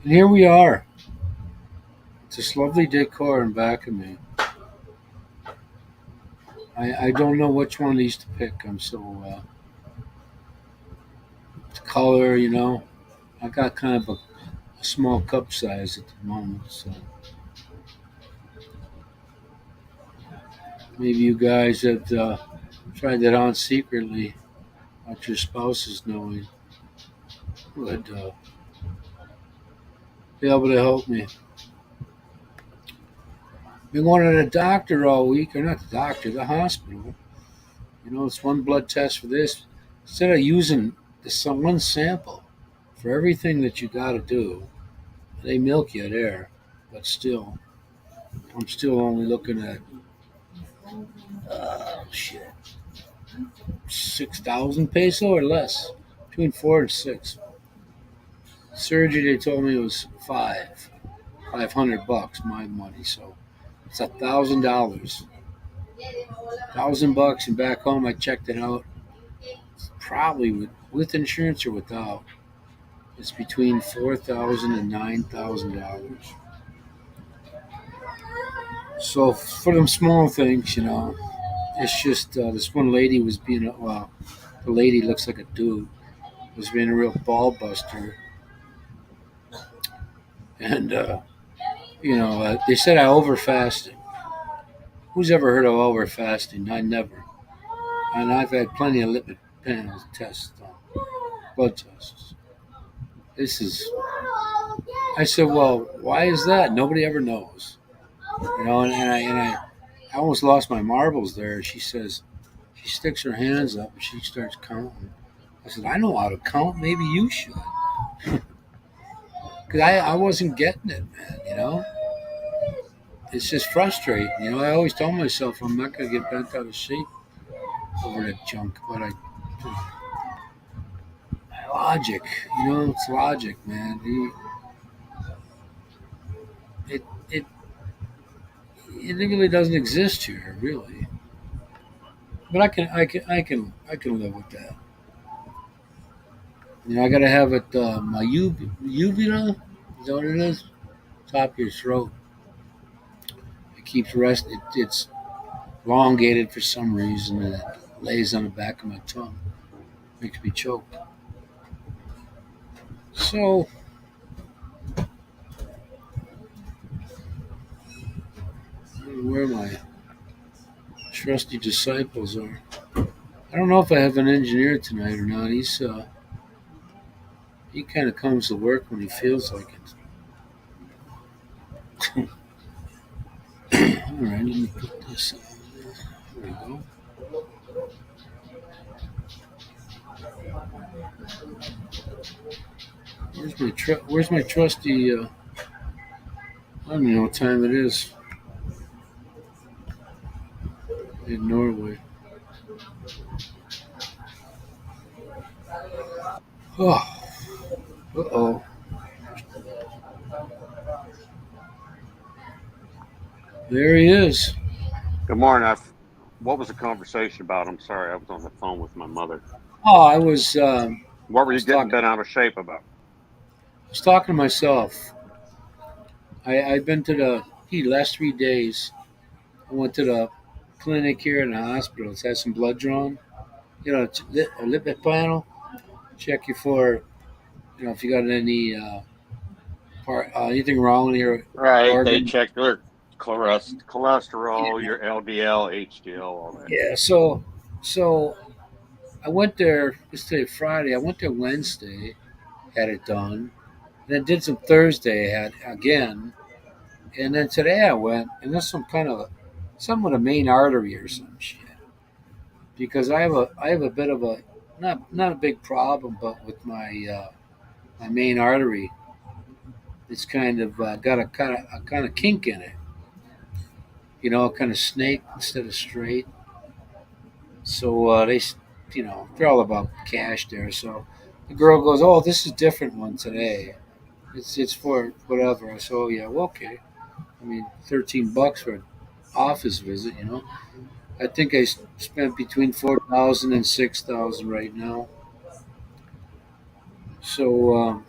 And here we are. It's this lovely decor in back of me. I don't know which one of these to pick. I'm so the color, I got kind of a small cup size at the moment, so maybe you guys have tried that on secretly, without your spouses knowing, would be able to help me. Been going to the doctor all week, or not the doctor, the hospital. It's one blood test for this. Instead of using this one sample for everything that you got to do, they milk you there. But still, I'm still only looking at shit, 6,000 peso or less, between 4 and 6. Surgery, they told me it was 500 bucks, my money. So it's $1,000, $1,000, and back home I checked it out. Probably with insurance or without, it's between 4,000 and $9,000. So for them small things, it's just this one lady was being well, the lady looks like a dude, was being a real ball buster, and they said I over fasted. Who's ever heard of over fasting? I never. And I've had plenty of lipid panel tests, blood tests. This is. I said, well, why is that? Nobody ever knows. I almost lost my marbles there. She says, she sticks her hands up and she starts counting. I said, I know how to count. Maybe you should. Because I wasn't getting it, man, It's just frustrating. I always told myself I'm not going to get bent out of shape over that junk. But logic, it's logic, man. It it really doesn't exist here, really. But I can live with that. I gotta have it. My uvula, is that what it is? Top of your throat. It keeps rest. It's elongated for some reason, and it lays on the back of my tongue. Makes me choke. So I don't know where my trusty disciples are. I don't know if I have an engineer tonight or not. He kind of comes to work when he feels like it. All right, let me put this on. There we go. Where's my trusty? I don't even know what time it is in Norway. Oh, uh-oh. There he is. Good morning. What was the conversation about? I'm sorry, I was on the phone with my mother. Oh, I was What were you was getting talking bent out of shape about? was talking to myself. I've been to the last 3 days. I went to the clinic here in the hospital. It's had some blood drawn. It's a lipid panel. Check you for if you got any anything wrong with your Right. They organ. checked your cholesterol, your LDL, HDL, all that. Yeah. So I went there. It's today Friday. I went there Wednesday. Had it done. Then did some Thursday. Had again. And then today I went, and there's some of the main artery or some shit. Because I have a bit of a not a big problem, but with my main artery, it's kind of got a kind of kink in it. Kind of snake instead of straight. So they're all about cash there. So the girl goes, "Oh, this is a different one today. It's for whatever." I said, "Oh yeah, well, okay. I mean, $13 for an office visit. I think I spent between 4,000 and 6,000 right now. So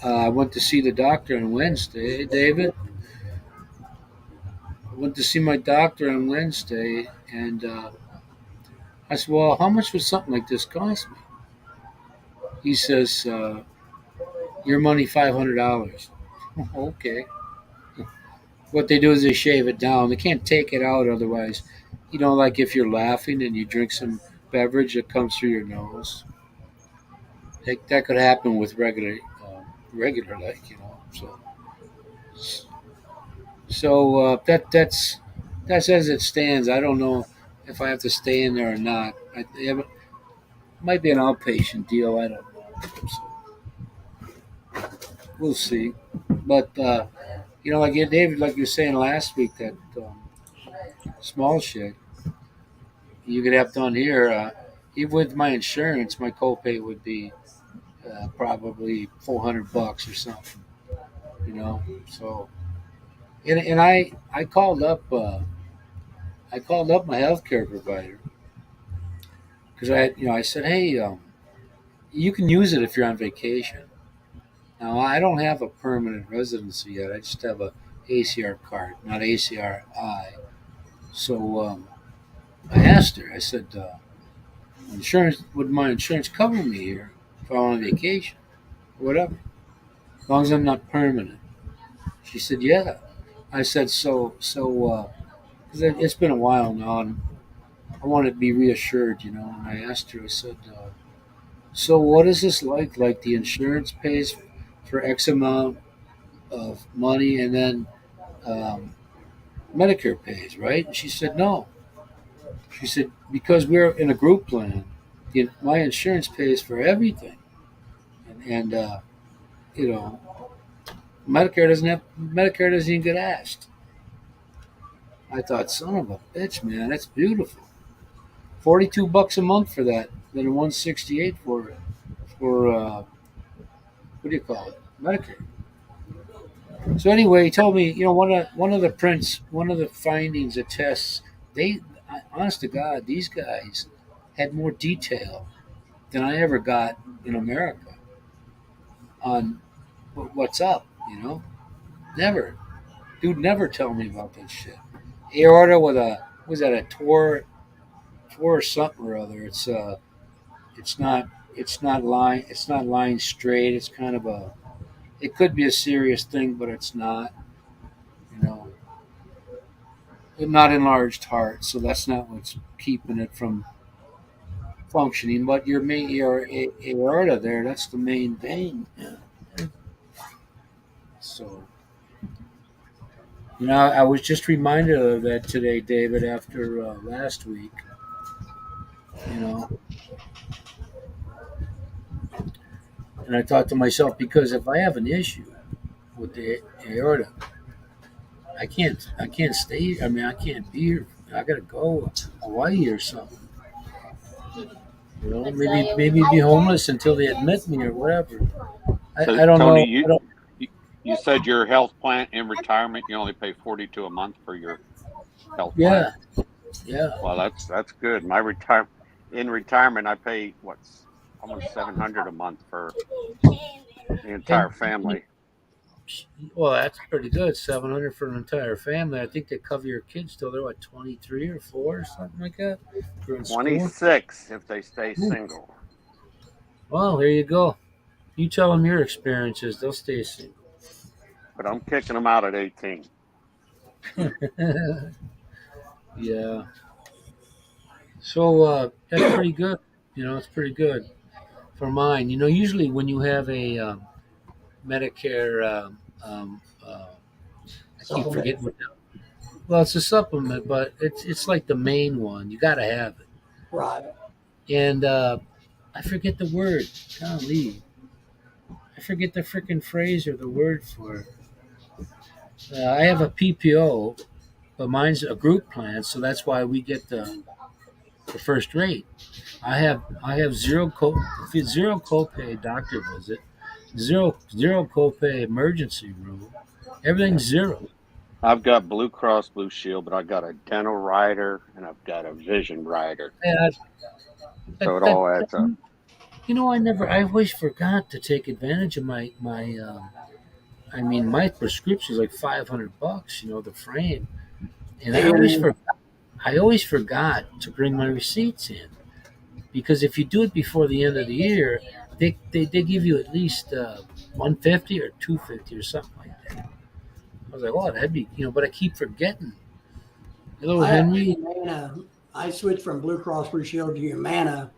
I went to see the doctor on Wednesday. Hey, David, I went to see my doctor on Wednesday, and I said, "Well, how much would something like this cost me?" He says, "Your money, $500." Okay. What they do is they shave it down. They can't take it out otherwise. Like if you're laughing and you drink some beverage that comes through your nose, that could happen with regular, So that's as it stands. I don't know if I have to stay in there or not. It might be an outpatient deal. I don't know. So we'll see. But like David, like you were saying last week, that small shit you could have done here. Even with my insurance, my copay would be probably $400 or something. So and I called up my healthcare provider because I said, hey, you can use it if you're on vacation. Now I don't have a permanent residency yet. I just have a ACR card, not ACRI. So I asked her. I said, "Insurance would my insurance cover me here if I'm on vacation, or whatever, as long as I'm not permanent?" She said, "Yeah." I said, because it's been a while now, and I wanted to be reassured, And I asked her. I said, "So what is this like? Like the insurance pays for X amount of money, and then um, Medicare pays, right?" And she said, "No." She said, "Because we're in a group plan, my insurance pays for everything, and you know, Medicare doesn't even get asked." I thought, son of a bitch, man, that's beautiful. $42 a month for that, then 168 for what do you call it, Medicare. So anyway, he told me, one of the findings of tests, honest to God, these guys had more detail than I ever got in America on what's up. Never, dude, never tell me about that shit. Aorta with a was that a tor something or other. It's not it's not lying straight. It's kind of a it could be a serious thing, but it's not. You know, not enlarged heart, so that's not what's keeping it from functioning. But your aorta there, that's the main thing. Yeah. So I was just reminded of that today, David, after last week. You know, and I thought to myself, because if I have an issue with the aorta, I can't stay. I mean, I can't be here. I gotta go to Hawaii or something. Maybe be homeless until they admit me or whatever. So I don't Tony, know. I don't. you said your health plan in retirement you only pay 42 a month for your health plan. Yeah, yeah. Well, that's good. My retire in retirement I pay what's almost 700 a month for the entire And family. well, that's pretty good. 700 for an entire family. I think they cover your kids till they're what 23 or 4 or something like that. If you're in school. 26 if they stay Ooh. single. Well, there you go. You tell them your experiences. They'll stay single. But I'm kicking them out at 18. Yeah. So that's pretty good. It's pretty good for mine. Usually when you have a Medicare, I keep forgetting what. Well, it's a supplement, but it's like the main one. You got to have it. Right. And I forget the word. Golly, I forget the freaking phrase or the word for it. I have a PPO, but mine's a group plan, so that's why we get the first rate. I have zero copay doctor visit, zero copay emergency room. Everything's zero. I've got Blue Cross Blue Shield, but I've got a dental rider and I've got a vision rider. Yeah, So it that all adds up. I always forgot to take advantage of my prescription is like $500, the frame. And Hey, Henry. I always forgot to bring my receipts in because if you do it before the end of the year, they give you at least 150 or 250 or something like that. I was like, oh, that'd be, but I keep forgetting. Hello, I have Henry. Humana. I switched from Blue Cross Blue Shield to Humana,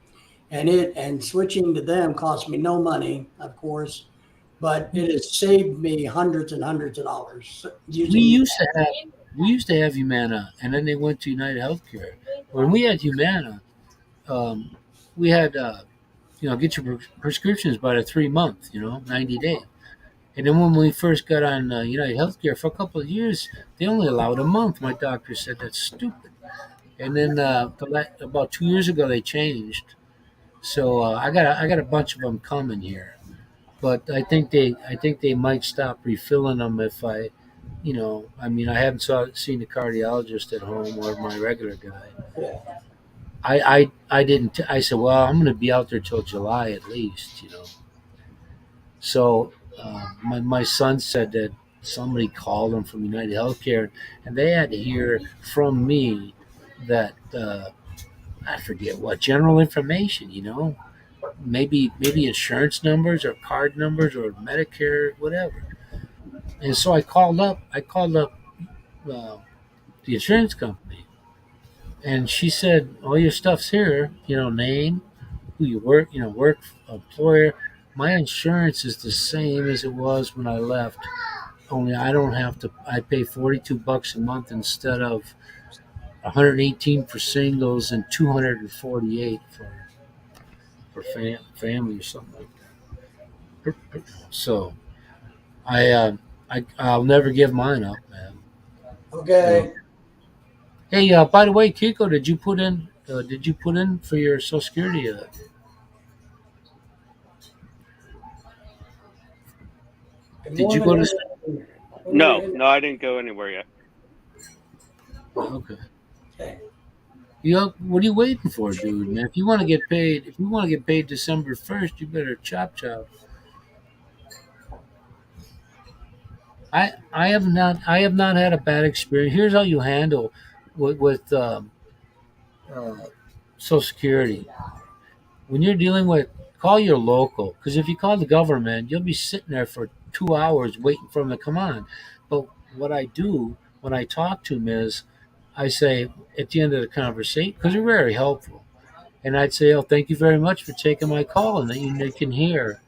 and switching to them cost me no money, of course, but it has saved me hundreds and hundreds of dollars We using. used to have we used to have Humana, and then they went to United Healthcare. When we had Humana, um, we had get your prescriptions by the 3 month, 90 day. And then when we first got on United Healthcare for a couple of years, they only allowed a month. My doctor said that's stupid. And then about 2 years ago, they changed. So I got a bunch of them coming here, but I think they might stop refilling them if I haven't seen the cardiologist at home or my regular guy. Yeah. I didn't. I said, well, I'm going to be out there till July at least. So my son said that somebody called him from United Healthcare, and they had to hear from me that I forget what general information, maybe insurance numbers or card numbers or Medicare, whatever. And so I called up. Uh, the insurance company, and she said, "All your stuff's here. Name, who you work, work employer. My insurance is the same as it was when I left. Only I don't have to. I pay $42 a month instead of 118 for singles and 248 for family or something like that. So I'll never give mine up, man. You know. Okay. Hey, by the way, Kiko, did you put in for your Social Security? Good Did you morning, go to? Henry. No, Henry. no, I didn't go anywhere yet. Okay. Okay. What are you waiting for, dude? Man, if you want to get paid December 1st, you better chop chop. I have not had a bad experience. Here's how you handle with uh, Social Security when you're dealing with. Call your local, because if you call the government, you'll be sitting there for 2 hours waiting for them to come on. But what I do when I talk to them is, I say at the end of the conversation, because they're very helpful, and I'd say, "Oh, thank you very much for taking my call," and then you can hear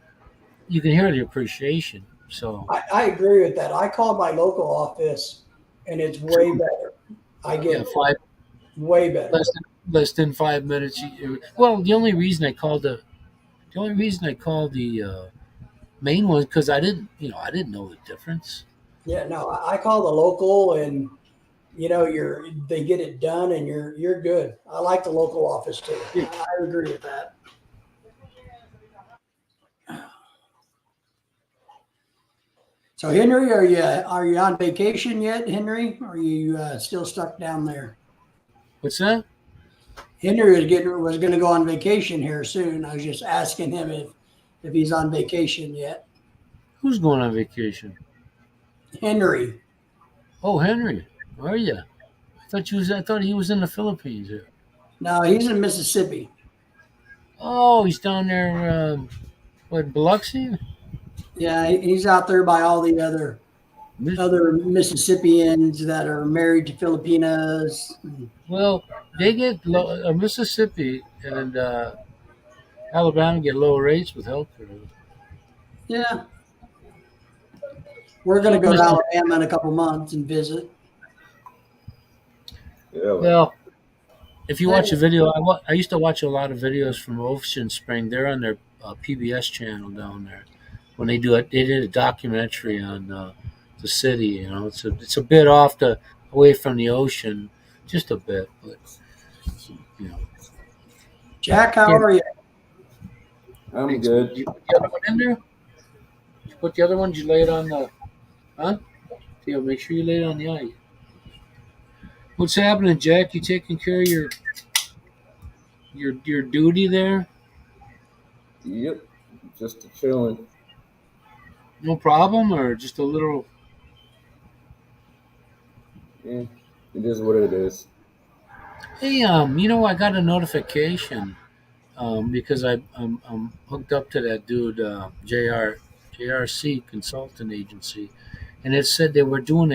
the appreciation. So I agree with that. I called my local office, and it's way better. I yeah, get five way better. less than 5 minutes. Well, the only reason I called the main one because I didn't know the difference. Yeah, no, I call the local, and they get it done, and you're good. I like the local office too. Yeah. I agree with that. So Henry, are you on vacation yet, Henry? Or are you still stuck down there? What's that? Henry was going to go on vacation here soon. I was just asking him if he's on vacation yet. Who's going on vacation? Henry. Oh, Henry. Where are you? I thought he was in the Philippines. Here. No, he's in Mississippi. Oh, he's down there. What, Biloxi? Yeah, he's out there by all the Mis- other Mississippians that are married to Filipinas. Well, they get Mississippi and Alabama get low rates with healthcare. Yeah, we're going So to go to Miss- Alabama in a couple months and visit. Really? well, if you watch a video, I used to watch a lot of videos from Ocean Spring. They're on their PBS channel down there. When they do it, they did a documentary on the city. It's a bit away from the ocean, just a bit, but you know. Jack, how Yeah, are you? I'm thanks. good. You put the other one in there? You put the other one? Did you lay it on the? Huh? Yeah, make sure you lay it on the ice. What's happening, Jack? You taking care of your duty there? Yep. Just a chilling. No problem, or just a little? Yeah. It is what it is. Hey, I got a notification because I'm hooked up to that dude, JRC Consultant Agency, and it said he was doing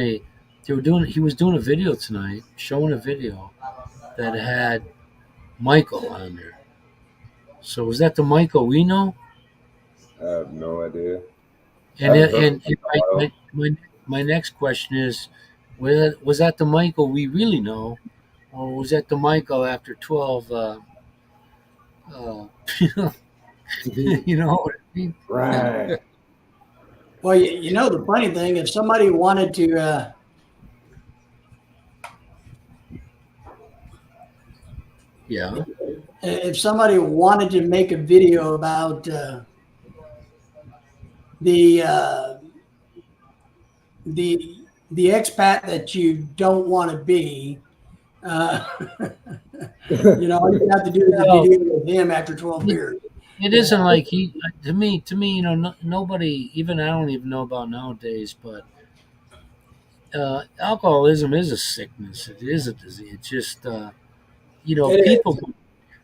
a video tonight, showing a video that had Michael on there. So was that the Michael we know? I have no idea. I And haven't heard and, in and a while. my next question is, was that the Michael we really know, or was that the Michael after 12? Uh, you know what I mean? Right. Well, the funny thing, if somebody wanted to, Yeah. if somebody wanted to make a video about the the the expat that you don't want to be, uh, all you have to do is Well, video with him after 12 it, beers. it You isn't know, like he to me, no, nobody, even I don't even know about nowadays, but alcoholism is a sickness. It is a disease. It's just it is.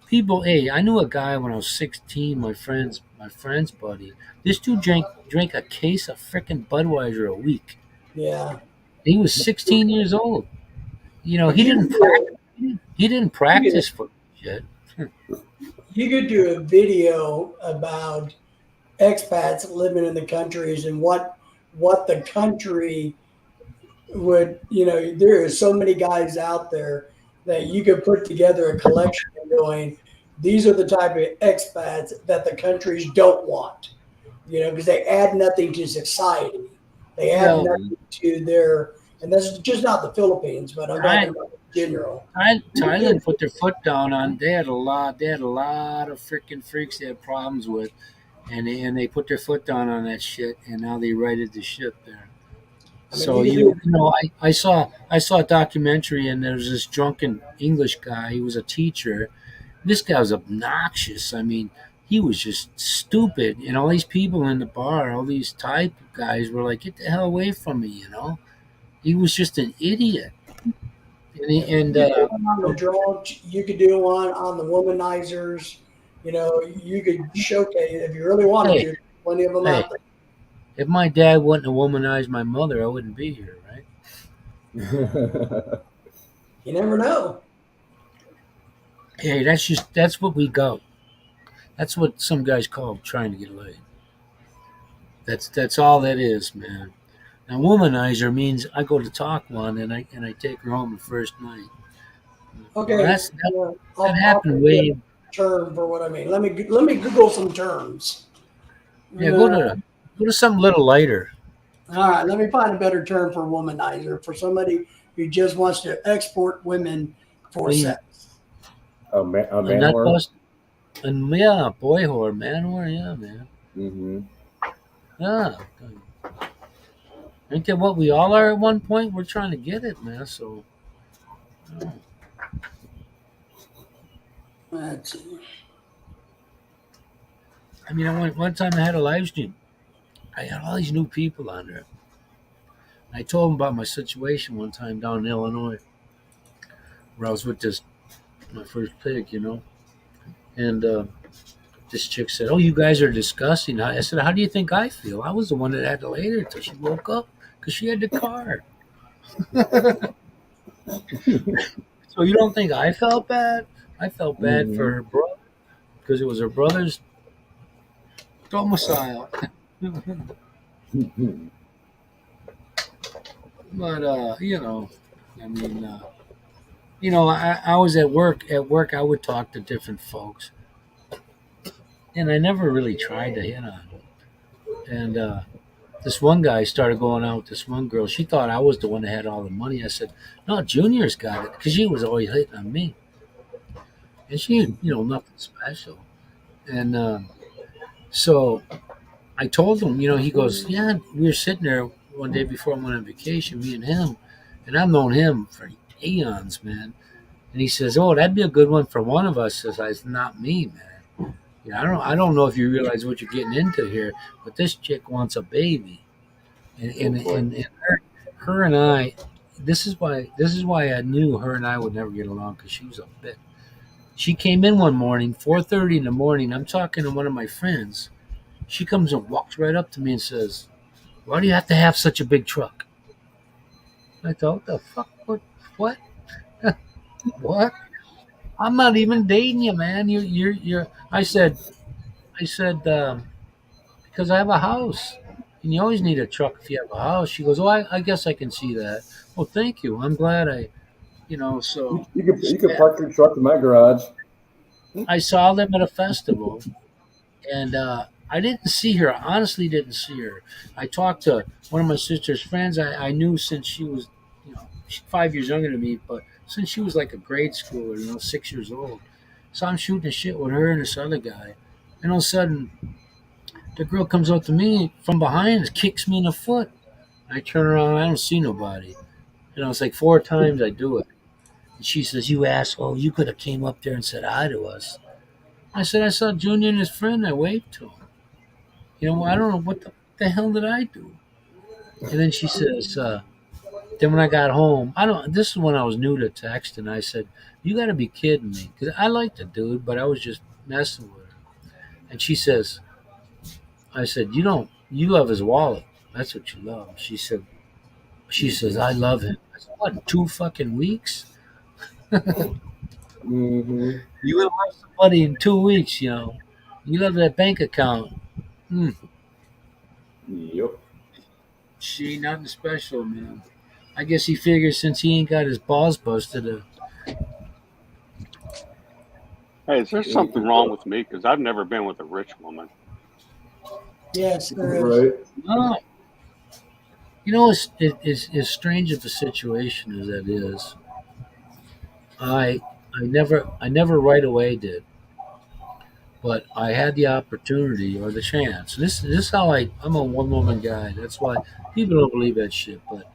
people. Hey, I knew a guy when I was 16. My friend's buddy. This dude drank a case of frickin' Budweiser a week. Yeah. He was 16 years old. But He didn't practice. He didn't practice for shit. you could do a video about expats living in the countries and what the country would, there are so many guys out there that you could put together a collection going, these are the type of expats that the countries don't want, because they add nothing to society. They add Well, nothing to and that's just not the Philippines, but I'm talking Thai, about in general. Thailand put their foot down on. They had a lot of freaking freaks they had problems with, and they put their foot down on that shit, and now they righted the ship there. I mean, So you could do, I saw a documentary, and there was this drunken English guy. He was a teacher. This guy was obnoxious. I mean, he was just stupid, and all these people in the bar, all these Thai guys were like, "Get the hell away from me." He was just an idiot, and you could do one on the drunks, you could do one on the womanizers, you could showcase if you really wanted hey, to, plenty of them hey, out there. if my dad wouldn't have womanized my mother, I wouldn't be here, right? You never know. Hey, that's what we got. That's what some guys call trying to get laid. That's all that is, man. Now, womanizer means I go to talk one and I take her home the first night. Well, Okay, that I'll happened give you way. a term for what I mean. Let me Google some terms. Yeah, Uh, go to something a little lighter. all right, let me find a better term for womanizer for somebody who just wants to export women for Clean sex. A and man not whore. bust. And yeah, boy whore, man whore, yeah, man. Mm-hmm. Yeah. Ain't that what we all are at one point? We're trying to get it, man. So, Let's see. I mean, one time I had a live stream. I had all these new people on there. I told them about my situation one time down in Illinois, where I was with my first pig. And this chick said, "Oh, you guys are disgusting." I said, "How do you think I feel? I was the one that had to lay there until she woke up because she had the car." So you don't think I felt bad? I felt bad for Mm-hmm. her brother because it was her brother's domicile. But I mean, I was at work. At work, I would talk to different folks, and I never really tried to hit on them. And this one guy started going out with this one girl. She thought I was the one that had all the money. I said, "No, Junior's got it," because she was always hitting on me, and she, nothing special. And so I told him, he goes, "Yeah." We were sitting there one day before I went on vacation, me and him, and I've known him for eons, man. And he says, "Oh, that'd be a good one for one of us." Says, "It's not me, man." Yeah, I don't know if you realize what you're getting into here, but this chick wants a baby, and her and I. This is why I knew her and I would never get along because she was a bit. She came in one morning, 4:30 in the morning. I'm talking to one of my friends. She comes and walks right up to me and says, "Why do you have to have such a big truck?" I thought, "What the fuck? What? What? I'm not even dating you, man. You're." I said, because I have a house, and you always need a truck if you have a house. She goes, "Oh, I guess I can see that." Well, thank you. I'm glad So You could park your truck in my garage. I saw them at a festival, and I didn't see her. I honestly didn't see her. I talked to one of my sister's friends. I knew since she was, she's 5 years younger than me, but since she was like a grade schooler, 6 years old. So I'm shooting the shit with her and this other guy, and all of a sudden, the girl comes up to me from behind and kicks me in the foot. I turn around, I don't see nobody. It's like 4 times I do it. And she says, "You asshole, you could have came up there and said hi to us." I said, "I saw Junior and his friend. I waved to him. I don't know what the hell did I do?" And then she says, then when I got home, this is when I was new to texting. I said, "You got to be kidding me." Because I liked the dude, but I was just messing with her. And she says, I said, you love his wallet. That's what you love. She says, "I love him." I said, "What, in 2 fucking weeks? Mm-hmm. You will love somebody in 2 weeks, You love that bank account. Hmm. Yep. She ain't nothing special, man. I guess he figures since he ain't got his balls busted. Hey, is there something wrong with me? Because I've never been with a rich woman. Yes, there is. Right. No. As strange of a situation as that is, I never right away did, but I had the opportunity or the chance. This is how I'm a one woman guy. That's why people don't believe that shit. But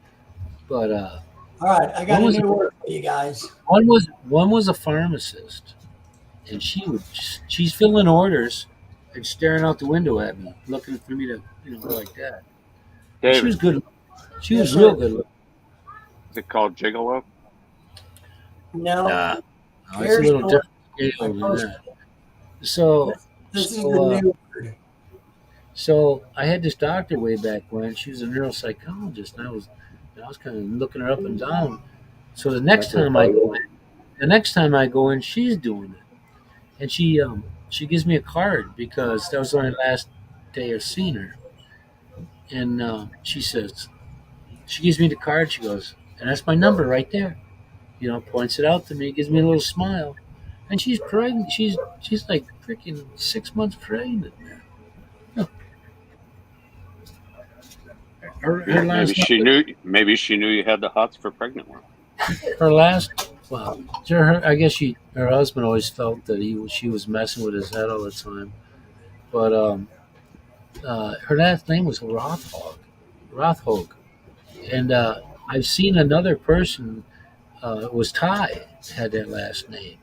All right, I got one a was new word for you guys. one was a pharmacist, and she's filling orders and staring out the window at me, looking for me to like that. And she David, was good. She Yes, was real sir. good looking. is it called gigolo? No, Nah, no, it's a here's little the word. different I scale than posted. that. So This is the so uh, new word. so I had this doctor way back when. She was a neuropsychologist, and I was kind of looking her up and down. So the next time I go in, she's doing it, and she gives me a card because that was my last day of seeing her, and she gives me the card. She goes, "And that's my number right there." Points it out to me, gives me a little smile, and she's pregnant. She's like freaking 6 months pregnant. Her Maybe last she knew. Maybe she knew you had the hots for pregnant ones. her last well, I guess her husband always felt that she was messing with his head all the time. But her last name was Rothhog, and I've seen another person was Thai had that last name.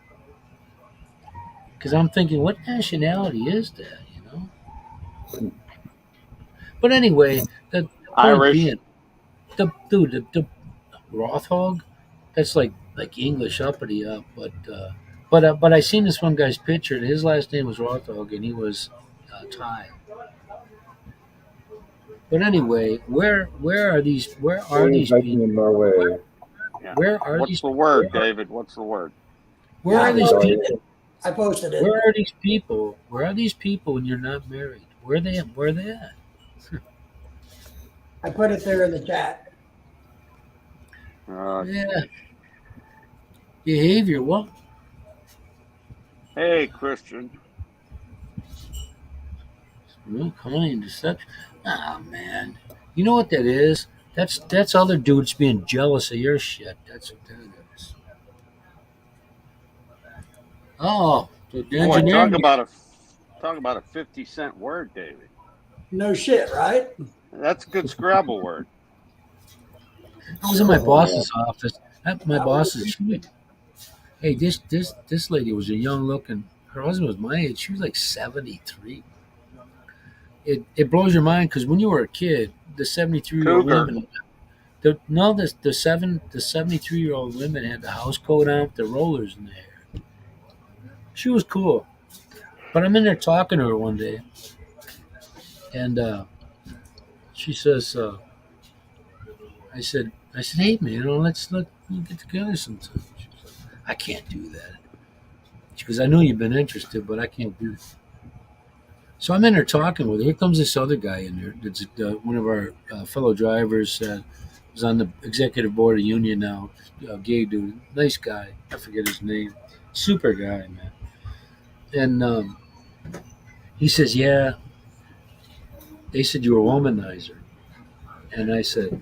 Because I'm thinking, what nationality is that? But anyway, the point Irish. being, the Rothhog, that's like English uppity up, but I seen this one guy's picture. And his last name was Rothhog, and he was Thai. But anyway, Where are Going these hiking people? in Norway. Yeah. Where are What's these? the word, David? What's the word? Where Yeah, are these people? I posted it. Where are these people? Where are these people when you're not married? Where are they at? Where are they at? I put it there in the chat. Yeah, Geez. behavior. Well, Hey, Christian. cunning, deception. Ah, man. You know what that is? That's other dudes being jealous of your shit. That's what that is. Oh, the Boy, engineer man. talk about a 50-cent word, David. No shit, right? That's a good Scrabble word. I was in my Oh, boss's office. My I boss was- is. Hey, this lady was a young looking. her husband was my age. She was like 73. It blows your mind because when you were a kid, the 73-year-old Cougar. women, the 73-year-old women had the house coat on with the rollers in the hair. She was cool. But I'm in there talking to her one day, and she says, I said, hey man, let get together sometime. She was like, I can't do that. She goes, I know you've been interested, but I can't do it. So I'm in there talking with her. Here comes this other guy in there. That's one of our fellow drivers. Was on the executive board of union now. Gay dude, nice guy. I forget his name. Super guy, man. And he says, yeah. They said you were a womanizer, and I said,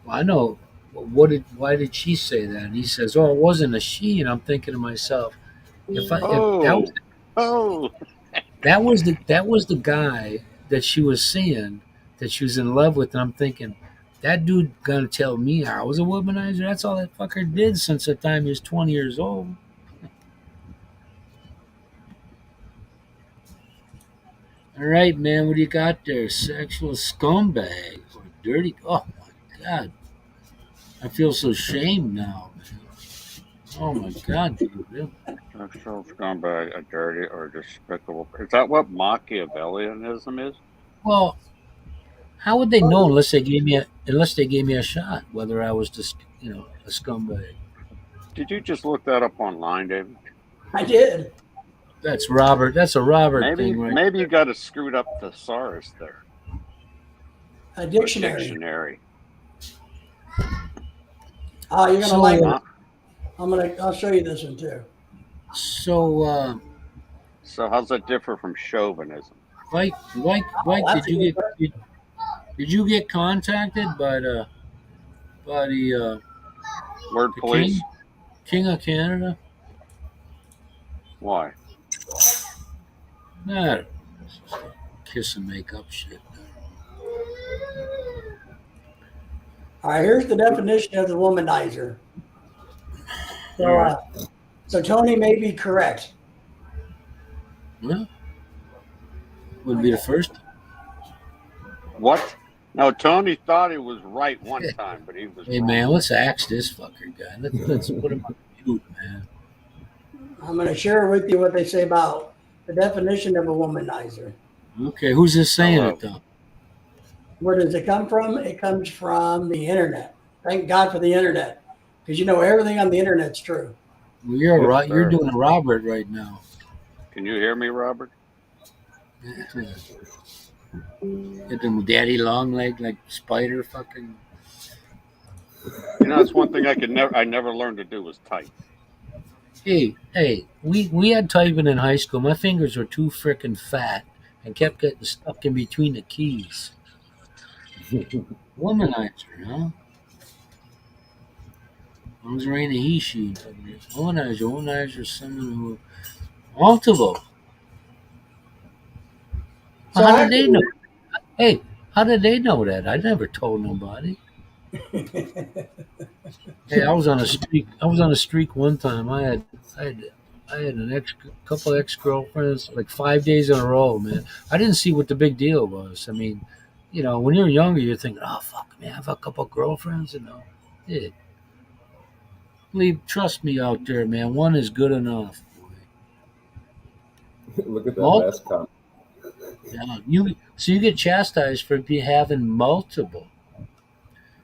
well, I know. Why did she say that? And he says, oh, it wasn't a she. And I'm thinking to myself, if Oh, oh. that was the guy that she was seeing, that she was in love with, and I'm thinking, that dude gonna tell me I was a womanizer? That's all that fucker did since the time he was 20 years old. All right, man, what do you got there? Sexual scumbag or dirty? Oh my god, I feel so shamed now, man. Oh my god, dude. Sexual scumbag, a dirty or despicable. Is that what Machiavellianism is? Well, how would they know unless they gave me a shot whether I was just a scumbag? Did you just look that up online, David? I did. That's Robert. That's a Robert Maybe thing, right? maybe you got to screwed up thesaurus there. A A dictionary. dictionary. Oh, you're gonna So, like it. Huh? I'll show you this one too. so, So how's that differ from chauvinism? Mike, That's a good did you get contacted by Word the police? king of Canada? Why? Nah, kiss and make up shit. All right, here's the definition of the womanizer. So, All right. so Tony may be correct. Well, wouldn't be the first. What? No, Tony thought he was right one time, but he was Hey wrong. man, let's axe this fucker guy. Let's put him on mute, man. I'm going to share with you what they say about the definition of a womanizer. Okay, who's this saying Hello. it though? Where does it come from? It comes from the internet. Thank God for the internet, because everything on the internet's true. Well, you're Yes, right. You're sir. doing a Robert right now. Can you hear me, Robert? Get them daddy long leg like spider fucking. You know, that's one thing I never learned to do was type. Hey, we had typing in high school. My fingers were too frickin' fat and kept getting stuck in between the keys. Womanizer, huh? I was writing a he she. Womanizer is someone who multiple. So How did they know? Hey, how did they know that? I never told nobody. Hey, I was on a streak. I was on a streak one time. I had couple ex girlfriends like 5 days in a row, man. I didn't see what the big deal was. I mean, when you're younger, you're thinking, oh fuck, man, I have a couple girlfriends, Yeah, trust me out there, man. One is good enough. Look at that Mul- last comment. Yeah, you get chastised for having multiple.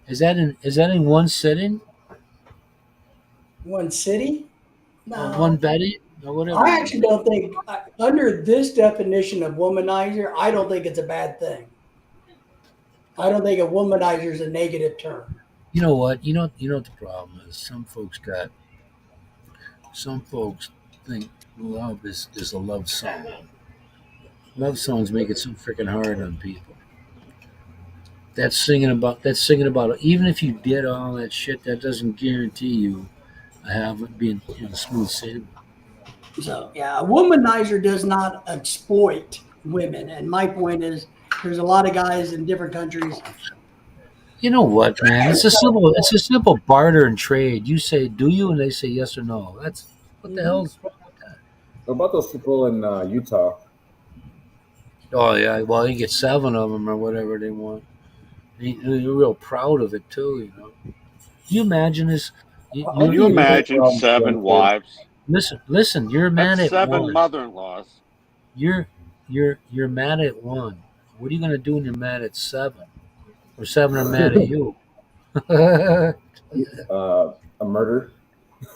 Is that in one sitting? One city? Or No. one Betty? Or whatever? I actually don't think, under this definition of womanizer, I don't think it's a bad thing. I don't think a womanizer is a negative term. You know what? You know what the problem is? Some folks think love is a love song. Love songs make it so freaking hard on people. That's singing about even if you did all that shit, that doesn't guarantee you being smooth sailing. So, yeah, a womanizer does not exploit women. And my point is, there's a lot of guys in different countries. You know what, man? It's a simple barter and trade. You say, "Do you?" and they say yes or no. That's what the hell's wrong with that? What about those people in Utah? Oh yeah, well you get 7 of them or whatever they want. You're real proud of it too, you know. Can you imagine this? You, How Can you're, do you you you're have imagine problems with young 7 kids? wives? listen. You're That's mad at 7 one. mother-in-laws. You're mad at one. What are you gonna do when you're mad at 7? Or 7 are mad at you? A murder?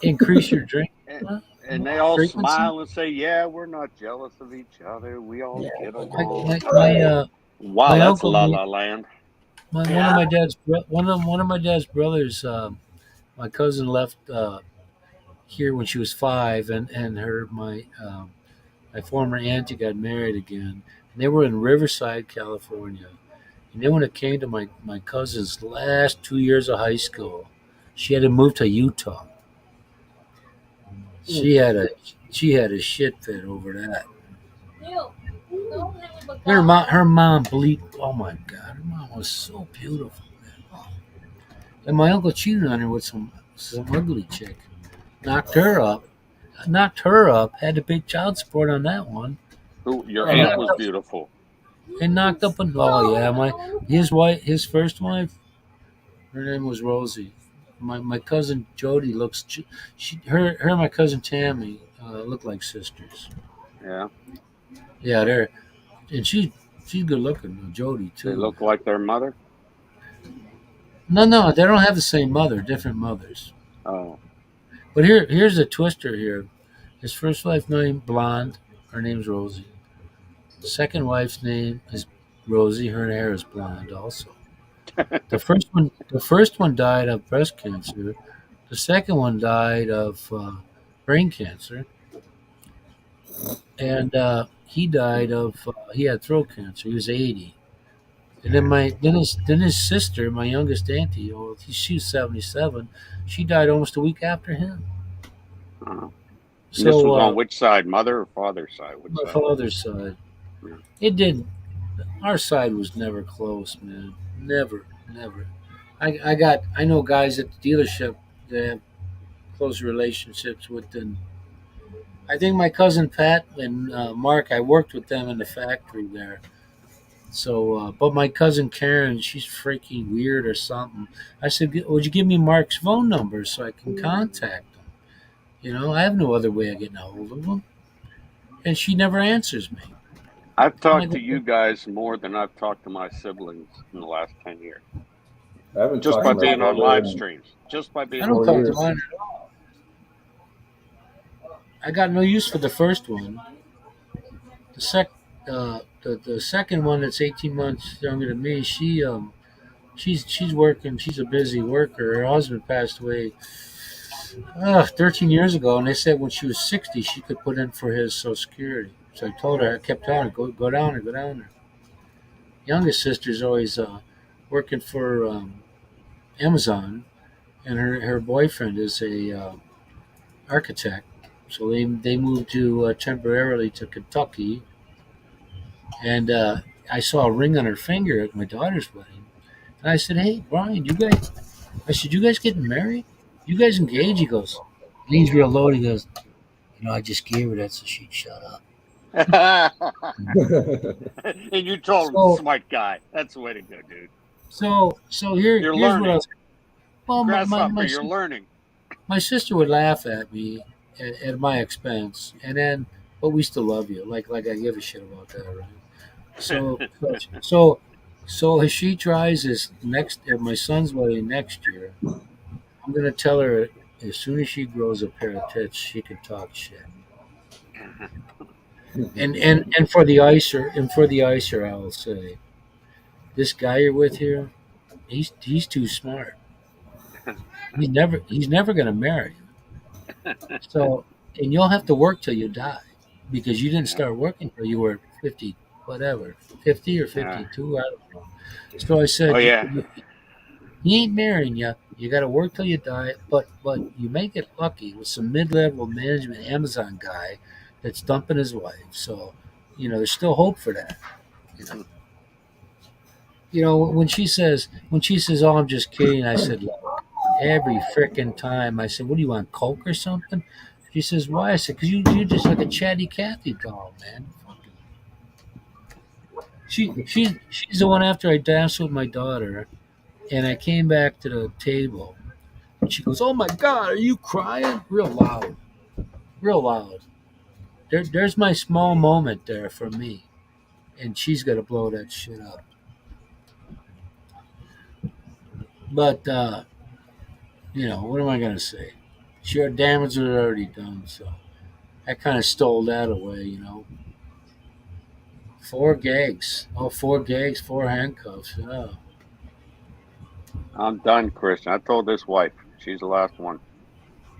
Increase your drink And, and they all frequency. smile and say, "Yeah, we're not jealous of each other. We all Yeah. get My along." my my, uh, Wow, my that's uncle, La La Land. one of Yeah. my dad's one of my dad's brothers. My cousin left here when she was 5, and her my former auntie got married again. And they were in Riverside, California. And then when it came to my cousin's last 2 years of high school, she had to move to Utah. She had a she had a shit fit over that. Her mom bleeped. Oh my god, her mom was so beautiful, man. Oh. And my uncle cheated on her with some ugly chick. Knocked her up. Knocked her up. Had to pay child support on that one. Who your And aunt knocked was up, beautiful. and knocked up an oh yeah, his first wife, her name was Rosie. My cousin Jody looks her and my cousin Tammy look like sisters. Yeah, Yeah, they're and she's good looking, Jody they too. look like their mother. No, they don't have the same mother, different mothers. Oh, But here's a twister here. His first wife named Blonde, her name's Rosie. Second wife's name is Rosie, her hair is blonde also. The first one died of breast cancer. The second one died of brain cancer, and he had throat cancer. He was 80. And then his sister, my youngest auntie, she was 77. She died almost a week after him. uh, and this So was on which side, mother or father's side? Which my side? father's side, Yeah. it didn't. Our side was never close, man. Never, never. I know guys at the dealership that have close relationships with them. I think my cousin Pat and Mark, I worked with them in the factory there. So, but my cousin Karen, she's freaking weird or something. I said, "Would you give me Mark's phone number so I can contact him? You know, I have no other way of getting a hold of him." And she never answers me. I've I'm talked like, to you guys more than I've talked to my siblings in the last 10 years. I haven't Just talked by to my being on brother live in streams. Just by I being don't on 4 talk live to years. mine. streams. I got no use for the first one. The second one that's 18 months younger than me, she's working. She's a busy worker. Her husband passed away 13 years ago, and they said when she was 60, she could put in for his Social Security. So I told her, I kept telling her, go down there, go down there. Youngest sister's always working for Amazon, and her boyfriend is a architect. So they moved to temporarily to Kentucky, and I saw a ring on her finger at my daughter's wedding. And I said, "Hey, Brian, I said, you guys getting married? You guys engaged?" He goes, leans real low. And he goes, I just gave her that so she'd shut up. And you told him, So, smart guy. That's the way to go, dude. You're here's what I learning. was. Well, Grasshopper, you're learning. my sister would laugh at me at my expense, and then, but we still love you. Like I give a shit about that, right? So, so, so if she tries this next at my son's wedding next year, I'm gonna tell her as soon as she grows a pair of tits, she can talk shit. And for the icer, I will say, this guy you're with here, he's too smart. He's never gonna marry you. So, and you'll have to work till you die because you didn't Yeah. start working till you were 50, whatever, 50 or Yeah. 52. I don't know. So I Oh, said, yeah. he ain't marrying you. You got to work till you die, but you may get lucky with some mid-level management Amazon guy that's dumping his wife. So, there's still hope for that. You know, when she says, "Oh, I'm just kidding," I said, "Look, every frickin' time," I said, "What do you want, Coke or something?" She says, "Why?" I said, "Cause you're just like a chatty Cathy doll, man." She's the one after I danced with my daughter, and I came back to the table. And she goes, "Oh my God, are you crying?" Real loud, real loud. There's my small moment there for me, and she's got to blow that shit up. But what am I gonna say? Sure, damage was already done, so I kind of stole that away. 4 gags. Oh, 4 gags, 4 handcuffs. Yeah. I'm done, Christian. I told this wife. She's the last one.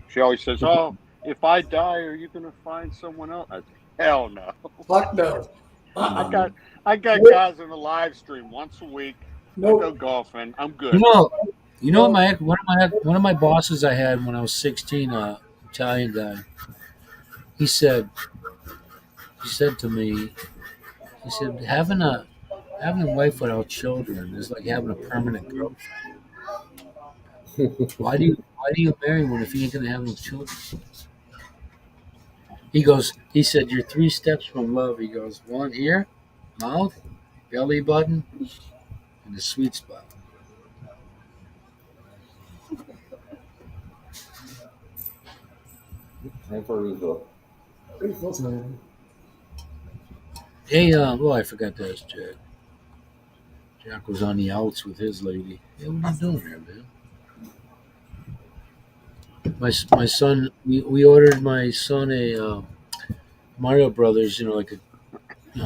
She always says, "Oh, if I die, are you gonna find someone else?" I said, "Hell no." Fuck no. I Uh-uh. got I got Nope. guys in the live stream once a week. I go Nope. golfing. I'm You good. know, you know, Nope. my one of my bosses I had when I was 16, Italian guy. He said he said to me, he said having a wife without children is like having a permanent girlfriend. Why do you marry one if you ain't gonna have no children? He said you're 3 steps from love. He goes, one here, mouth, belly button, and the sweet spot. Time for a refill. Refill time. Hey, I forgot to ask Jack. Jack was on the outs with his lady. Hey, what are you doing there, man? My son, we ordered my son a Mario Brothers, like a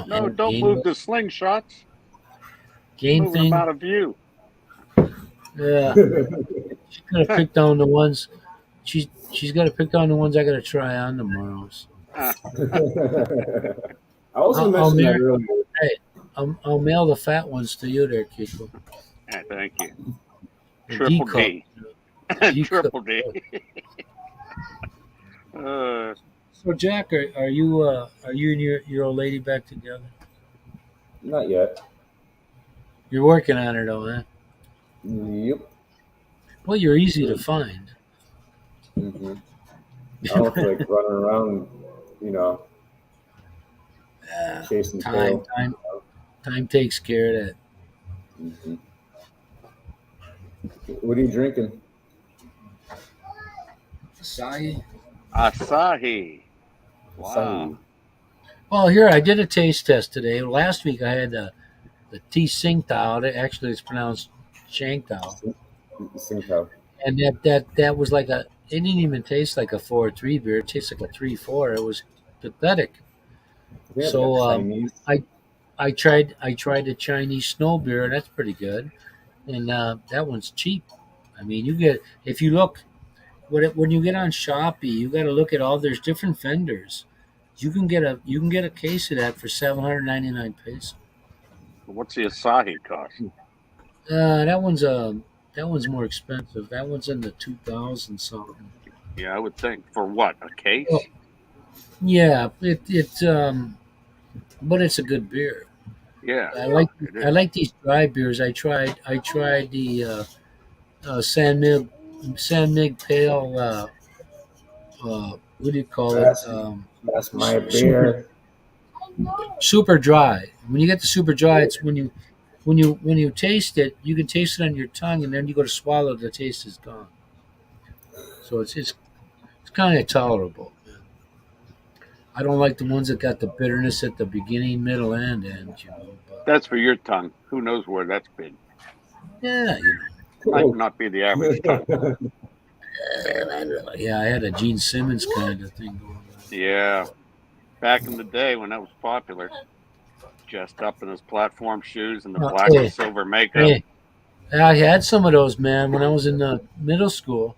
No, don't game move the slingshots. You're game moving them thing. out of view. Yeah, she's gotta pick down the ones. She's got to pick down the ones I got to try on tomorrow. So I was I'll, gonna I'll mention that mail. earlier. Hey, I'll mail the fat ones to you there, Kiko. Thank you. The D Triple cup. D. D cup. Triple D. Uh, So Jack, are you and your old lady back together? Not yet. You're working on it, though, huh? Yep. Well, you're easy to find. Hmm. I don't feel like running around, you know, Yeah, chasing time, tail. time, time takes care of that. Hmm. What are you drinking? Asahi. Asahi. Wow. Asahi. Well, here I did a taste test today. Last week I had the Tea Tsingtao. Actually, it's pronounced Shangtao, Singtao. and that was like a. It didn't even taste like a 4.3 beer. It tastes like a 3.4. It was pathetic. I think it's like So a Chinese. I tried the Chinese snow beer, and that's pretty good. And that one's cheap. I mean, you get if you look when you get on Shopee, you got to look at all. There's different vendors. You can get a case of that for 799 pesos. What's the Asahi cost? That one's more expensive. That one's in the 2,000 something. Yeah, I would think. For what? A Well, case? yeah, but it's a good beer. Yeah, I like it I is. like these dry beers. I tried the San Mig Pale. What do you call it? That's that's my Super beer. super dry. When you get the super dry, it's when you taste it, you can taste it on your tongue, and then you go to swallow, the taste is gone. So it's kind of tolerable. I don't like the ones that got the bitterness at the beginning, middle, and end. But That's for your tongue. Who knows where that's been? yeah, Might Oh. not be the average tongue. yeah, I had a Gene Simmons kind of thing going on. Yeah. Back in the day when that was popular, dressed up in his platform shoes and the black and Hey, silver makeup. hey, I had some of those, man. When I was in middle school,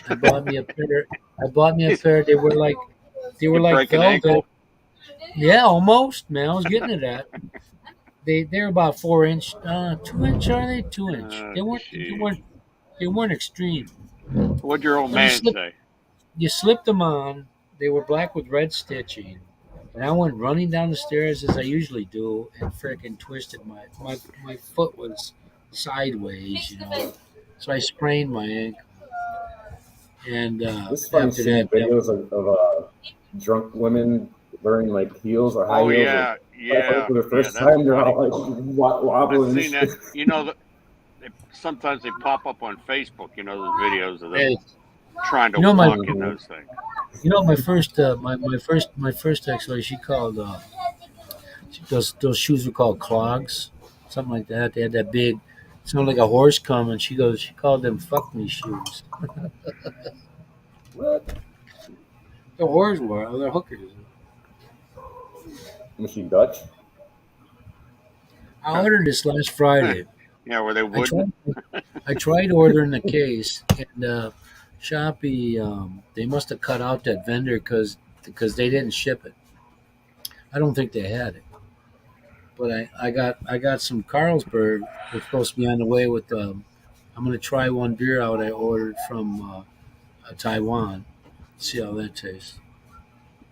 I bought me a pair. I bought me a You pair. They were like break an velvet. ankle. Yeah, almost, man. I was getting to that. They're about 4 inch, 2 inch, are they? 2 inch. Oh, They weren't they gee. weren't they weren't extreme. What'd your old Well, you man slip say? you slipped them on. They were black with red stitching, and I went running down the stairs as I usually do, and frickin' twisted my foot was sideways, so I sprained my ankle. And This is funny after seeing that, videos of drunk women wearing like heels or high Oh heels yeah, or fighting yeah, for the yeah. first That's time. They're funny. all like I've wobbling. seen that. You know, sometimes they pop up on Facebook. You know, those videos of them hey, trying to you know my, walk in those things. my first, my first ex-wife, she called those shoes were called clogs, something like that. They had that big, sounded like a horse coming. She called them fuck me shoes. What? The whores were, they're hookers. Was she Dutch? I ordered this last Friday. Yeah, were they I wooden? tried, I tried ordering the case, and Shopee, they must have cut out that vendor because they didn't ship it. I don't think they had it, but I got some Carlsberg. They're supposed to be on the way with. I'm gonna try one beer out I ordered from Taiwan. See how that tastes.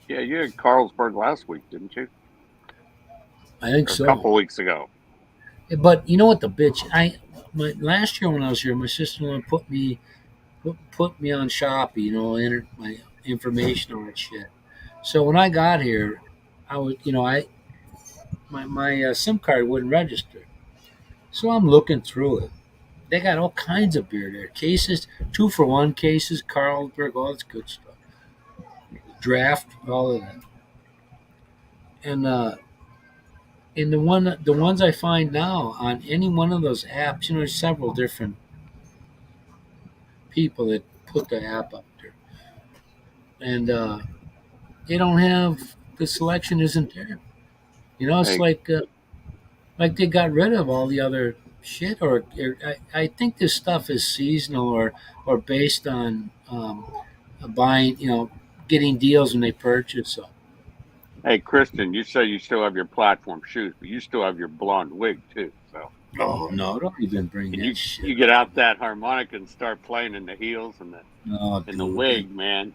Yeah, you had Carlsberg last week, didn't you? I think Or a so. couple weeks ago. But you know what, the bitch. Last year when I was here, my sister-in-law put me on Shopee. You know, entered my information on that shit. So when I got here, I was, I my SIM card wouldn't register. So I'm looking through it. They got all kinds of beer there. Cases, 2 for 1 cases, Carlsberg, all this good stuff. Draft, all of that. And the ones I find now on any one of those apps, there's several different people that put the app up there, and they don't have the selection isn't there. It's Hey, like they got rid of all the other shit, or I think this stuff is seasonal or based on buying, getting deals when they purchase. So, hey, Kristen, you say you still have your platform shoes, but you still have your blonde wig too. So oh no, don't even bring can that you shit get up. out that harmonica and start playing in the heels and No, the dude, wig, man?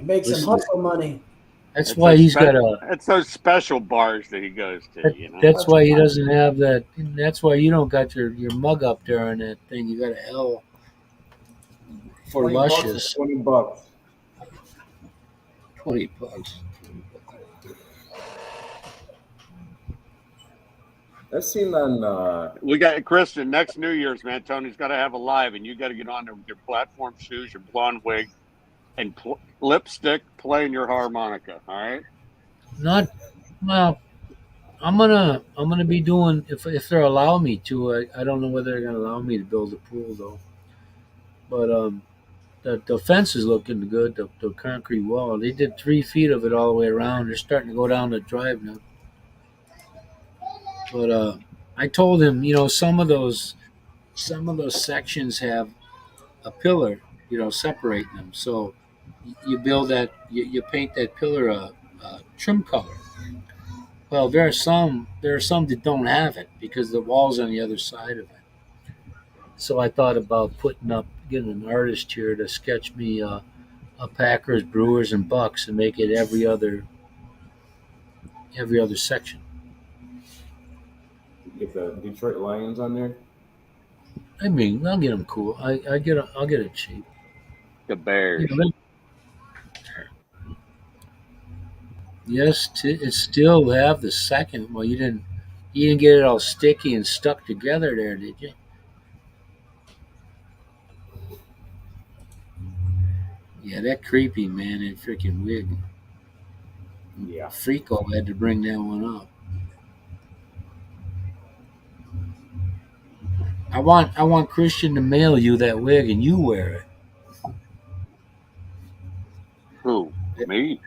Make some listen, hustle money. that's It's why those he's got a. it's those special bars that he goes to. That, You know. that's why he doesn't have that. That's why you don't got your mug up there on that thing. You got a L for $20 is luscious. $20. 20 bucks. I've seen on We got Kristen next New Year's, man. Tony's got to have a live, and you got to get on there with your platform shoes, your blonde wig, and lipstick, playing your harmonica. All right. Not well. I'm gonna be doing if they allow me to. I don't know whether they're gonna allow me to build a pool though. But the fence is looking good. The concrete wall. They did 3 feet of it all the way around. They're starting to go down the drive now. But I told him, some of those sections have a pillar, separating them. So you build that, you paint that pillar a trim color. Well, there are some that don't have it because the wall's on the other side of it. So I thought about getting an artist here to sketch me a Packers, Brewers, and Bucks and make it every other section. get the Detroit Lions on there. I mean, I'll get them cool. I'll get it cheap. The Bears. Yes, it still have the second. Well, you didn't get it all sticky and stuck together there, did you? Yeah, that creepy man in freaking wig. Yeah. Freako had to bring that one up. I want Christian to mail you that wig and you wear Who? it. Me?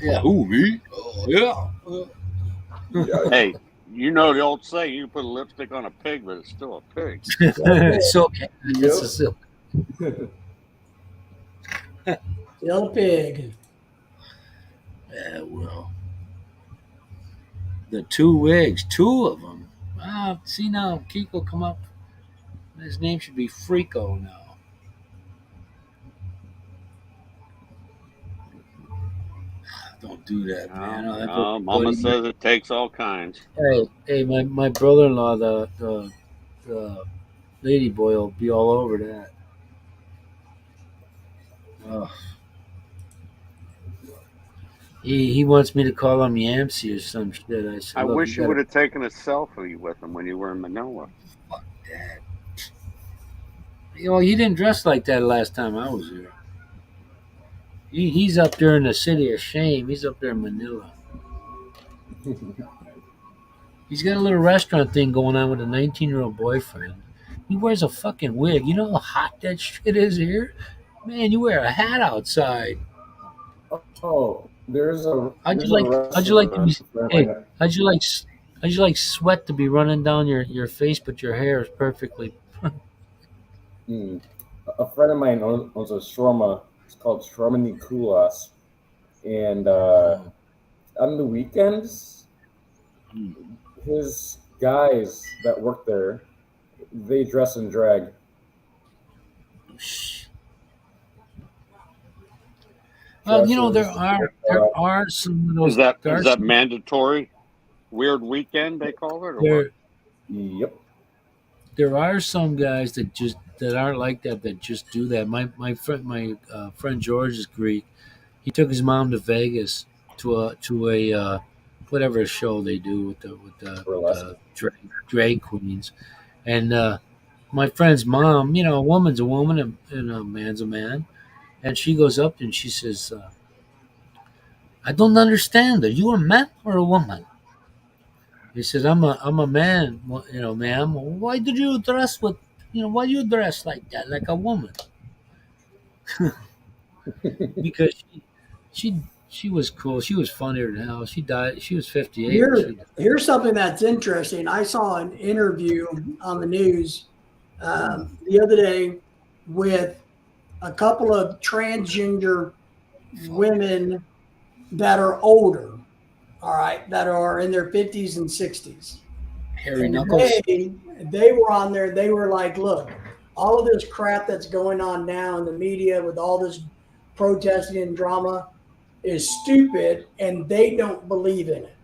Yeah, who me? Oh yeah. Yeah. Hey, you know the old saying: you put a lipstick on a pig, but it's still a pig. So it's a Yep. silk. Still a pig. Yeah, well, the 2 wigs, 2 of them. See now, Kiko come up. His name should be Freako now. Don't do that, man. No, I'll have no, Mama buddy. says it takes all kinds. Hey, my brother-in-law, the lady boy, will be all over that. Oh, he wants me to call him Yancey or some shit. I said, I look, you wish you got would to have taken a selfie with him when you were in Manila. fuck that. You know, he didn't dress like that last time I was there. He's up there in the city of shame. He's up there in Manila. He's got a little restaurant thing going on with a 19-year-old boyfriend. He wears a fucking wig. You know how hot that shit is here? Man, you wear a hat outside. Oh, How'd you there's a like? How'd you like to be? restaurant. A friend of Hey, mine, how'd you like? How'd you like sweat to be running down your face, but your hair is perfectly. hmm, a friend of mine owns a shawarma. It's called Shawarma Nikulas, and Oh, on the weekends, hmm. his guys that work there, they dress in drag. Shh. Well, you know Dresses. there are some of Is those that there is are that some, mandatory? Weird weekend they call it, or what? there Yep. there are some guys that aren't like that that just do that. Friend George is Greek. He took his mom to Vegas to a whatever show they do with Burlesque. the drag queens, and my friend's mom, you know, a woman's a woman and a man's a man, and she goes up and she says, "I don't understand. Are you a man or a woman?" He says, I'm a man, you know, ma'am. Why did you dress with, you know, why do you dress like that, like a woman?" Because she she was cool. She was funnier than hell. She died. She was 58 when she died. Here's something that's interesting. I saw an interview on the news the other day with a couple of transgender women that are older, all right, that are in their 50s and 60s. Hairy And Knuckles. they were on there, they were like, look, all of this crap that's going on now in the media with all this protesting and drama is stupid and they don't believe in it.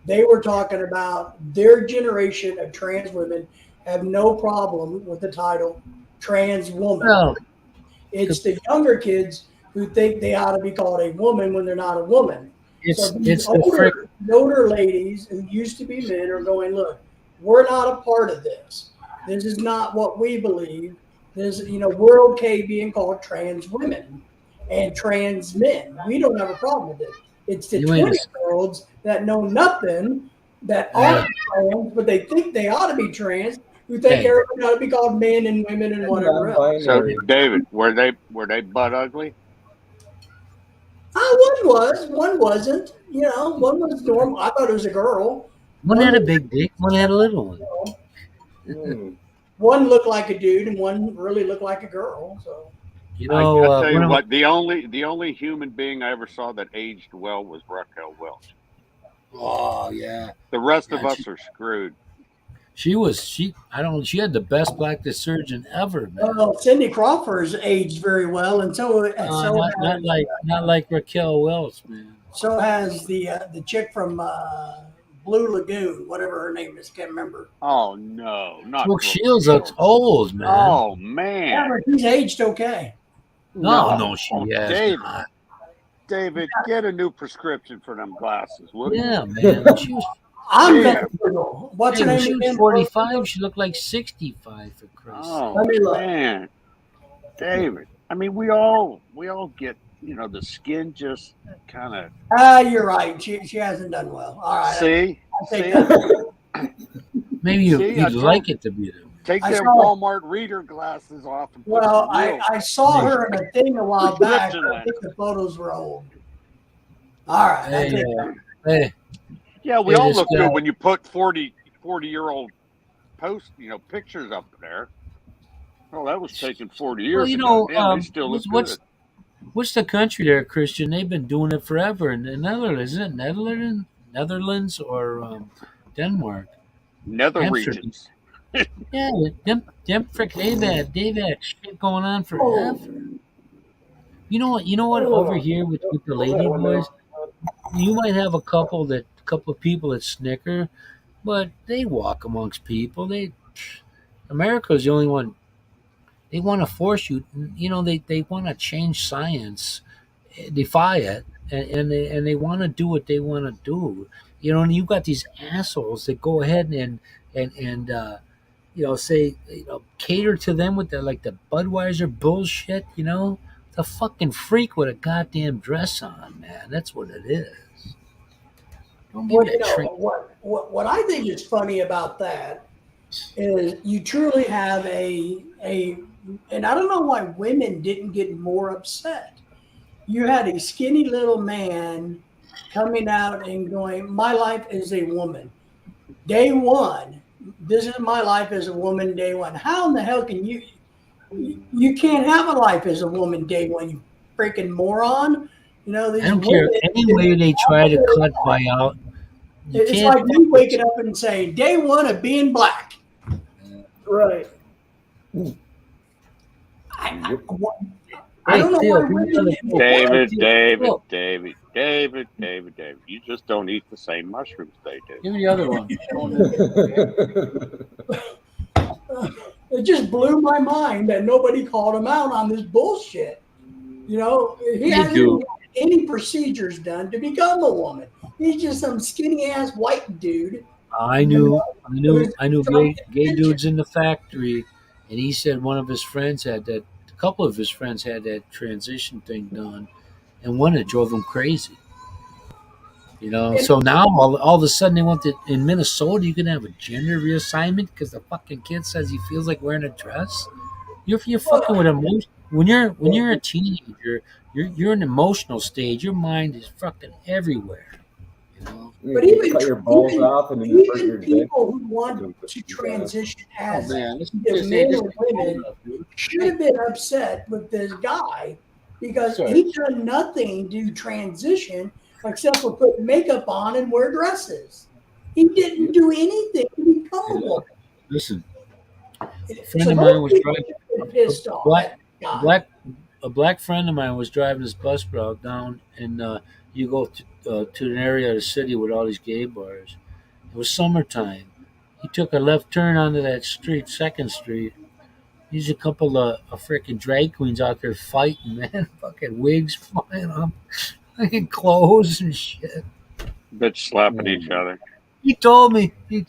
They were talking about their generation of trans women have no problem with the title trans woman. Well, It's the younger kids who think they ought to be called a woman when they're not a woman. So these it's the frick. older ladies who used to be men are going, look, we're not a part of this. This is not what we believe. This, you know, we're okay being called trans women and trans men. We don't have a problem with it. It's the You ain't 20-year-olds that know nothing that yeah. aren't trans, but they think they ought to be trans, who think Hey, everybody ought to be called men and women and whatever else. So, Non-binary. David, were they butt ugly? One was, one wasn't. You know, one was normal. I thought it was a girl. one One had a was, big dick, one had a little one. Hmm. one looked like a dude, and one really looked like a girl. So You I know, tell one you of what, the only human being I ever saw that aged well was Raquel Welch. oh yeah, The rest of yeah. us are screwed. She had the best plastic surgeon ever, man. well, Cindy Crawford's aged very well, and Not like Raquel Welch, man. so has the chick from Blue Lagoon, whatever her name is, can't remember. Oh no, not Brooke Brooke Shields looks Shields. old, man. Oh Yeah, man, but she's aged okay. No, no, she has David, not. David, get a new prescription for them glasses, will you? Yeah, man. I'm Yeah. gonna Google. What's Hey, her when name she was again? 45, she looked like 65 for Christ's sake. Oh Let me look. man, David. I mean, we all get, the skin just kind of You're right. She hasn't done well. All right, see, I take see, that. Maybe see. I you'd told like you. it to be that way. Take I them saw- Walmart reader glasses off and put Well, some real. I saw her in a thing a while back. Prescription But I think the photos were old. All right, I Hey, take that. hey, Yeah, we Hey, all this look guy- good when you put 40-year-old post, pictures up there. Well, that was taken 40 years well, you ago. know, Damn, they still look good. what's the country there, Christian? They've been doing it forever in the Netherlands. Isn't it Netherlands or Denmark? Nether Hampshire. regions. Yeah, them frick, they've had shit going on forever. You know what? You know what? Over here with the lady boys, you might have a couple of people that snicker, but they walk amongst people. America's the only one. They want to force you. You know, they want to change science, defy it, and they want to do what they want to do. You know, and you got these assholes that go ahead and say, cater to them with the Budweiser bullshit. The fucking freak with a goddamn dress on, man. That's what it is. Don't give Well, me that trick. what I think is funny about that is you truly have and I don't know why women didn't get more upset. You had a skinny little man coming out and going, "My life as a woman, day one. This is my life as a woman, day one." How in the hell can you? You can't have a life as a woman, day one. You freaking moron! I These don't care women. any way they try to cut by out. You It's can't. like you waking up and saying, "Day one of being black." Right. I don't know Phil, why give me women another didn't Phil. get David. You just don't eat the same mushrooms they do. Give me the other one. It just blew my mind that nobody called him out on this bullshit. He You hasn't do. got any procedures done to become a woman. He's just some skinny ass white dude. I knew who's trying gay, to gay get dudes in the factory, and he said one of his friends had that. A couple of his friends had that transition thing done, and one that drove him crazy. And So now all of a sudden they want to in Minnesota you can have a gender reassignment because the fucking kid says he feels like wearing a dress. You're fucking with emotion when you're a teenager. You're an emotional stage. Your mind is fucking everywhere. You know. But You cut your balls off and then you hurt even your dick. people who want to transition Oh as man, this either is men or women should have been upset with this guy because Sorry. he done nothing to transition except for put makeup on and wear dresses. He didn't do anything to become a woman. Listen, a So friend of mine was those people driving should have been pissed off black at the guy. black a black friend of mine was driving his bus route down, and you go to an area of the city with all these gay bars. It was summertime. He took a left turn onto that street, Second Street. There's a couple of freaking drag queens out there fighting, man. Fucking wigs flying off, fucking clothes and shit. Bitch slapping each other. He told me, they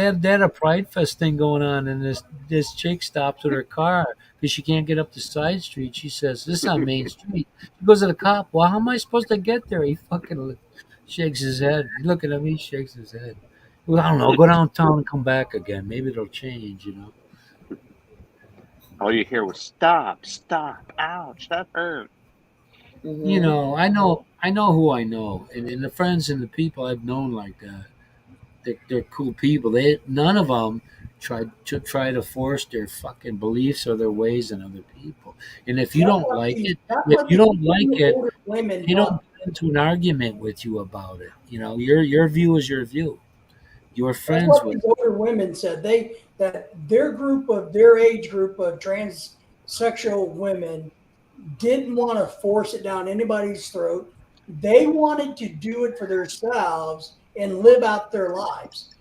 had a Pride Fest thing going on, and this chick stops with her car because she can't get up the side street. She says, "This is on Main Street." She goes to the cop. Well, how am I supposed to get there? He fucking shakes his head. He's looking at me, shakes his head. Well, I don't know. Go downtown and come back again. Maybe it'll change. All you hear was stop, ouch, that hurt. I know who I know, and the friends and the people I've known like that. They're cool people. None of them try to force their fucking beliefs or their ways on other people. And if you don't like it, Women they don't get into an argument with you about it. Your view is your view. You're That's friends what with. these older women said. That their age group of transsexual women didn't want to force it down anybody's throat. They wanted to do it for themselves and live out their lives.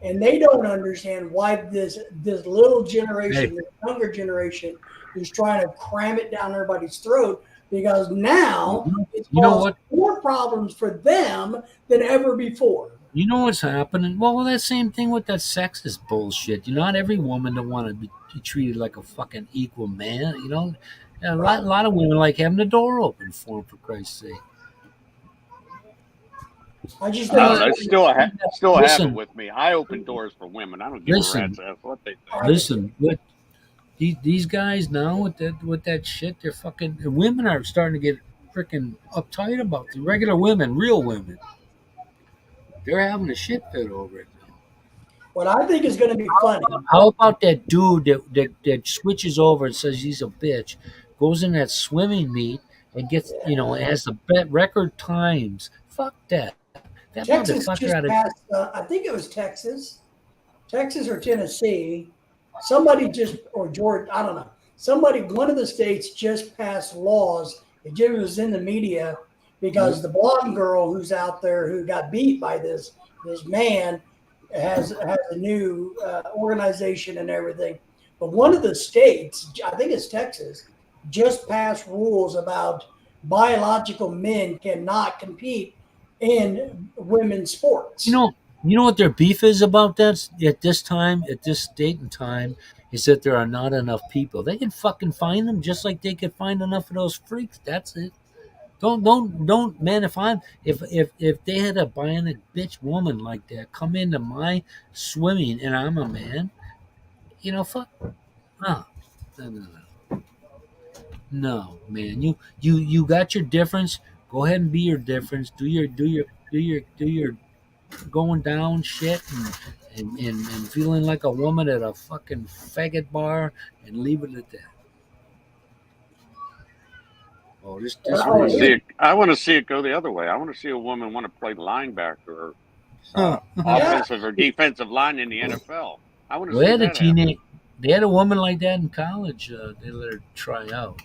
And they don't understand why this little generation, this younger generation, is trying to cram it down everybody's throat because now it's caused more problems for them than ever before. You know what's happening? Well, that same thing with that sexist bullshit. Not every woman don't want to be treated like a fucking equal man. A lot of women like having the door open for them, for Christ's sake. I just They still have Listen. it with me. I open doors for women. I don't give a rat's ass what they think. Listen, these guys now with that shit, they're fucking. Women are starting to get freaking uptight about the regular women, real women. They're having a shit fit over it. What I think is going to be funny. How about that dude that switches over and says he's a bitch, goes in that swimming meet and gets has the record times. Fuck that. That Texas motherfucker just out of passed, I think it was Texas or Tennessee. Somebody or Georgia, I don't know. One of the states just passed laws. It just was in the media because the blonde girl who's out there who got beat by this man has a new organization and everything. But one of the states, I think it's Texas, just passed rules about biological men cannot compete in women's sports. You know what their beef is about that at this time, at this date and time, is that there are not enough people. They can fucking find them just like they could find enough of those freaks. That's it. Don't man. If they had a bionic bitch woman like that come into my swimming and I'm a man, fuck. No, no. No, man. You got your difference. Go ahead and be your difference. Do your going down shit and feeling like a woman at a fucking faggot bar and leave it at that. Oh, this I want to see it. I want to see it go the other way. I want to see a woman want to play linebacker or offensive or defensive line in the NFL. I want to Well, see they had a that happen. teenage. They had a woman like that in college. They let her try out.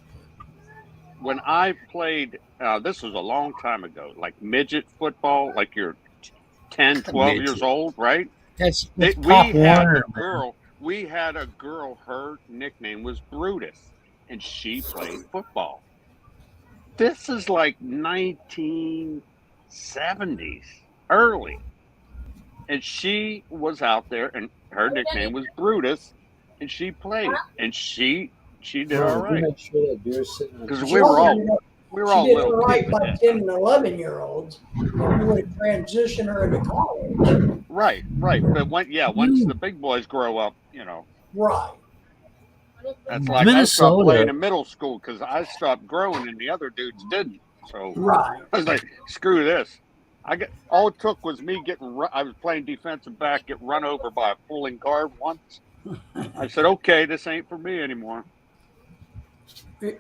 When I played, this was a long time ago, like midget football, like you're 10, 12 years Midget. old, right? That's We Pop had Warner, a man. girl. We had a girl. Her nickname was Brutus, and she played football. This is like 1970s, early, and she was out there, and her nickname was Brutus, and she played, and she did all Bro, you right make sure that beer's sitting on because the we were all She did little all right kids by at that 10 and 11-year-olds. If you would transition her into college. Right. But once You- the big boys grow up, Right. that's like I stopped playing in middle school because I stopped growing and the other dudes didn't. So Right. I was like, screw this. All it took was me I was playing defensive back, get run over by a pulling guard once. I said, okay, this ain't for me anymore.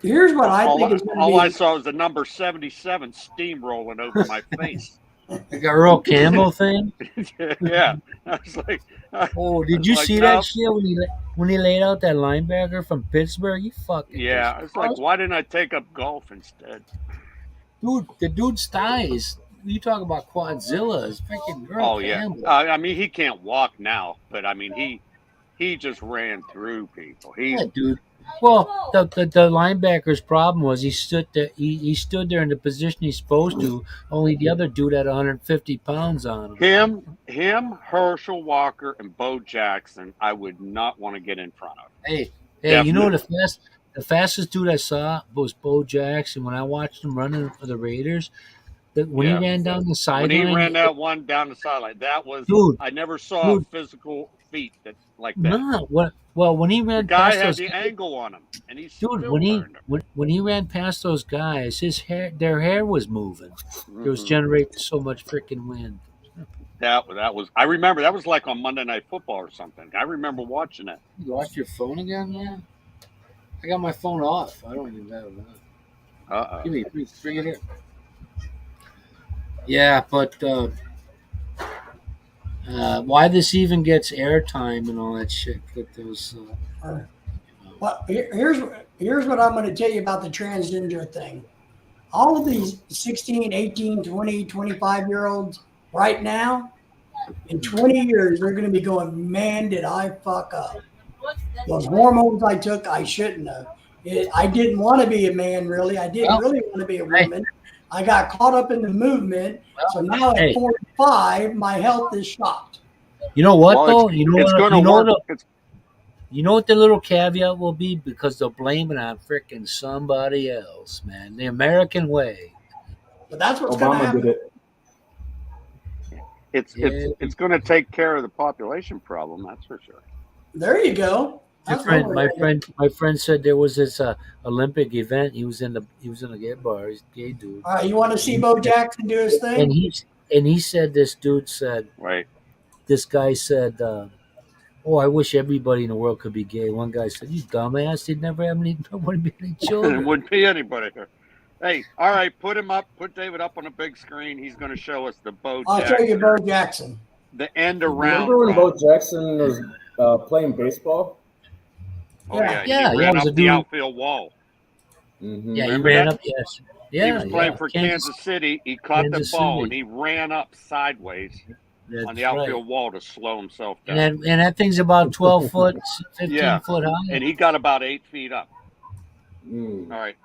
Here's what I think is going All to I be. saw was the number 77 steamrolling over my face. Like a Earl Campbell thing. Yeah. I was like, Oh, did It's you like, see no. that shit when he laid out that linebacker from Pittsburgh? You fucking yeah. It's like, why didn't I take up golf instead? dude. The dude's thighs. You talk about Quadzilla is freaking Earl Oh yeah. Campbell. I mean, he can't walk now, but I mean, he just ran through people. Yeah, dude. Well, the linebacker's problem was he stood there. He stood there in the position he's supposed to. Only the other dude had 150 pounds on him. Him, Herschel Walker, and Bo Jackson. I would not want to get in front of. Hey, Definitely. you know the fastest dude I saw was Bo Jackson when I watched him running for the Raiders. When he ran down the When sideline, he ran that one down the sideline, that was Dude, I never saw dude. a physical feat like that. No, well when he The ran guy past had those the angle on him, and he dude, still when he learned him. when he ran past those guys, their hair was moving. It was Mhm. generating so much freaking wind. That was. I remember that was like on Monday Night Football or something. I remember watching it. You lost your phone again, man? I got my phone off. I don't even have it on. Give me, bring it here. Yeah, but why this even gets airtime and all that shit? With those, Well, here's what I'm going to tell you about the transgender thing. All of these 16, 18, 20, 25-year-olds right now, in 20 years, they're going to be going, man, did I fuck up? Those hormones I took, I shouldn't have. I didn't want to be a man, really. I didn't really want to be a woman. I got caught up in the movement. So now at 45, my health is shot. You know what, Well, though? it's going to work. You know what the little caveat will be? Because they'll blame it on freaking somebody else, man. The American way. But that's what's going to Obama happen. did it. It's going to take care of the population problem. That's for sure. There you go. My friend said there was this Olympic event. He was in a gay bar. He's a gay dude. All right, you want to see Bo Jackson do his thing? And he said this dude said Right. This guy said, "Oh, I wish everybody in the world could be gay." One guy said, "You dumbass! They'd never have any It children." wouldn't be anybody here. Hey, all right, put him up. Put David up on a big screen. He's going to show us the Bo I'll Jackson. show you Bo Jackson. The end around. Remember when Bo Jackson was playing baseball? Oh, yeah. Yeah, He yeah, ran it was up a the dude. outfield wall. Mm-hmm. Yeah, he Remember ran that? up. Yes. Yeah, He was playing for Kansas City. He caught Kansas the ball City. and he ran up sideways That's on the right. outfield wall to slow himself down. And that thing's about 12 foot, 15 Yeah. foot high. And he got about 8 feet up. Mm. All right.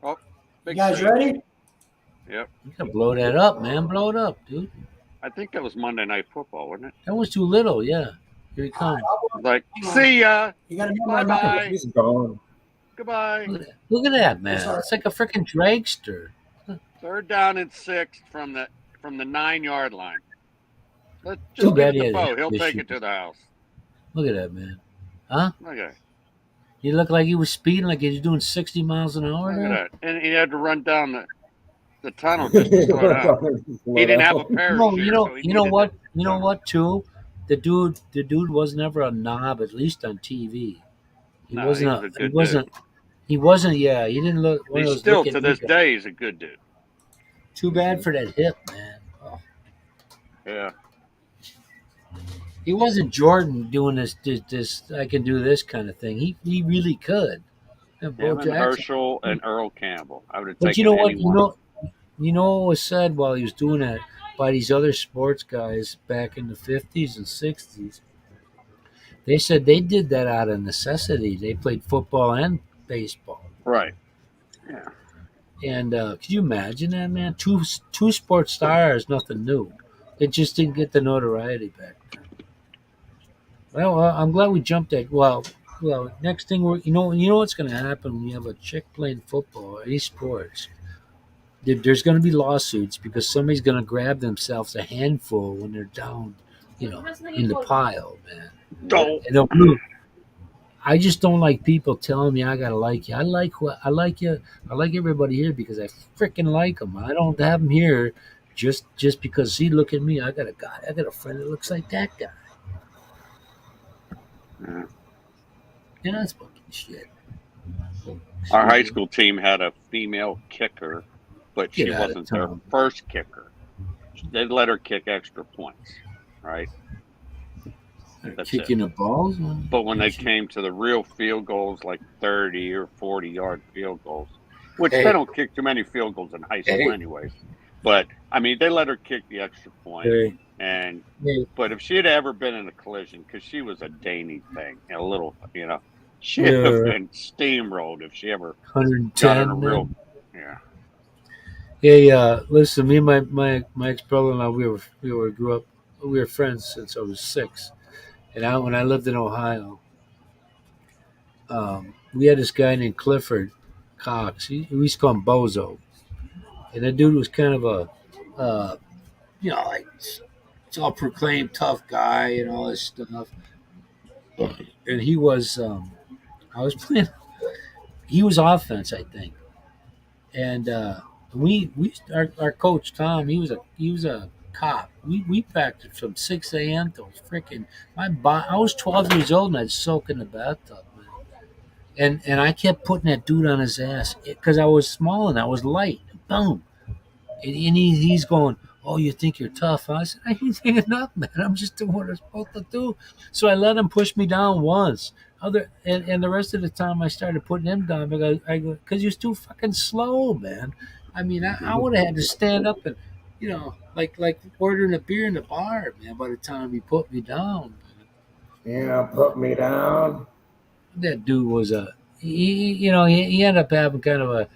Oh, You big guys screen. ready? Yep. You gotta blow that up, man. Blow it up, dude. I think that was Monday Night Football, wasn't it? That was too little, yeah. Here he comes. Like, see ya. You got to hear my Bye-bye. mic. He's gone. Goodbye. Look at that, man. Sorry. It's like a freaking dragster. 3rd down and 6 from the 9-yard line. Let's Too just bad get he the had boat. He'll hip take issues. it to the house. Look at that, man. Huh? Okay. He looked like he was speeding, like he was doing 60 miles an hour. Look There. at that. And he had to run down the tunnel just to slow down. He didn't have a parachute. You so he know needed what? to- You know what? Too, the dude was never a knob, at least on TV. He No, wasn't. he was a good he wasn't. He wasn't. Yeah, he didn't look. One of He's those still, looking to this guys. day, he's a good dude. Too bad for that hip, man. Oh. Yeah. He wasn't Jordan doing this. I can do this kind of thing. He really could. And Bo Him and Jackson. Herschel and Earl Campbell. I would have But taken you know what? anyone. You know what was said while he was doing that by these other sports guys back in the 50s and 60s. They said they did that out of necessity. They played football and baseball. Right. Yeah. And could you imagine that, man? Two sports stars, nothing new. They just didn't get the notoriety back then. Well, I'm glad we jumped that. Well, next thing you know what's going to happen when you have a chick playing football or any sports. There's going to be lawsuits because somebody's going to grab themselves a handful when they're down, in the pile, man. Don't. And I just don't like people telling me I gotta like you. I like you. I like everybody here because I freaking like them. I don't have them here just because. See, look at me. I got a friend that looks like that guy. Yeah. And that's fucking shit. Our high school team had a female kicker, but she Get out of wasn't their town. first kicker. They let her kick extra points, right? That's Kicking the balls. Man. But when they came to the real field goals, like 30 or 40-yard field goals, which Hey. they don't kick too many field goals in high school Hey. anyways. But, I mean, they let her kick the extra point. Hey, And hey, But if she had ever been in a collision, because she was a dainty thing, a little, she'd Yeah. have been steamrolled if she ever got 110. in a real, man. yeah. Hey, listen, me and my ex brother-in-law, we were friends since I was 6. And when I lived in Ohio, we had this guy named Clifford Cox. We used to call him Bozo. And that dude was kind of like self-proclaimed tough guy and all this stuff. And he was, I was playing, he was offense, I think. And our coach Tom, he was a cop. We practiced from 6 a.m. till freaking I was 12 years old and I'd soak in the bathtub, man. And I kept putting that dude on his ass because I was small and I was light. Boom. And he's going, "Oh, you think you're tough?" I said, "I ain't thinking enough, man. I'm just doing what I'm supposed to do." So I let him push me down once. And the rest of the time I started putting him down because he was too fucking slow, man. I mean, I would have had to stand up and, like ordering a beer in the bar, man. By the time he put me down, Yeah, put me down. that dude was he ended up having kind of a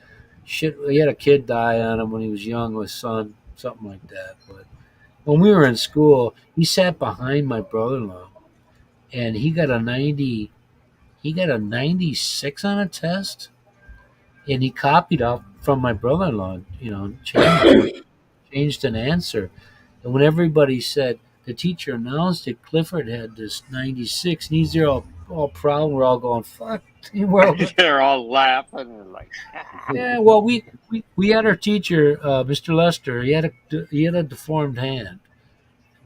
shit. He had a kid die on him when he was young, his son, something like that. But when we were in school, he sat behind my brother-in-law, and he got a 90. He got a 96 on a test, and he copied off from my brother-in-law. Changed an answer, and when everybody said the teacher announced it, Clifford had this 96, and he's there all proud. We're all going, "Fuck." We're all, They're all laughing and like, yeah, well, we had our teacher, Mr. Lester. He had a deformed hand,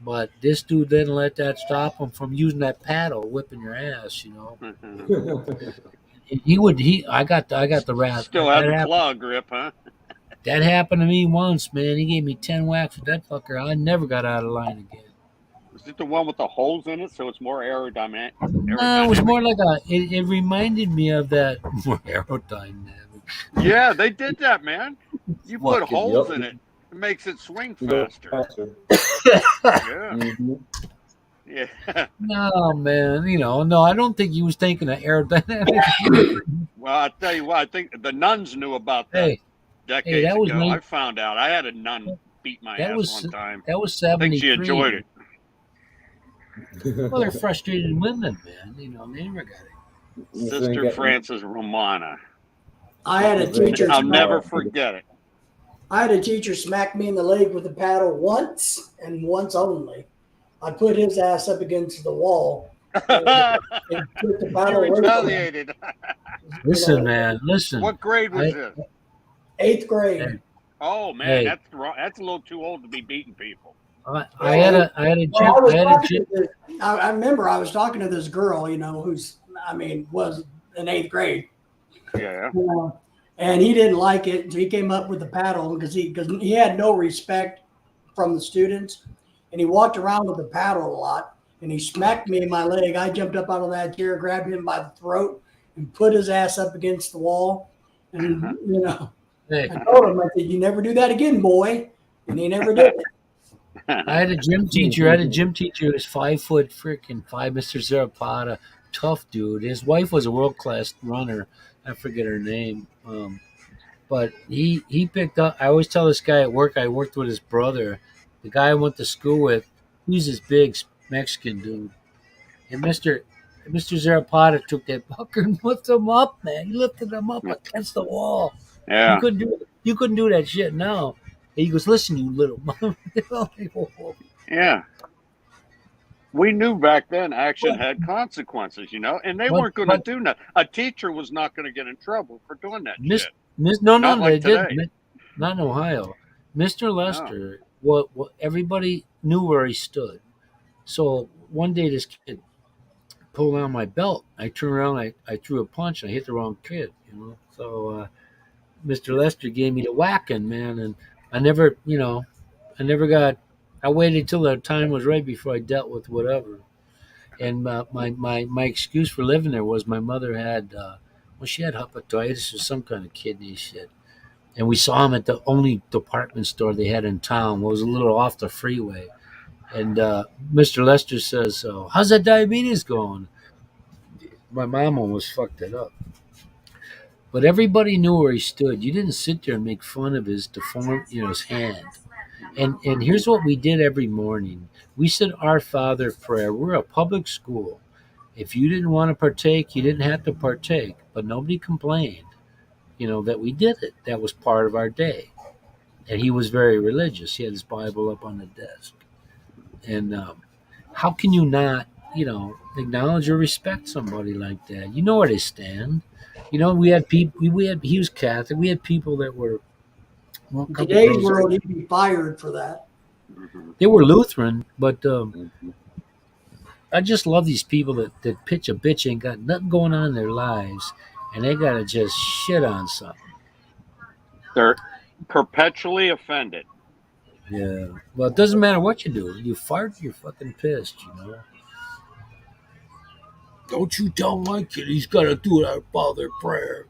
but this dude didn't let that stop him from using that paddle, whipping your ass. I got the wrath. still have the claw grip, huh? That happened to me once, man. He gave me 10 whacks with that fucker. I never got out of line again. Is it the one with the holes in it, so it's more aerodynamic? No, it was more like it reminded me of that more aerodynamic. Yeah, they did that, man. You put Fucking holes yup. in it, It makes it swing You go faster. faster. Yeah. Mhm. Yeah. No, man. No, I don't think he was thinking of aerodynamics. Well, I tell you what, I think the nuns knew about that hey, decades that was ago. I nice. found out. I had a nun beat my That ass was one time. that was I think she enjoyed 73. it. Well, they're frustrated women, man. They never got it. You Sister think Frances Romana. I had a Just ain't teacher. I'll getting never more. forget it. I had a teacher smack me in the leg with a paddle once and once only. I put his ass up against the wall and took the You paddle away from him. retaliated. Listen, man. Listen. What grade was I, this? 8th grade. hey, Oh man, hey, that's wrong. That's a little too old to be beating people. I had a gym. Well, I was I had a talking gym. to this, I remember I was talking to this girl, who's, was in 8th grade. Yeah. And he didn't like it. So he came up with the paddle because he had no respect from the students. And he walked around with the paddle a lot. And he smacked me in my leg. I jumped up out of that chair, grabbed him by the throat, and put his ass up against the wall. And, Hey, I told him, I said, "You never do that again, boy." And he never did it. I had a gym teacher. I had a gym teacher who was 5'5", Mr. Zarapata, tough dude. His wife was a world class runner. I forget her name. But he picked up. I always tell this guy at work. I worked with his brother, the guy I went to school with. He's this big Mexican dude, and Mr. Zarapata took that fucker and lifted him up, man. He lifted him up against the wall. Yeah. You couldn't do that shit now. And he goes, "Listen, you little mother." Yeah. We knew back then action had consequences, and they weren't going to do that. A teacher was not going to get in trouble for doing that shit. No, Not they like today. didn't. Not in Ohio. Mr. Lester, what everybody knew where he stood. So one day this kid pulled on my belt. I turned around, I threw a punch, and I hit the wrong kid. So Mr. Lester gave me the whacking, man, and I never got. I waited till the time was right before I dealt with whatever. And my excuse for living there was my mother had, she had hepatitis or some kind of kidney shit. And we saw him at the only department store they had in town. It was a little off the freeway. And Mr. Lester says, "How's that diabetes going?" My mom almost fucked it up. But everybody knew where he stood. You didn't sit there and make fun of his deformed, his hand. And here's what we did every morning. We said Our Father prayer. We're a public school. If you didn't want to partake, you didn't have to partake. But nobody complained, that we did it. That was part of our day. And he was very religious. He had his Bible up on the desk. And how can you not, acknowledge or respect somebody like that? You know where they stand. We had people. He was Catholic. We had people that were. Well, In today's world, he'd be fired for that. They were Lutheran, but I just love these people that pitch a bitch ain't got nothing going on in their lives, and they gotta just shit on something. They're perpetually offended. Yeah. Well, it doesn't matter what you do. You fart, you're fucking pissed. Don't you tell my kid he's got to do Our Father prayer.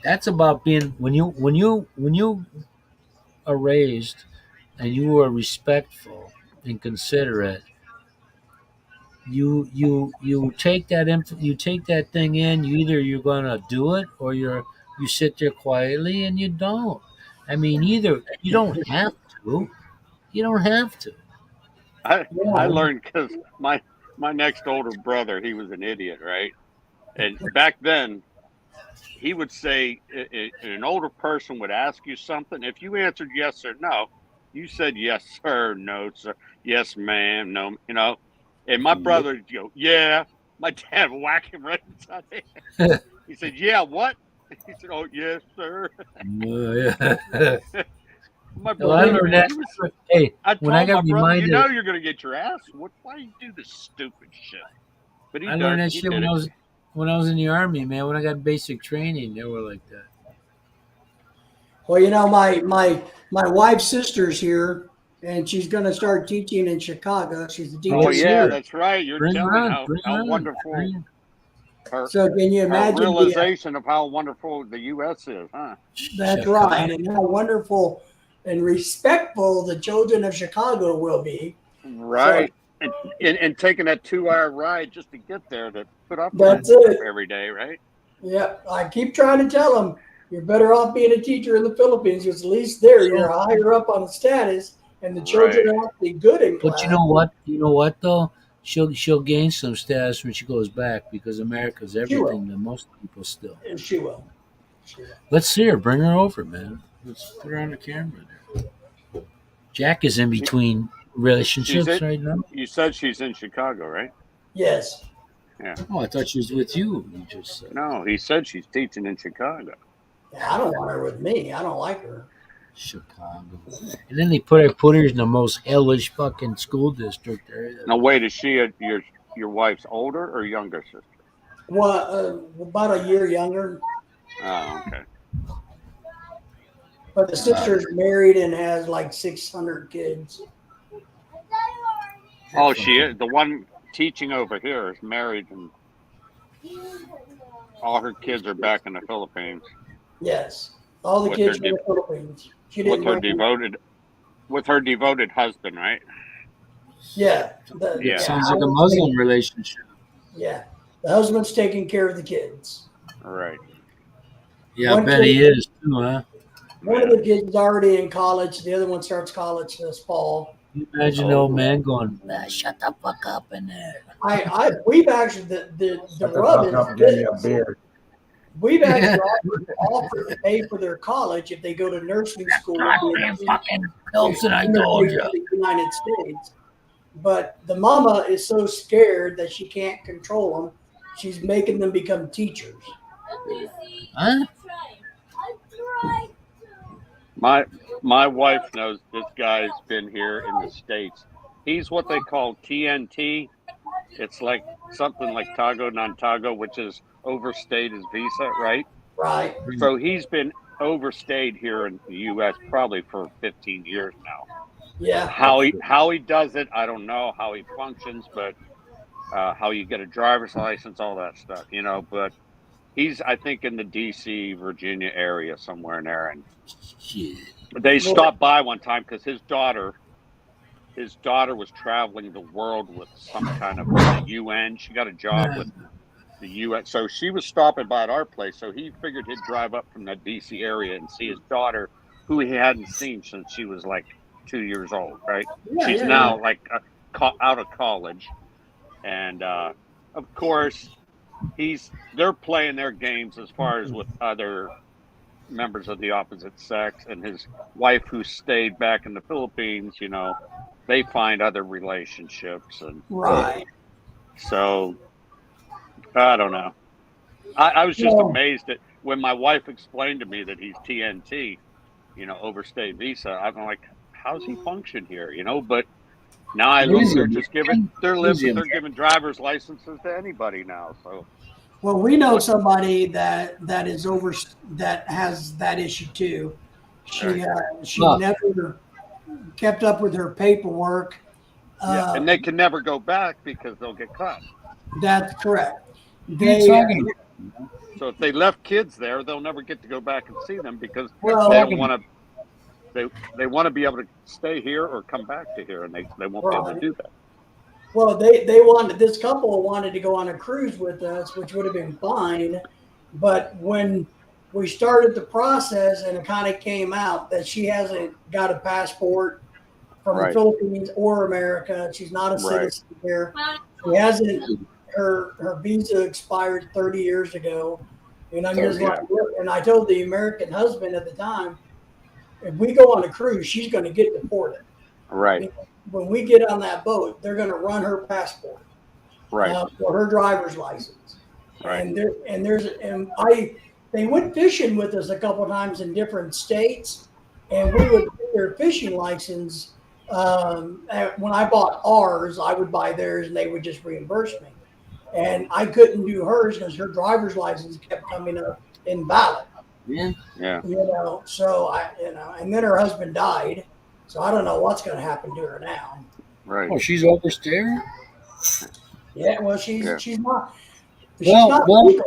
That's about being when you are raised and you are respectful and considerate. You take that thing in. You're gonna do it or you sit there quietly and you don't. I mean, either you don't have to. You don't have to. I learned because my next older brother, he was an idiot, right? And back then, he would say, an older person would ask you something. If you answered yes or no, you said yes, sir, no, sir, yes, ma'am, no, And my brother would go, yeah. My dad would whack him right inside the head. He said, yeah, what? He said, oh, yes, sir. My brother, I learned that. Hey, I told when I got my brother, reminded, you're going to get your ass whooped. Why do you do this stupid shit? But I learned that shit when I was in the Army, man. When I got basic training, they were like that. Well, my wife's sister's here, and she's going to start teaching in Chicago. She's a teacher. Oh, yeah, that's right. You're Bring her telling on. Bring her how on. wonderful. Her, So can you her imagine realization of how wonderful the U.S. is, huh? that's Chicago. right, and how wonderful and respectful the children of Chicago will be. Right. And taking that 2 hour ride just to get there to put up with That's that it. stuff every day, right? Yeah, I keep trying to tell them you're better off being a teacher in the Philippines because at least there you're higher up on the status, and the children Right. are actually good in But class. you know what? You know what though? She'll gain some status when she goes back because America's She will. everything to most people still. And she will. She will. Let's see her. Bring her over, man. Let's put her on the camera there. Jack is in She, between she's relationships it. right now. You said she's in Chicago, right? Yes. Yeah. Oh, I thought she was with you. You just said No, he said she's teaching in Chicago. Yeah, I don't want her with me. I don't like her. Chicago. And then they put her in the most hellish fucking school district there is. Now, wait, is she your wife's older or younger sister? Well, about a year younger, Oh, okay. but the sister's married and has like 600 kids. Oh, she is. The one teaching over here is married, and all her kids are back in the Philippines Yes, all the With kids her from the Philippines. She with didn't her bring. devoted husband, right? Yeah, Yeah. Sounds like a Muslim relationship. Yeah, the husband's taking care of the kids. All right. Yeah, I One bet he is too, huh? One of the kids is already in college. The other one starts college this fall. Can you imagine the old man going, shut the fuck up in there. We've actually the Shut the rub fuck is up and give me a this. beer. We've actually offered to pay for their college if they go to nursing school in Fucking Nelson, I told you. the United States. But the mama is so scared that she can't control them. She's making them become teachers. Huh? My wife knows this guy's been here in the States. He's what they call TNT. It's like something like Tago non-Tago, which is overstayed his visa, right? Right. So he's been overstayed here in the U.S. probably for 15 years now. Yeah. How he does it, I don't know. How he functions, but how you get a driver's license, all that stuff, But he's, I think, in the D.C., Virginia area somewhere in there, and Shit. they stopped by one time because his daughter was traveling the world with some kind of UN. She got a job with the UN, so she was stopping by at our place. So he figured he'd drive up from that DC area and see his daughter, who he hadn't seen since she was like 2 years old. Right? Yeah, She's yeah, now like out of college, and of course, they're playing their games as far as with other members of the opposite sex, and his wife, who stayed back in the Philippines, they find other relationships, and Right. so I don't know. I was just amazed at when my wife explained to me that he's TNT, overstayed visa. I'm like, how's he function here? But now I look, they're just giving driver's licenses to anybody now. So. Well, we know somebody that has that issue too. She never kept up with her paperwork. Yeah, and they can never go back because they'll get caught. That's correct. So if they left kids there, they'll never get to go back and see them because they don't want to. They want to be able to stay here or come back to here, and they won't be able to do that. Well, this couple wanted to go on a cruise with us, which would have been fine. But when we started the process and it kind of came out that she hasn't got a passport from the Philippines or America, she's not a citizen here. She hasn't, her visa expired 30 years ago. And I'm just like, and I told the American husband at the time, if we go on a cruise, she's going to get deported. Right. When we get on that boat, they're going to run her passport, for her driver's license. Right. They went fishing with us a couple of times in different states, and we would get their fishing license. When I bought ours, I would buy theirs, and they would just reimburse me. And I couldn't do hers because her driver's license kept coming up invalid. Yeah. So and then her husband died. So I don't know what's going to happen to her now. Right. Oh, she's overstaying? Yeah. Well, she's not. She's Well, not well, legal.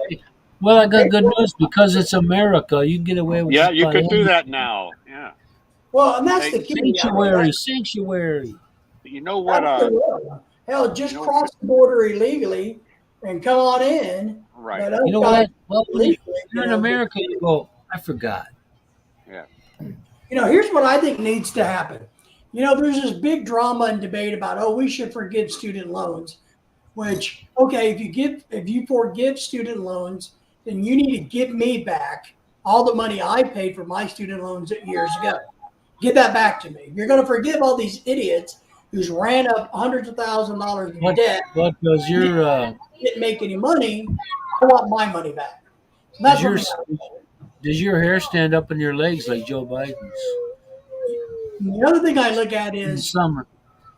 well. I got good news because it's America. You can get away with Yeah, just you about could do anything. that now. Yeah. Well, and that's Hey, the key. I mean, Sanctuary, sanctuary. you know what? absolutely. Hell, You just know, cross the border illegally and come on in. right. But us You know guys what? Well, when legally, you're in America, you go. I forgot. Yeah. here's what I think needs to happen. There's this big drama and debate about, oh, we should forgive student loans. Which, okay, if you forgive student loans, then you need to give me back all the money I paid for my student loans years ago. Give that back to me. If you're going to forgive all these idiots who's ran up hundreds of $1,000s in What? debt, What does your didn't make any money, I want my money back. So does that's what your we got to do. does your hair stand up on your legs like Joe Biden's The other thing I look at in the is summer?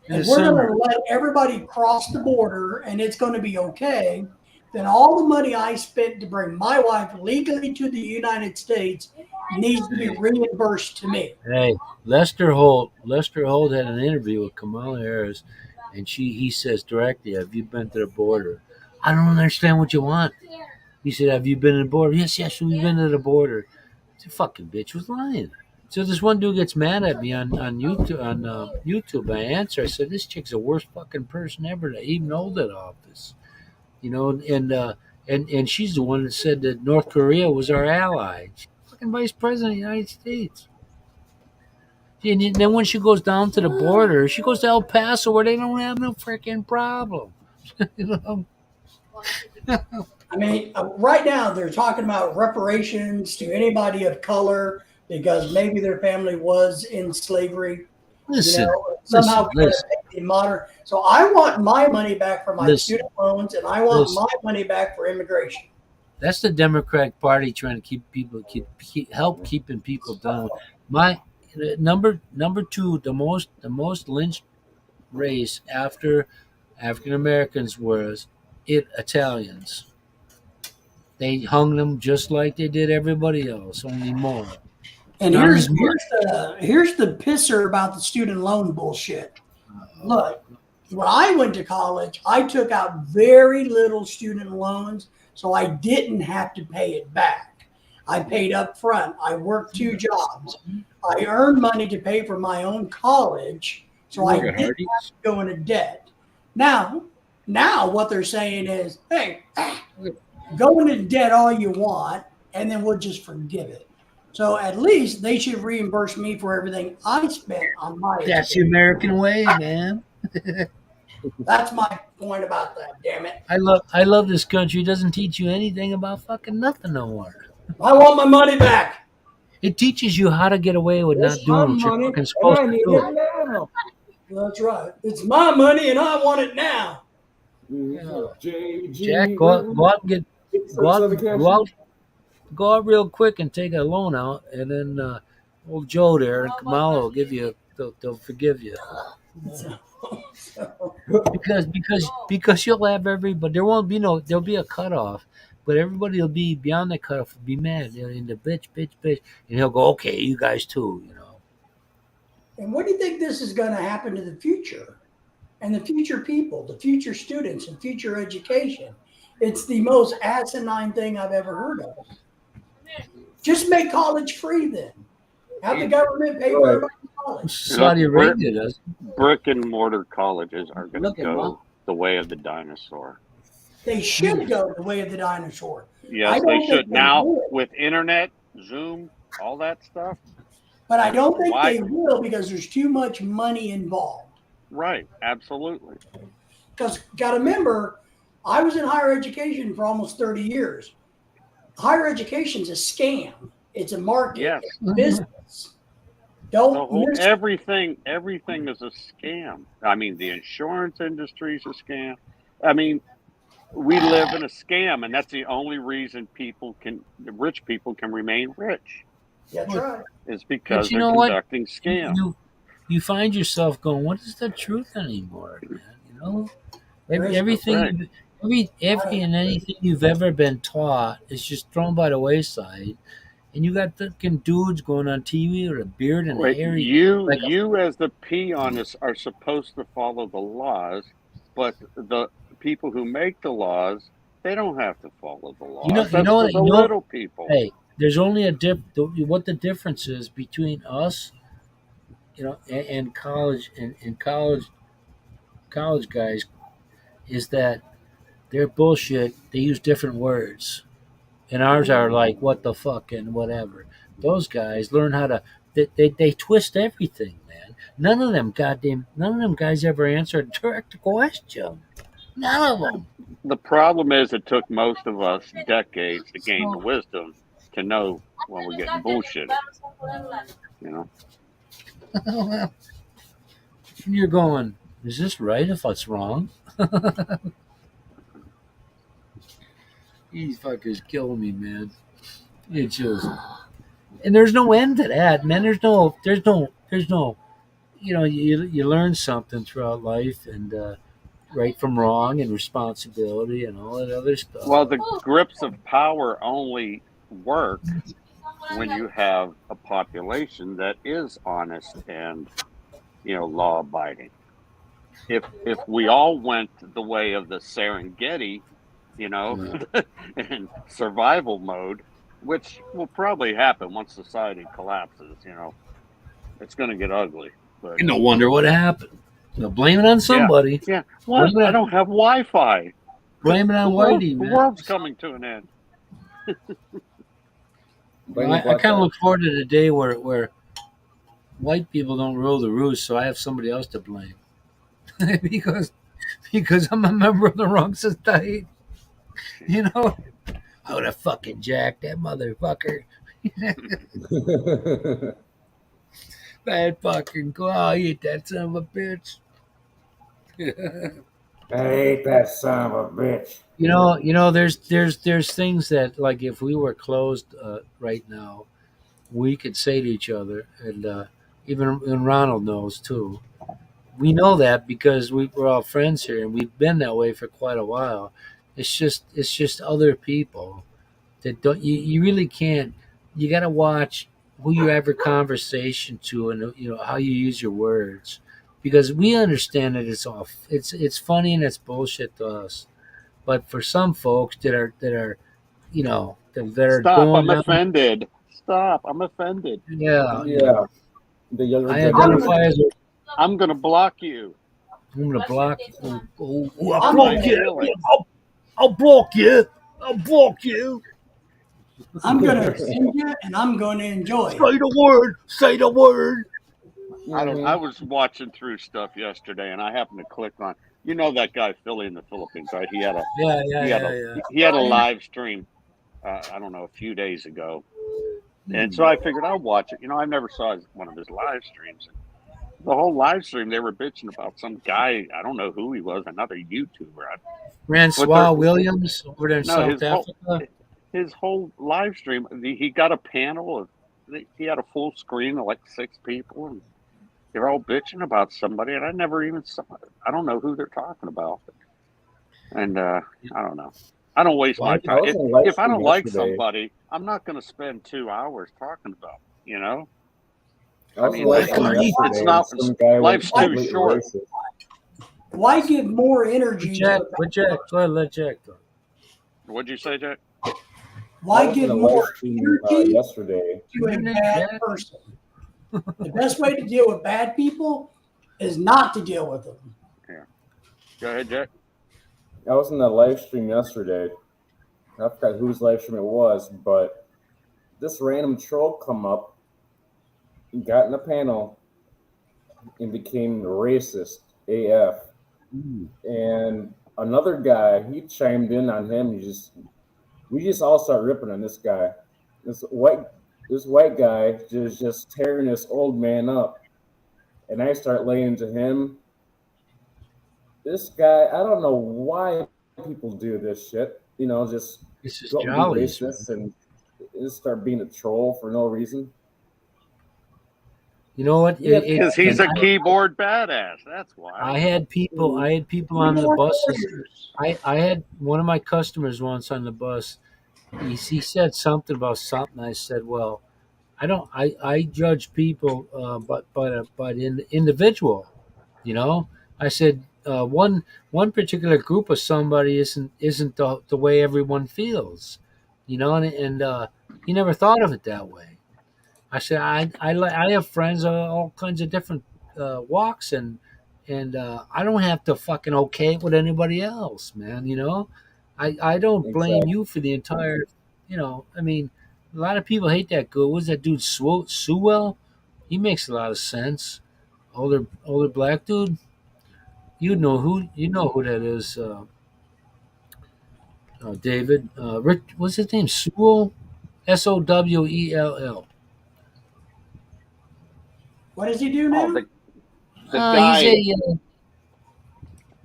In the if we're going summer, to let everybody cross the border and it's going to be okay, then all the money I spent to bring my wife legally to the United States needs to be reimbursed to me. hey, Lester Holt had an interview with Kamala Harris, and he says directly, "Have you been to the border?" I don't understand what you want. He said, "Have you been to the border?" Yes, we've been to the border. The fucking bitch was lying. So this one dude gets mad at me on YouTube. I answer. I said, "This chick's the worst fucking person ever to even hold that office." And she's the one that said that North Korea was our ally. She's fucking vice president of the United States. And then when she goes down to the border, she goes to El Paso where they don't have no freaking problem. you know? I mean, right now they're talking about reparations to anybody of color because maybe their family was in slavery. Listen, Somehow listen, in modern. So I want my money back for my listen, student loans, and I want listen. my money back for immigration. That's the Democratic Party trying to keep people help keeping people down. My number two, the most lynched race after African Americans was Italians. They hung them just like they did everybody else, only more. And Not here's as much. here's the pisser about the student loan bullshit. Look, when I went to college, I took out very little student loans, so I didn't have to pay it back. I paid up front. I worked 2 jobs. I earned money to pay for my own college, so I didn't have to go into debt. Now what they're saying is, hey, go into debt all you want, and then we'll just forgive it. So at least they should reimburse me for everything I spent on my That's the education. American way, man. That's my point about that, damn it. I love this country. It doesn't teach you anything about fucking nothing no more. I want my money back. It teaches you how to get away with not It's my doing what you're money, fucking and supposed I to need do. it now. That's right. It's my money and I want it now. Jack, go out and go out real quick and take a loan out, and then old Joe there and Kamala will give you. They'll forgive you because you'll have everybody. There'll be a cutoff, but everybody will be beyond the cutoff. Will be mad. And the bitch, and he'll go, okay, you guys too. And what do you think this is going to happen to the future and the future people, the future students and future education? It's the most asinine thing I've ever heard of. Just make college free then. Have the government pay for everybody's college. Saudi Arabia does. Brick and mortar colleges are going Look to at go Mom. the way of the dinosaur. They should go the way of the dinosaur. I Yes, don't they think should. they Now, will. with internet, Zoom, all that stuff. But I don't think Why? they will because there's too much money involved. Right, absolutely. Because got to remember, I was in higher education for almost 30 years. Higher education is a scam. It's a market. Yes. It's a business. The Don't whole, miss everything is a scam. I mean, the insurance industry is a scam. I mean, we live in a scam, and that's the only reason the rich people can remain rich, That's right. is because But you they're know what? conducting scams. You find yourself going, what is the truth anymore, man? There is- Everything, right. every and anything you've ever been taught is just thrown by the wayside. And you got fucking dudes going on TV with a beard and Wait, a hairy. you as the peon are supposed to follow the laws, but the people who make the laws They don't have to follow the laws. You know, That's for the little people. hey, there's only what the difference is between us, and college and college guys is that they're bullshit. They use different words, and ours are like what the fuck and whatever. Those guys learn how to they twist everything, man. None of them guys ever answer a direct question. None of them. The problem is it took most of us decades to gain the So, wisdom to know when we're getting bullshitted. You know, and you're going, is this right if it's wrong? These fuckers killing me, man. It's just, and there's no end to that, man. There's no. You learn something throughout life, and right from wrong, and responsibility, and all that other stuff. well, the grips of power only work when you have a population that is honest and law abiding. If we all went the way of the Serengeti, Yeah. in survival mode, which will probably happen once society collapses, it's going to get ugly. But And no wonder what happened. Blame it on somebody. yeah, what? Blame it I on, don't have Wi-Fi. blame it on Whitey, The man. world's coming to an end. Blame I Black kind of guy. look forward to the day where white people don't rule the roost, so I have somebody else to blame because I'm a member of the wrong society. You know, I would have fucking jacked that motherfucker. Bad fucking go. I'll eat that son of a bitch. I hate that son of a bitch. There's things that, like, if we were closed right now, we could say to each other, and even Ronald knows too. We know that because we're all friends here, and we've been that way for quite a while. It's just other people that don't. You really can't. You got to watch who you have your conversation to, and how you use your words, because we understand that it's funny and it's bullshit to us, but for some folks that are that are Stop! going I'm down. offended. Stop! I'm offended. Yeah, Yeah, the younger I generation. identify as I'm gonna block you. I'm gonna block you. I'll I'm block gonna, you. I'll block you. I'll block you. I'm going to send you and I'm going to enjoy it. Say the word. Say the word. I don't. Mhm. I was watching through stuff yesterday, and I happened to click on. That guy Philly in the Philippines, right? He had a Yeah, he had a yeah. he had a live stream. I don't know, a few days ago, and so Hmm. I figured I'll watch it. I never saw one of his live streams. The whole live stream, they were bitching about some guy. I don't know who he was, another YouTuber. But Francois Williams over there in no, South Africa. his whole live stream, he got a panel of. He had a full screen of like 6 people, and they're all bitching about somebody, and I never even saw it. I don't know who they're talking about, and I don't know. I don't waste my Well, I time. was on live If I stream don't like yesterday. somebody, I'm not going to spend 2 hours talking about them. I was mean, on live like, stream are you- yesterday. it's not- and some guy life's went too completely short. racist. Why give more energy Jack, to Jack, go ahead, let Jack go. What'd you say, Jack? I why was give on a live more stream energy yesterday. to a Internet, bad Jack. person? The best way to deal with bad people is not to deal with them. Go ahead, Jack. I was in a live stream yesterday. I forgot whose live stream it was, but this random troll come up, got in a panel, and became racist AF. And another guy, he chimed in on him. We just all start ripping on this guy. This white guy just tearing this old man up, and I start laying into him. This guy, I don't know why people do this shit. Just This is go and be Jolly's. racist and just start being a troll for no reason. You know what? Yeah, Because he's a I keyboard badass. That's why. had people on the buses. I had one of my customers once on the bus. He said something about something. I said, well, I judge people, but in individual. I said, one particular group of somebody isn't the way everyone feels, and he never thought of it that way. I said I have friends of all kinds of different walks, and I don't have to fucking okay it with anybody else, man. I don't blame Exactly. you for the entire. I mean, a lot of people hate that guy. What's that dude Sewell? He makes a lot of sense. Older black dude. You know who that is, David. Rich, what's his name? Sewell, Sowell. What does he do Oh, now? the He's guy, a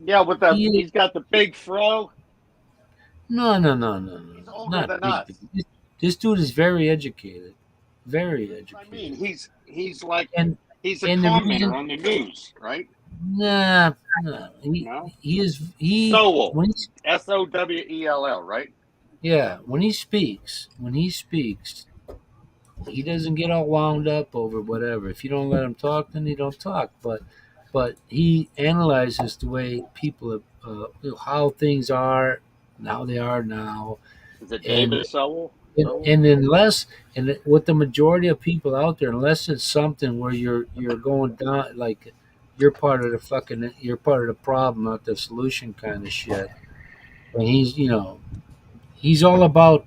yeah, with he. he's got the big fro. No, He's older not than big. us. This dude is very educated, very That's what I mean. educated, He's like and he's a and the commenter reason, on the news, right? nah, No, he is he Sowell, when he Sowell, right? yeah when he speaks, he doesn't get all wound up over whatever. If you don't let him talk, then he don't talk. But he analyzes the way people how things are, and how they are now, Is it and David Sowell? and, Sowell? and unless and with the majority of people out there, unless it's something where you're going down like you're part of the problem, not the solution kind of shit. And he's all about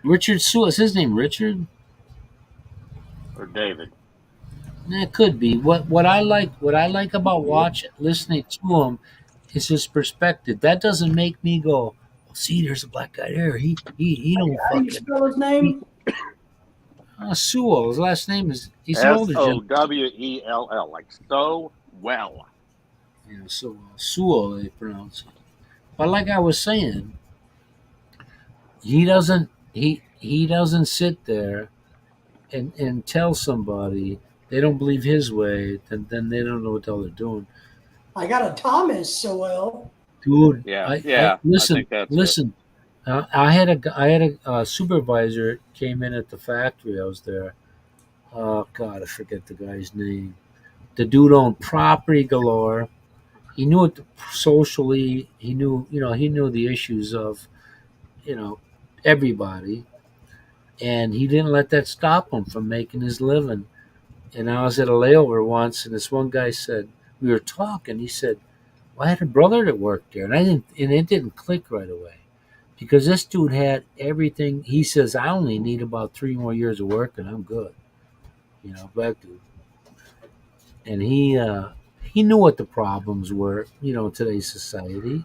Richard Sewell. Is his name Richard? Or David? It could be. What I like about Yep. listening to him is his perspective. That doesn't make me go, "Well, see, there's a black guy there. He don't How do you fucking spell his he, name? Sewell. His last name is. He's an older gentleman. Sowell, like so well. So Sewell they pronounce it. But like I was saying, he doesn't sit there and tell somebody they don't believe his way, then they don't know what the hell they're doing. I got a Thomas Sowell. Dude, Yeah, I yeah, I listen, think that's it. listen. I had a supervisor came in at the factory. I was there. Oh God, I forget the guy's name. The dude owned property galore. He knew it socially. He knew the issues of you know everybody, and he didn't let that stop him from making his living. And I was at a layover once, and this one guy said we were talking. He said, "Well, I had a brother that worked there," and it didn't click right away. Because this dude had everything. He says, I only need about 3 more years of work and I'm good. Black dude. And he knew what the problems were, in today's society.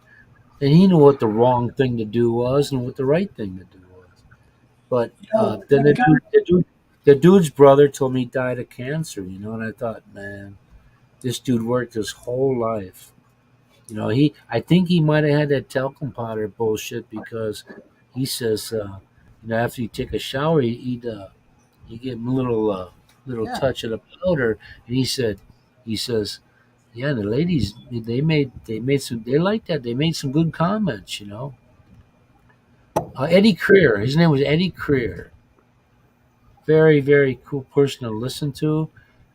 And he knew what the wrong thing to do was and what the right thing to do was. But then When it comes, the dude's brother told me he died of cancer, and I thought, man, this dude worked his whole life. I think he might have had that talcum powder bullshit because he says, after you take a shower, you get a little yeah. touch of the powder, and he says, yeah, the ladies they liked that. They made some good comments. Eddie Creer, his name was Eddie Creer. Very very cool person to listen to.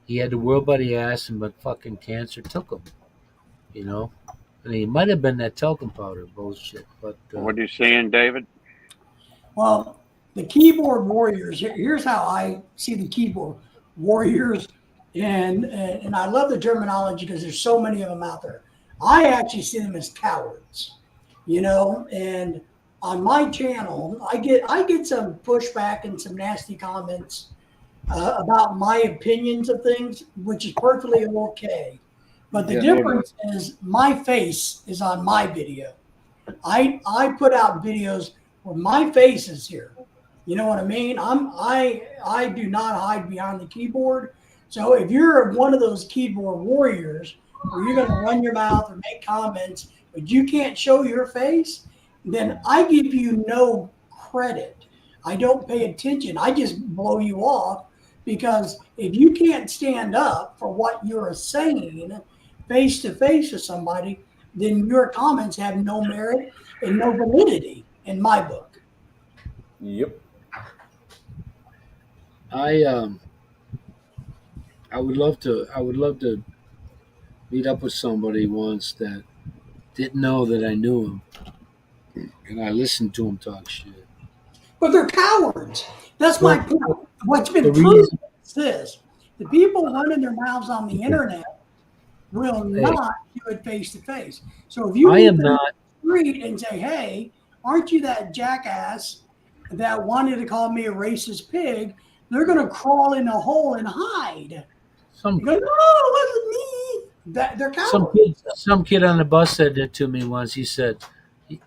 He had the world by the ass, but fucking cancer took him. You know. And he might have been that talcum powder bullshit, but What are you saying, David? Well, the keyboard warriors. Here's how I see the keyboard warriors, and I love the terminology because there's so many of them out there. I actually see them as cowards, And on my channel, I get some pushback and some nasty comments about my opinions of things, which is perfectly okay. But the yeah, difference is my face is on my video. I put out videos where my face is here. You know what I mean? I do not hide behind the keyboard. So if you're one of those keyboard warriors where you're gonna run your mouth or make comments, but you can't show your face, then I give you no credit. I don't pay attention. I just blow you off because if you can't stand up for what you're saying face to face with somebody, then your comments have no merit and no validity in my book. Yep. I would love to meet up with somebody once that didn't know that I knew him, and I listened to him talk shit. But they're cowards. That's my Well, point. What's been the proven reason, is this: the people running their mouths on the internet will hey, not do it face to face. So if you I meet am them in not. the street and say, "Hey, aren't you that jackass that wanted to call me a racist pig?" They're going to crawl in a hole and hide. Some You go, "No, it wasn't me." That they're cowards. some kid on the bus said that to me once. He said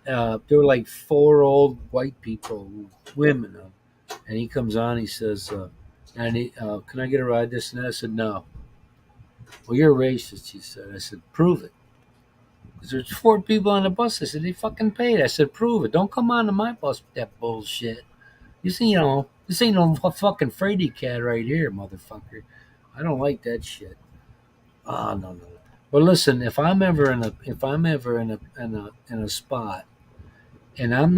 there were like four old white people, women, and he comes on. He says, "Can I get a ride?" This and that. I said, "No." Well, you're a racist. He said. I said, "Prove it." Because there's four people on the bus. I said, "They fucking paid." I said, "Prove it. Don't come on to my bus with that bullshit." This ain't no fucking fraidy cat right here, motherfucker. I don't like that shit. Ah, no, no. But listen, if I'm ever in a spot, and I'm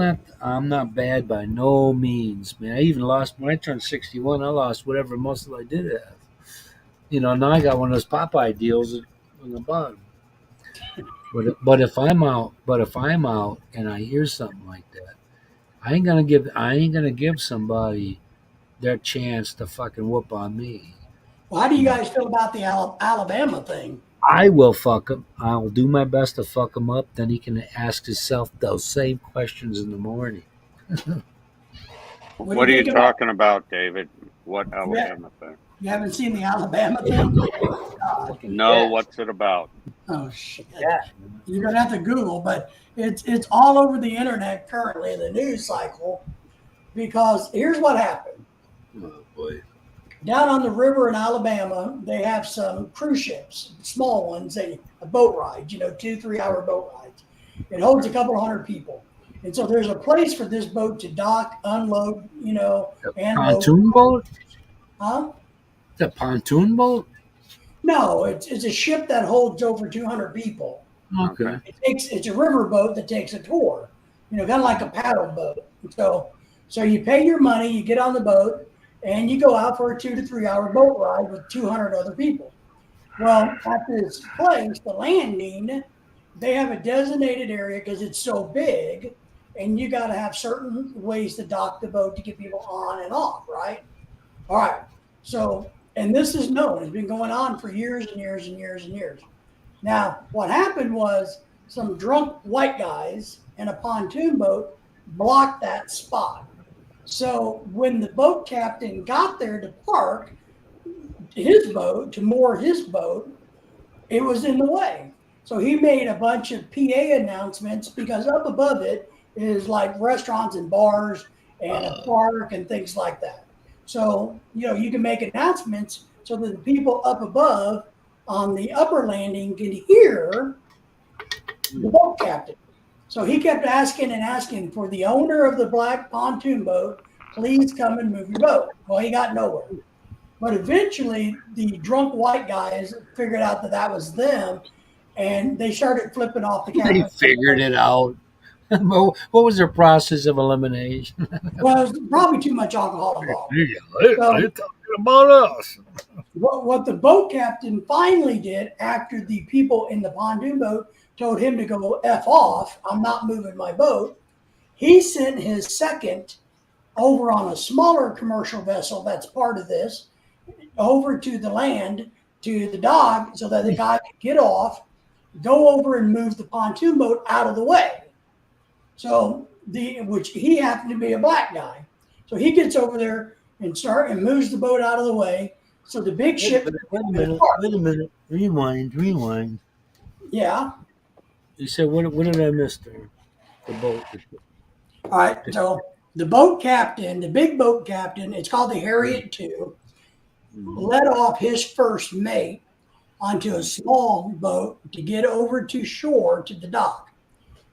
not bad by no means, man. I even lost when I turned 61. I lost whatever muscle I did have. Now I got one of those Popeye deals on the bottom. But if I'm out and I hear something like that, I ain't gonna give somebody their chance to fucking whoop on me. Well, how do you You know, guys feel about the Alabama thing? I will fuck him. I'll do my best to fuck him up. Then he can ask himself those same questions in the morning. What do What you are you think about? talking about, David? What Yeah, Alabama thing? you haven't seen the Alabama thing? God. Fucking No, cat. what's it about? Oh shit. Cat. You're gonna have to Google, but it's all over the internet currently in the news cycle because here's what happened. Oh boy. Down on the river in Alabama, they have some cruise ships, small ones, a boat ride, 2-3 hour boat rides. It holds a couple hundred people. And so there's a place for this boat to dock, unload, and load. Pontoon boat? Huh? The pontoon boat? No, it's a ship that holds over 200 people. Okay. Okay. It's a river boat that takes a tour, kind of like a paddle boat. So you pay your money, you get on the boat, and you go out for a 2 to 3 hour boat ride with 200 other people. Well, at this place, the landing, they have a designated area because it's so big, and you got to have certain ways to dock the boat to get people on and off, right? All right. So, and this is known, it's been going on for years and years and years and years. Now, what happened was some drunk white guys in a pontoon boat blocked that spot. So when the boat captain got there to park his boat, to moor his boat, it was in the way. So he made a bunch of PA announcements because up above it is like restaurants and bars and a park and things like that. So, you can make announcements so that the people up above on the upper landing can hear the boat captain. So he kept asking and asking for the owner of the black pontoon boat, please come and move your boat. Well, he got nowhere. But eventually, the drunk white guys figured out that was them, and they started flipping off the They captain. figured it out. What was their process of elimination? Well, it was probably too much alcohol involved. They're So talking about us. what the boat captain finally did after the people in the pontoon boat told him to go F off, I'm not moving my boat, he sent his second over on a smaller commercial vessel that's part of this, over to the land, to the dock, so that the guy could get off, go over and move the pontoon boat out of the way. So which he happened to be a black guy. So he gets over there and moves the boat out of the way. So the big ship. Wait a minute. Rewind. Yeah. You said what did I miss there? The boat. All right. So the boat captain, the big boat captain, it's called the Harriet II, led off his first mate onto a small boat to get over to shore to the dock.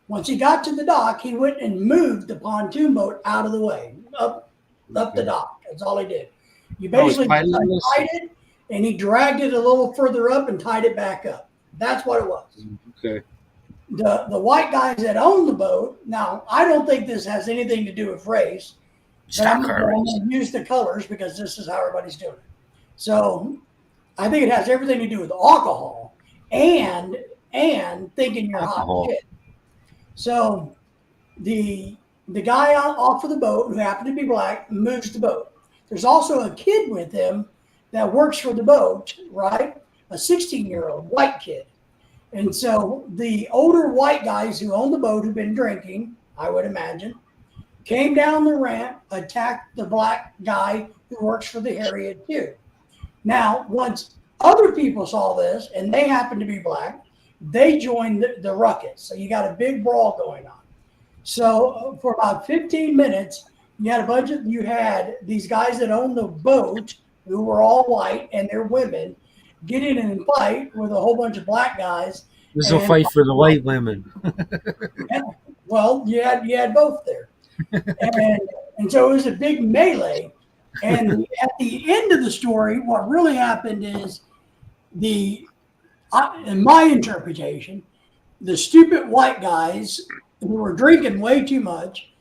Once he got to the dock, he went and moved the pontoon boat out of the way, up the dock. That's all he did. You basically tied it, and he dragged it a little further up and tied it back up. That's what it was. Okay. The white guys that own the boat, now, I don't think this has anything to do with race, but I'm going to use the colors because this is how everybody's doing it. So I think it has everything to do with alcohol. and thinking you're hot Alcohol. shit. So the guy off of the boat who happened to be black moves the boat. There's also a kid with him that works for the boat, right? A 16-year-old white kid. And so the older white guys who own the boat, who've been drinking, I would imagine, came down the ramp, attacked the black guy who works for the Harriet too. Now, once other people saw this, and they happened to be black, they joined the ruckus. So you got a big brawl going on. So for about 15 minutes, you had these guys that owned the boat who were all white and they're women get in and fight with a whole bunch of black guys. This is a fight for the white women. Well, you had both there. And so it was a big melee. And at the end of the story, what really happened is in my interpretation, the stupid white guys who were drinking way too much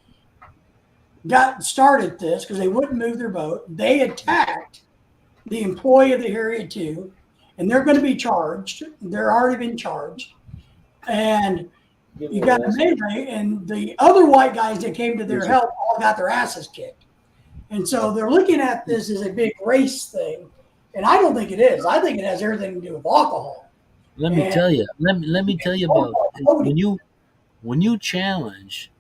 got started this because they wouldn't move their boat. They attacked the employee of the Harriet 2, and they're going to be charged. They're already been charged. And you got a melee, and the other white guys that came to their help all got their asses kicked. And so they're looking at this as a big race thing. And I don't think it is. I think it has everything to do with alcohol. Let me tell you. Let me tell you about when you challenge,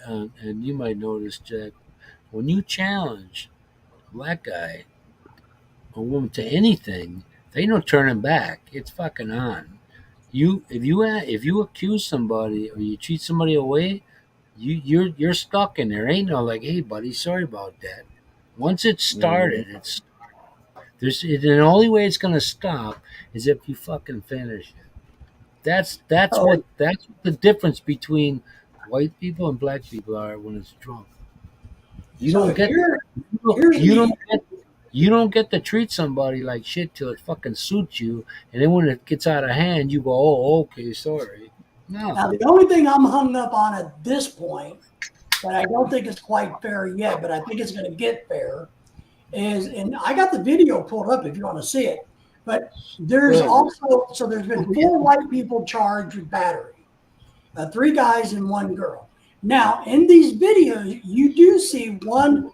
and you might notice, Jack, when you challenge a black guy or woman to anything, they no turning back. It's fucking on. If you accuse somebody or you treat somebody away, you're stuck in there. Ain't no like, hey buddy, sorry about that. Once it's started, the only way it's gonna stop is if you fucking finish it. That's what the difference between white people and black people are when it's drunk. You don't get you don't get to treat somebody like shit till it fucking suits you, and then when it gets out of hand, you go, "Oh, okay, sorry." No. Now, the only thing I'm hung up on at this point, but I don't think it's quite fair yet, but I think it's going to get fair, is, and I got the video pulled up if you want to see it, but there's there's been 4 white people charged with battery, 3 guys and 1 girl. Now, in these videos, you do see one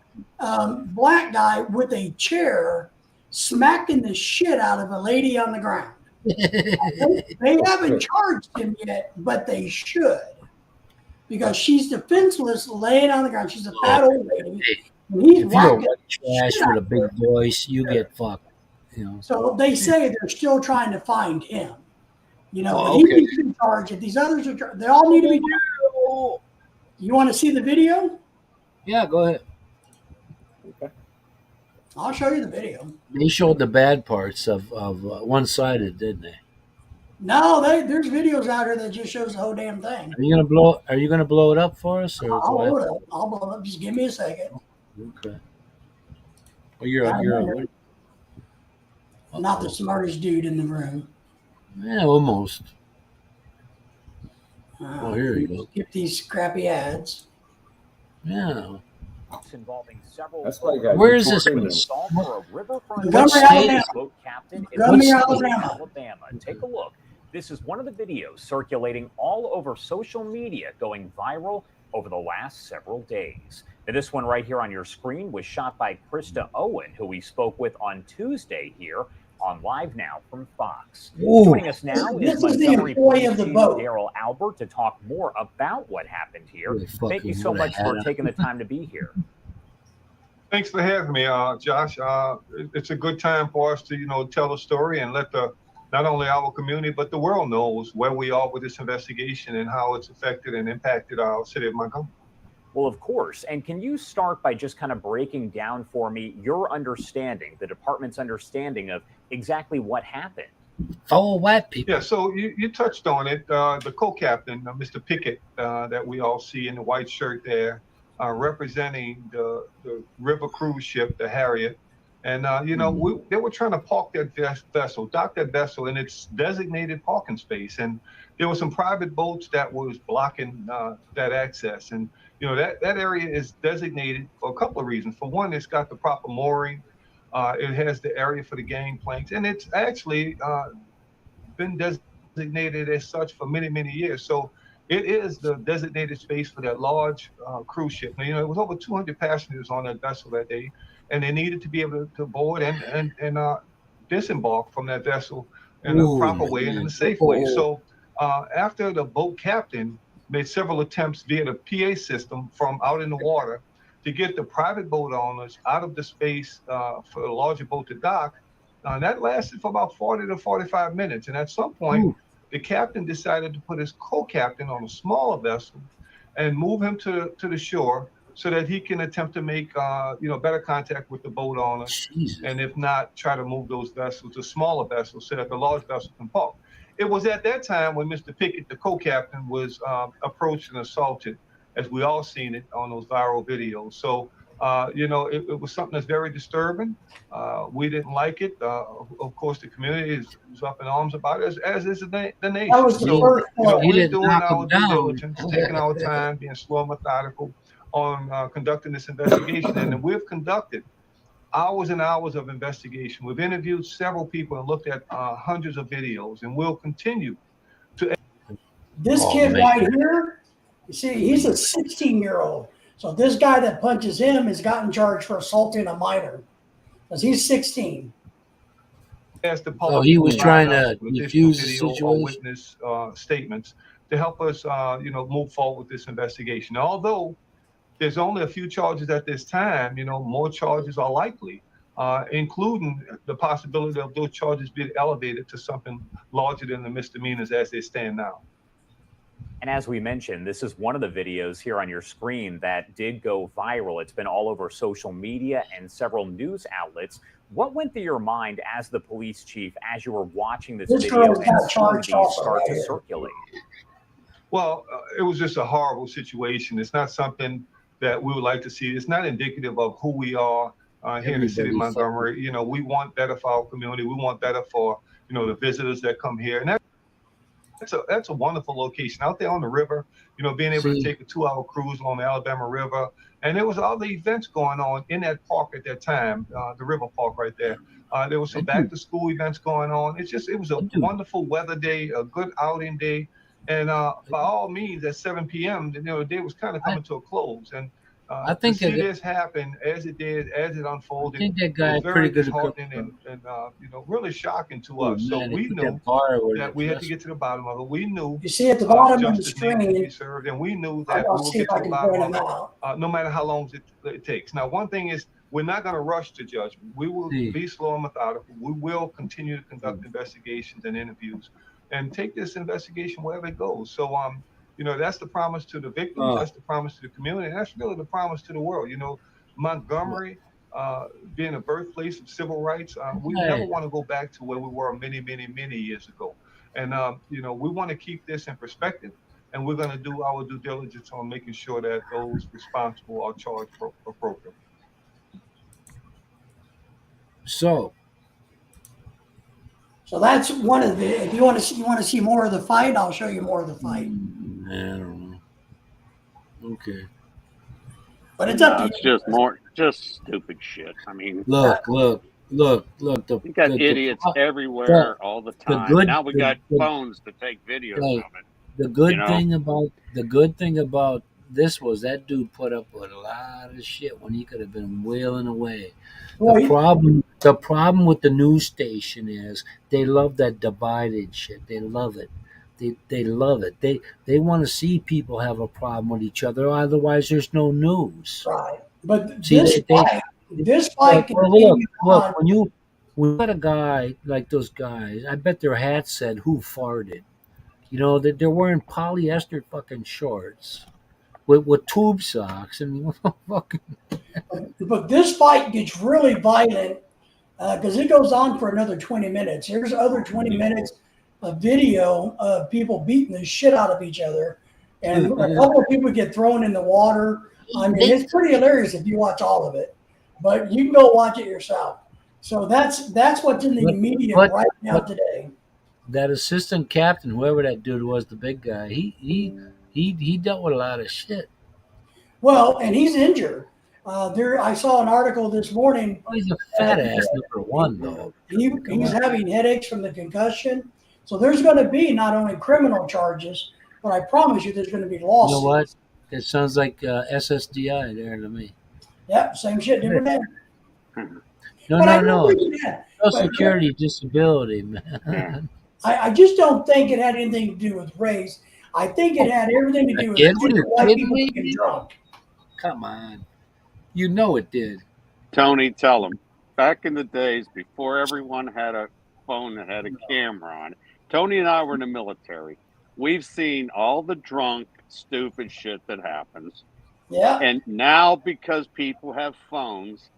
black guy with a chair smacking the shit out of a lady on the ground. They haven't charged him yet, but they should, because she's defenseless, laying on the ground. She's a fat old lady. If you're a white trash with a big voice, you get fucked. You know. So they say they're still trying to find him. He needs to be charged. If these others are, they all need to be charged. You want to see the video? Yeah, go ahead. Okay. I'll show you the video. They showed the bad parts of one-sided, didn't they? No, there's videos out here that just shows the whole damn thing. Are you gonna blow it up for us? Or I'll blow it up. I'll blow it up. Just give me a second. Okay. Well, you're not the smartest dude in the room. Yeah, almost. Here you go. Skip these crappy ads. Yeah. Involving several. That's why I got. Where is this? Montgomery, Alabama. Take a look. This is one of the videos circulating all over social media, going viral over the last several days. Now, this one right here on your screen was shot by Krista Owen, who we spoke with on Tuesday here on Live Now from Fox. Ooh. Joining us now is Montgomery Police Chief Daryl Albert to talk more about what happened here. Thank you so much for taking the time to be here. Thanks for having me, Josh. It's a good time for us to, tell the story and let not only our community, but the world knows where we are with this investigation and how it's affected and impacted our city of Montgomery. Well, of course. And can you start by just kind of breaking down for me your understanding, the department's understanding of exactly what happened? Follow white people. Yeah, so you touched on it. The co-captain, Mr. Pickett, that we all see in the white shirt there, representing the river cruise ship, the Harriet. And, they were trying to park that vessel, dock that vessel in its designated parking space. And there were some private boats that was blocking that access. And, that area is designated for a couple of reasons. For one, it's got the proper mooring. It has the area for the gangplanks. And it's actually been designated designated as such for many, many years. So it is the designated space for that large cruise ship. Now, it was over 200 passengers on that vessel that day, and they needed to be able to board and disembark from that vessel in a proper way and in a safe way. So after the boat captain made several attempts via the PA system from out in the water to get the private boat owners out of the space for the larger boat to dock, that lasted for about 40 to 45 minutes. And at some point, the captain decided to put his co-captain on a smaller vessel and move him to the shore so that he can attempt to make better contact with the boat owners. Jesus. And if not, try to move those vessels to smaller vessels so that the large vessel can park. It was at that time when Mr. Pickett, the co-captain, was approached and assaulted, as we all seen it on those viral videos. So, it was something that's very disturbing. We didn't like it. Of course, the community is up in arms about it, as is the nation. That was the first point. We're doing our due diligence, taking our time, being slow and methodical on conducting this investigation. And we've conducted hours and hours of investigation. We've interviewed several people and looked at hundreds of videos, and we'll continue. This kid right here, you see, he's a 16-year-old. So this guy that punches him has gotten charged for assaulting a minor, because he's 16. Ask the public he was trying to additional defuse the video or situation. witness statements to help us, move forward with this investigation. Although there's only a few charges at this time, more charges are likely, including the possibility of those charges being elevated to something larger than the misdemeanors as they stand now. And as we mentioned, this is one of the videos here on your screen that did go viral. It's been all over social media and several news outlets. What went through your mind as the police chief as you were watching this video and saw these start to circulate? Well, it was just a horrible situation. It's not something that we would like to see. It's not indicative of who we are here in the city of Montgomery. We want better for our community. We want better for, the visitors that come here. And that's a wonderful location out there on the river, being able to take a 2-hour cruise on the Alabama River. And there was all the events going on in that park at that time, the river park right there. There was some back to school events going on. It was a wonderful weather day, a good outing day. And by all means, at 7 p.m., the day was kind of coming to a close. And I think to see this happen as it did, as it unfolded, I think that guy was very pretty good disheartening and really shocking to us. Man, So we knew that we had to get to the bottom of it. We knew You see at the bottom of the justice needed to be screen, served, and we knew that we I'll will see get if to I the can bottom point of them out. it, no matter how long it takes. Now, one thing is, we're not going to rush to judgment. We will be slow and methodical. We will continue to conduct investigations and interviews and take this investigation wherever it goes. So, that's the promise to the victims. That's the promise to the community. And that's really the promise to the world. Montgomery, being a birthplace of civil rights, we never want to go back to where we were many, many, many years ago. And, we want to keep this in perspective, and we're going to do our due diligence on making sure that those responsible are charged appropriately. So that's one of the. If you want to see more of the fight, I'll show you more of the fight. I don't know. Okay. But it's up to It's you. just stupid shit. I mean, Look. you got idiots everywhere all the time. Now we got phones to take videos of it. The good thing about this was that dude put up with a lot of shit when he could have been wailing away. The problem with the news station is they love that divided shit. They love it. They love it. They want to see people have a problem with each other. Otherwise, there's no news. Right. But See, this fight continues on. When you got a guy like those guys, I bet their hats said "Who farted." That they're wearing polyester fucking shorts with tube socks. I mean, what the fuck? But this fight gets really violent because it goes on for another 20 minutes. Here's other 20 minutes of video of people beating the shit out of each other. And a couple of people get thrown in the water. I mean, it's pretty hilarious if you watch all of it. But you can go watch it yourself. So that's what's in the media right now today. That assistant captain, whoever that dude was, the big guy, he dealt with a lot of shit. Well, and he's injured. I saw an article this morning. Oh, he's a fat ass, number one, though. He's having headaches from the concussion. So there's going to be not only criminal charges, but I promise you there's going to be You lawsuits. know what? It sounds like SSDI there to me. Yep, same shit, different name. No, But I no, don't no. think it had. Social but- Security disability, man. I just don't think it had anything to do with race. I think it had everything to do with Again, what are you white kidding people me? being drunk. Come on. You know it did. Tony, tell them. Back in the days before everyone had a phone that had a camera on it, Tony and I were in the military. We've seen all the drunk, stupid shit that happens. Yeah. And now because people have phones,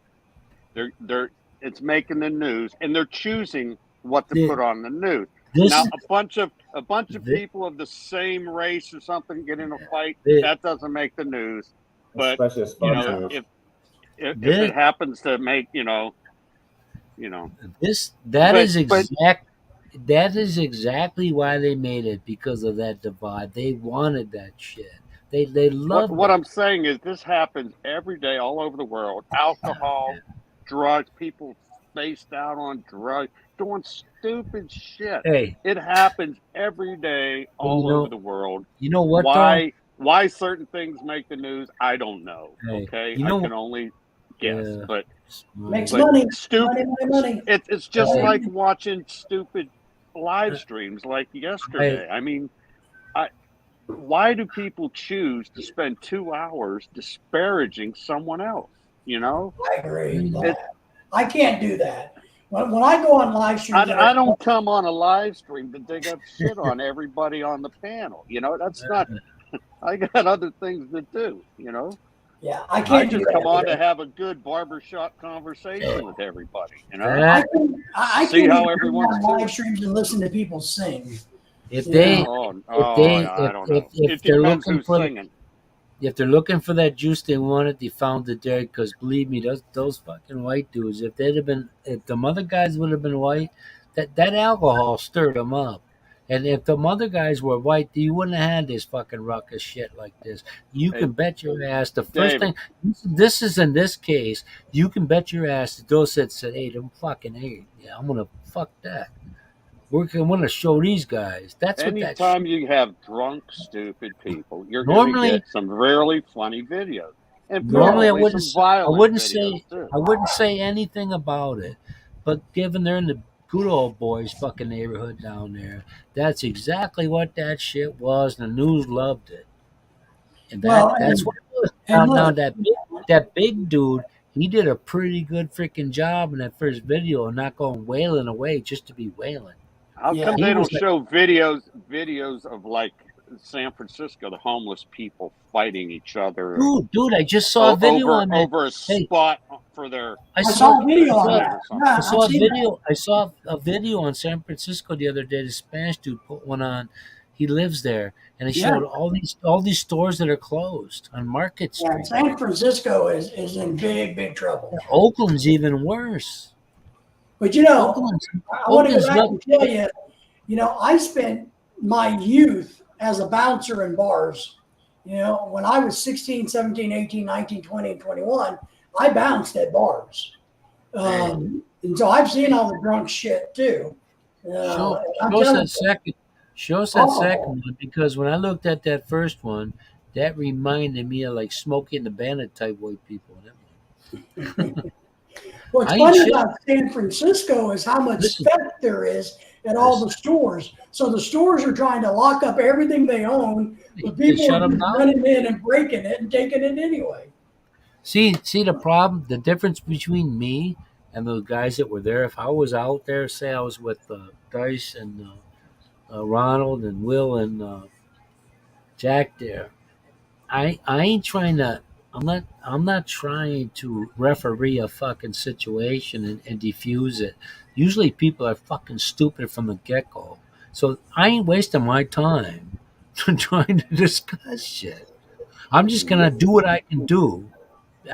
it's making the news, and they're choosing what to Yeah. put on the news. This Now is a bunch of Thi- people of the same race or something get in a fight, Thi- that doesn't make the news. But Especially a you spot know, news. if This- it happens to make that that is exactly why they made it, because of that divide. They wanted that shit. They loved what it. I'm saying is this happens every day all over the world. Alcohol, drugs, people spaced out on drugs, doing stupid shit. Hey, It happens every day all you know- over the world. you know what Why certain things make the news, I don't know. Hey, Okay, you know- I can only guess. Yeah. But Makes but money. stupid. Money. It's just Hey. like watching stupid live streams like yesterday. I mean, why do people choose to spend 2 hours disparaging someone else? You know, I agree. with It- that. I can't do that. When I go on live streams, I don't come on a live stream to dig up shit on everybody on the panel. You know, that's not. I got other things to do. You know, Yeah, I I can't do just that. come on to have a good barbershop conversation with everybody. You know, I That- see See how on everyone's live doing? streams and listen to people sing. if Yeah. they I don't know. if It they're depends looking who's for singing. if they're looking for that juice they wanted, they found it there. Because believe me, those fucking white dudes, if the other guys would have been white, that alcohol stirred them up. And if the other guys were white, you wouldn't have had this fucking ruckus shit like this. You Hey, can bet your ass the first David. thing this is in this case, you can bet your ass that those said, hey, them fucking hey, yeah, I'm gonna fuck that. We're gonna show these guys. That's what that Anytime you have drunk, stupid people, you're Normally- going to get some really funny videos. And Normally, I probably wouldn't. some violent I wouldn't videos say. too. I wouldn't say anything about it. But given they're in the good old boys fucking neighborhood down there, that's exactly what that shit was. And the news loved it. And that's what it was. and Now look- that big dude, he did a pretty good freaking job in that first video, and not going wailing away just to be wailing. How Yeah. come He they was don't show videos of like San Francisco, the homeless people fighting each other Dude, I just saw a video on that. over a Hey. spot for their? I saw a video on saw- that. something. Yeah, I saw I've a seen that. video. I saw a video on San Francisco the other day. The Spanish dude put one on. He lives there, and he Yeah. showed all these stores that are closed on Market Yeah, Street. San Francisco is in big trouble. Oakland's even worse. But you know, Oakland's, I want to go Oakland's back and tell you, I spent my youth as a bouncer in bars. When I was 16, 17, 18, 19, 20, and 21, I bounced at bars. And so I've seen all the drunk shit too. show I'm us telling that you, second. Show us that Oh. second one, because when I looked at that first one, that reminded me of like Smokey and the Bandit type white people. what's I ain't funny shit. about San Francisco is how much Listen. theft there is at all the stores. So the stores are trying to lock up everything they own, but They people shut are 'em just down. running in and breaking it and taking it anyway. See the problem, the difference between me and those guys that were there. If I was out there, say I was with Dice and Ronald and Will and Jack there, I ain't trying to. I'm not trying to referee a fucking situation and defuse it. Usually people are fucking stupid from the get go, so I ain't wasting my time trying to discuss shit. I'm just gonna do what I can do.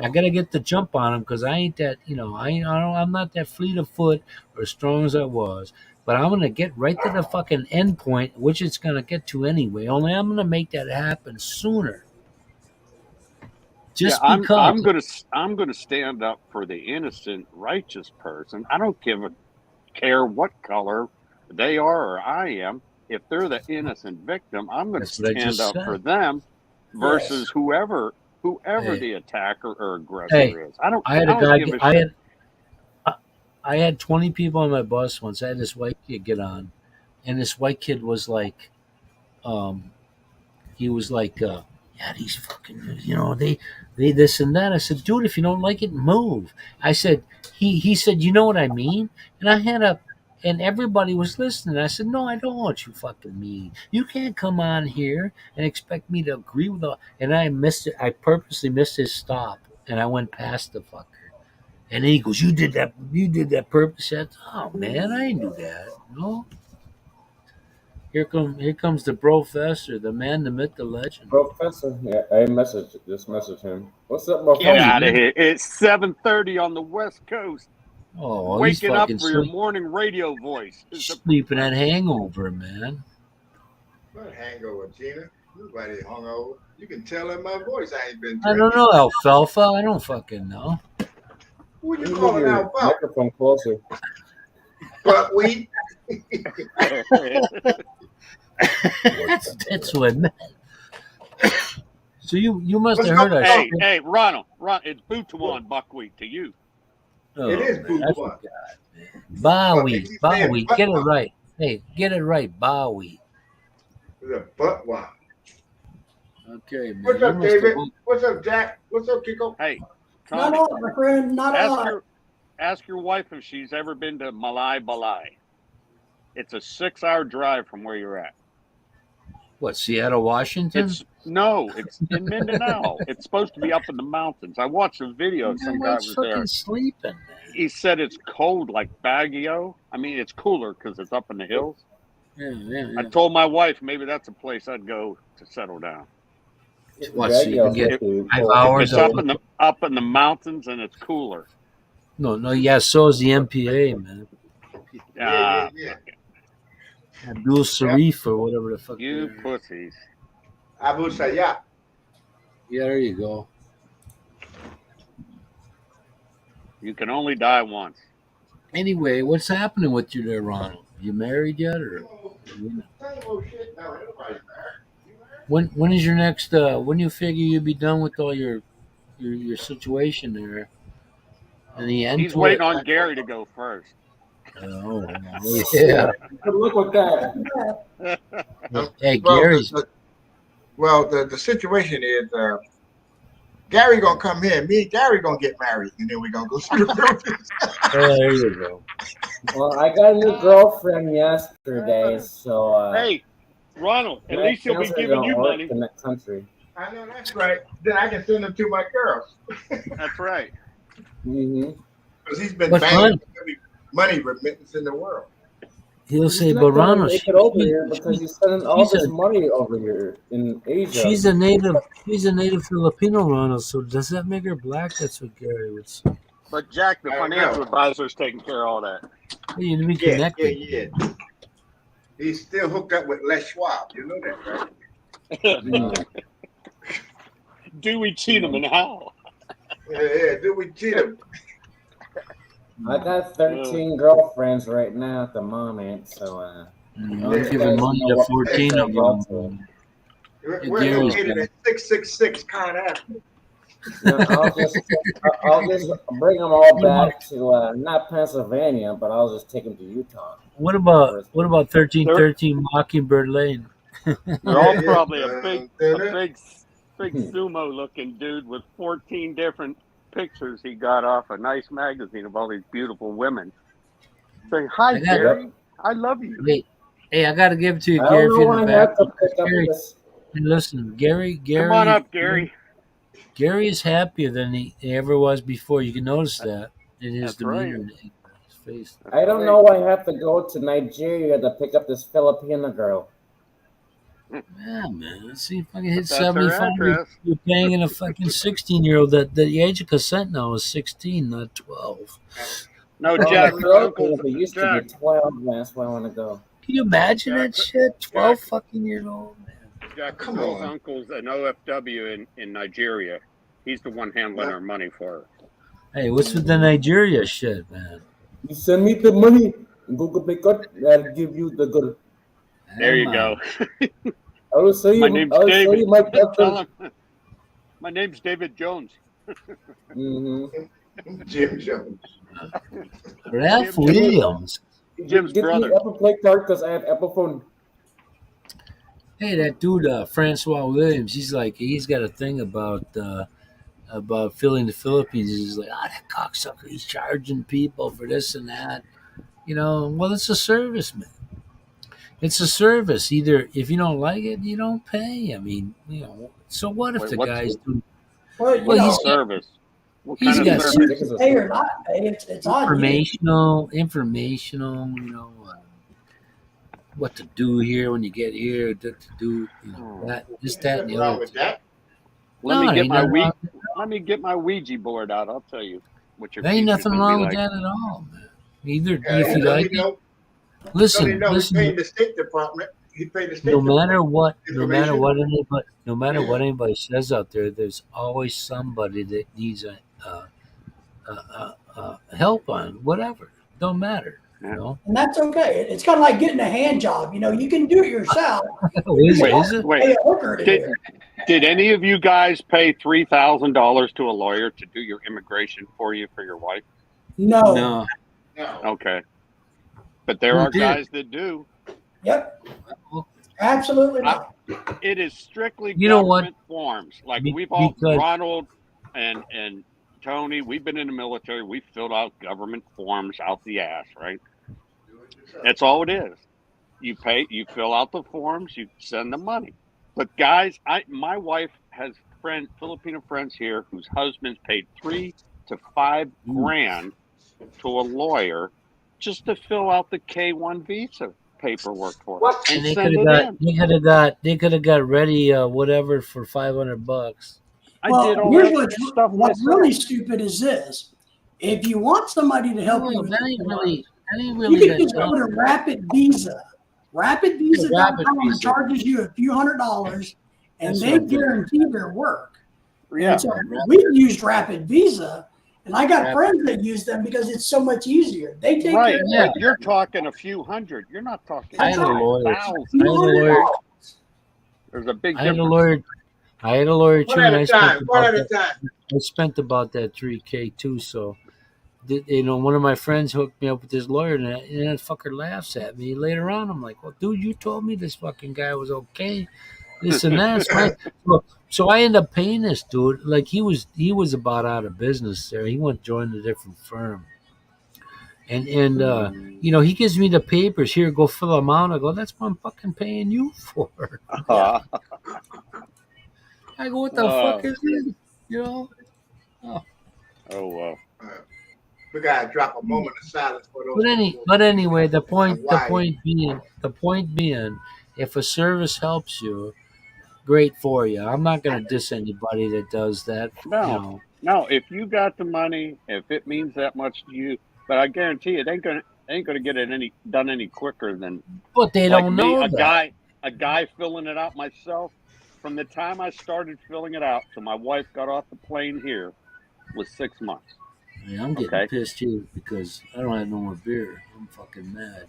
I gotta get the jump on him because I ain't that, I'm not that fleet of foot or as strong as I was. But I'm gonna get right to the fucking end point, which it's gonna get to anyway. Only I'm gonna make that happen sooner. Just Yeah, because. I'm gonna stand up for the innocent, righteous person. I don't care what color they are or I am, if they're the innocent victim, I'm going to That's what I stand just up said. for them versus Yes. whoever Hey. the attacker or aggressor Hey, is. I I had a don't guy. give a I shit. had 20 people on my bus once. I had this white kid get on, and this white kid was like, he was like, yeah, these fucking, they this and that. I said, dude, if you don't like it, move. I said, he said, you know what I mean? And I had a, and everybody was listening. I said, no, I don't want you fucking mean. You can't come on here and expect me to agree with all. And I missed it. I purposely missed his stop, and I went past the fucker. And then he goes, you did that purpose. I said, oh man, I didn't do that. No. Here comes the professor, the man, the myth, the legend. Professor, yeah, I just message him. What's up, Get Oh, you Professor? out of did? here. It's 7:30 on the West Coast. Oh, he's Waking up fucking for your morning radio voice. Is the sleeping that hangover, man. What hangover, Gina? Nobody hungover. You can tell in my voice I ain't been I drinking. don't know, alfalfa. I don't fucking know. Who You you move calling your alfalfa? microphone closer. Buckwheat? That's what I meant. So you must What's have heard up, I hey, spent. hey, Ronald, it's Butuan buckwheat to you. Oh, It is man, I Butuan. forgot. But they Bowie, keep saying Bowie, get it buttwine. right. Hey, get it right, Bowie. It's a buttwine. Okay, man. What's You up, must have David? woke- What's up, Jack? What's up, Kiko? Hey, Not Connie, all, my friend. Not all. ask your wife if she's ever been to Malai Balai. It's a 6-hour drive from where you're at. What, Seattle, Washington? It's in Mindanao. It's supposed to be up in the mountains. I watched a video. Some guy Everyone's was fucking there. sleeping, man. He said it's cold like Baguio. I mean, it's cooler because it's up in the hills. Yeah. I told my wife maybe that's a place I'd go to settle down. What, so you can get Baguio's 5 cool. If hours it's of up in the mountains and it's cooler. No, yeah, so is the MPA, man. Yeah. Abdul Sharif or whatever the fuck. You they are. pussies. Abu Sayyaf. Yeah, there you go. You can only die once. Anyway, what's happening with you there, Ronald? You married yet, or Same old shit. No, nobody's married. when is your next? When do you figure you'll be done with all your situation there? And the end He's to waiting it? on Gary to go first. Oh, yeah. Good luck with that. Hey, Well, Gary's. the situation is Gary gonna come here. Me and Gary gonna get married, and then we gonna go see the Philippines. Oh, there you go. Well, I got a new girlfriend yesterday, so Hey, Ronald, at least he'll be giving you money. in that country. I know that's right. Then I can send them to my girls That's right. Mm-hmm. because he's been But banging every money remittance in the world. He'll say, He's not but gonna Ronald, make it over here because he's sending all she's this a- money over here in Asia. she's a native Filipino, Ronald. So does that make her black? That's what Gary would say. But Jack, the I don't financial know. advisor, is taking care of all that. Hey, you need to be Yeah. connected. He's still hooked up with Les Schwab. You know that, right? Mm. Dewey Cheatham and how? Yeah. Did we cheat him? I got 13 girlfriends right now at the moment, so I'm Yeah. giving money to 14 of them. We're Gary's located been- at 666 Con Avenue. I'll just bring them all back to not Pennsylvania, but I'll just take them to Utah. What about 1313 Mockingbird Lane? They're all Yeah. probably a big Hmm. sumo-looking dude with 14 different pictures he got off a nice magazine of all these beautiful women. Saying, hi, I got- Gary. I love you. Hey, I got to give it to you, I Gary. don't If know you're in why the I have back. to pick up Gary, this. listen, Gary. Come on up, Gary. Gary is happier than he ever was before. You can notice that in his That's right. demeanor, in his face. I don't know why I have to go to Nigeria to pick up this Filipino girl. Yeah, man. Let's see if I can hit That's her 75. address. You're banging a fucking 16-year-old. That the age of consent now is 16, not 12. No, Well, Jack, the your Philippines, uncle's it used to Jack. be 12. That's why I want to go. Can you imagine that Jack- shit? 12 Jack. fucking years old, man. Jack, Come Bill's on. uncle's an OFW in Nigeria. He's the one handling her money for her. Hey, what's with the Nigeria shit, man? You send me the money. Google Pickett, that'll give you the good. There you Come go. on. I will show you. My name's I will show David. you my Tell Pickett. him. My name's David Jones. Jim Jones. Ralph Jim- Williams. Jim's Get brother. me Apple Play card because I have Apple phone. Hey, that dude, Francois Williams. He's got a thing about filling the Philippines. He's like, that cocksucker. He's charging people for this and that. Well, it's a service, man. It's a service. Either if you don't like it, you don't pay. I mean, so what if Wait, the what's guys it? do Well, you Well, know, he's got- Service. What he's kind got of some- service? pay or not pay, it's on you. informational, what to do here when you get here, what to do, that, this, that, and Nothing the wrong other. with that. Let No, me there get ain't my nothing wrong- Let me get my Ouija board out. I'll tell you what your There ain't future's nothing gonna be wrong with like. that at all, man. Either Yeah, if you like it, He listen, paid the State Department. He paid the State no Department. matter what, information. no matter what anybody says out there, there's always somebody that needs help on whatever. Don't matter, And that's okay. It's kind of like getting a hand job. You can do it yourself. Is Wait, it? Pay wait. a hooker to do it. Did any of you guys pay $3,000 to a lawyer to do your immigration for you for your wife? No. No. No. Okay, but there Who are did? guys that do. Yep. Absolutely not. It is strictly You know what? government forms. Like Be- we've all because- Ronald and Tony, we've been in the military. We filled out government forms out the ass, right? That's all it is. You pay, you fill out the forms, you send the money. But guys, my wife has Filipino friends here whose husbands paid $3,000 to $5,000 to a lawyer just to fill out the K-1 visa paperwork for them And and they send could it have in. got they could have got ready whatever for $500. I did all here's that stuff what's myself. really stupid is this. If you want somebody to help you with That ain't this, really you can just that go to Rapid Visa. RapidVisa.com Rapid Visa. charges you a few $100s, and That's they what I'm doing. guarantee their work. Yeah. And so we've used Rapid Visa, and I got Rapid- friends that use them because it's so much easier. They take Right. care of Yeah. But you're talking a few hundred. You're not talking I had a lawyer. thousands. I had a lawyer. There's a big I had a difference. lawyer. I had a lawyer too, One and at I a time. spent One about at a that. time. I spent about that $3,000 too. So, one of my friends hooked me up with this lawyer, and that fucker laughs at me. Later on, I'm like, "Well, dude, you told me this fucking guy was okay, this and that." So I ended up paying this dude. Like he was about out of business there. He went join a different firm, and he gives me the papers. Here, go fill them out. I go, "That's what I'm fucking paying you for." I go, "What the fuck is this?" Oh, wow. We gotta drop a moment of silence for those. But anyway, the point Why? being, if a service helps you, great for you. I'm not gonna diss anybody that does that. No. No, if you got the money, if it means that much to you, but I guarantee it ain't gonna get it done any quicker than But they like don't me, know a that. guy filling it out myself. From the time I started filling it out till my wife got off the plane here was 6 months. Man, I'm getting Okay. pissed too because I don't have no more beer. I'm fucking mad.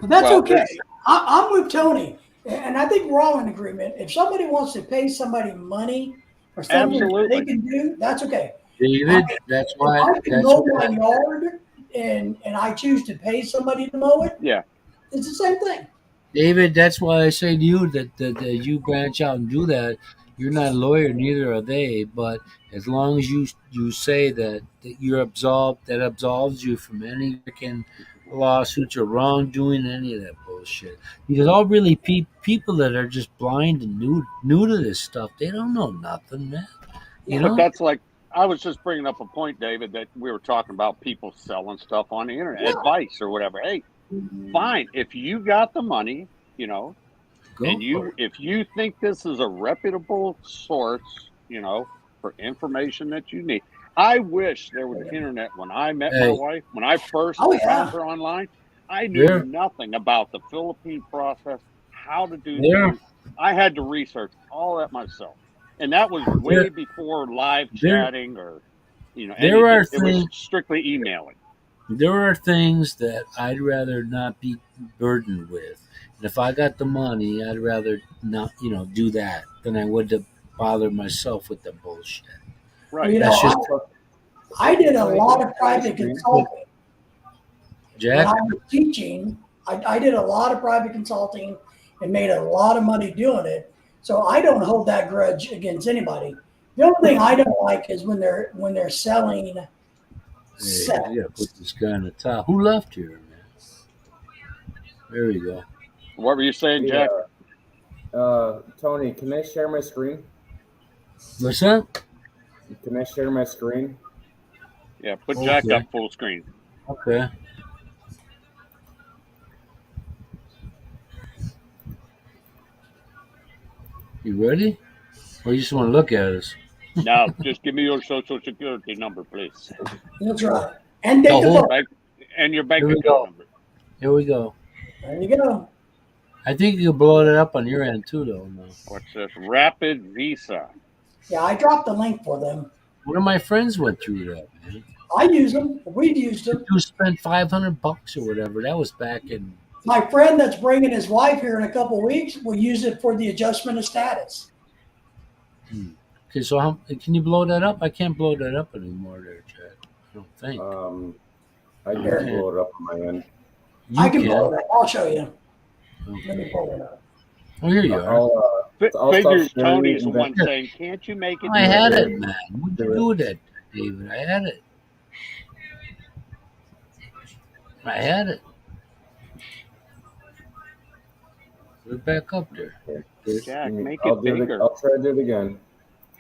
But that's Well, okay. it's- I'm with Tony, and I think we're all in agreement. If somebody wants to pay somebody money for something that Absolutely. they can do, that's okay. David, that's If why. I can That's mow my why. yard and I choose to pay somebody to mow it, Yeah. it's the same thing. David, that's why I say to you that you branch out and do that. You're not a lawyer, neither are they. But as long as you say that you're absolved, that absolves you from any freaking lawsuits or wrongdoing, any of that bullshit. Because all really people that are just blind and new to this stuff, they don't know nothing, man. But that's like I was just bringing up a point, David, that we were talking about people selling stuff on the internet, advice or whatever. Hey, fine. If you got the money, Go and for it. if you think this is a reputable source, for information that you need. I wish there was internet when I met my Hey. wife, when I first Oh, yeah. found her online. I knew Yeah. nothing about the Philippine process, how to do Yeah. things. I had to research all that myself. And that was way There- before live there- chatting or There anything. are It was things- strictly emailing. There are things that I'd rather not be burdened with. And if I got the money, I'd rather not, do that than I would to bother myself with the bullshit. Well, Right. That's just I did a Tony, lot can of you private screen? consulting when Jack. I was teaching. I did a lot of private consulting and made a lot of money doing it. So I don't hold that grudge against anybody. The only thing I don't like is when they're selling Hey, sets. you gotta put this guy on the top. Who left here, man? There we go. What were you saying, Jack? Tony, can I share my screen? What's that? Can I share my screen? Yeah, put Jack Okay. up full screen. Okay. You ready? Or you just want to look at us? Now, just give me your social security number, please. That's right. And take The a whole- look. And your bank Here we account go. number. Here we go. There you go. I think you can blow it up on your end too, though. No. What's this? Rapid Visa. Yeah, I dropped the link for them. One of my friends went through that, man. I use them. We've used them. You spent $500 or whatever. That was back in. My friend that's bringing his wife here in a couple of weeks will use it for the adjustment of status. Okay, so can you blow that up? I can't blow that up anymore, there, Chad. I don't think. I can Here. blow it up on my end. You I can pull it up. I'll show you. Let Okay. me pull it up. Oh, here you are. I'll stop Figures sharing Tony's the and one then- saying, can't you make it? I had easier?" it, man. What'd you do with that, David? I had it. I had it. Put it back up there. Jack, make I'll it do bigger. I'll try to do it again.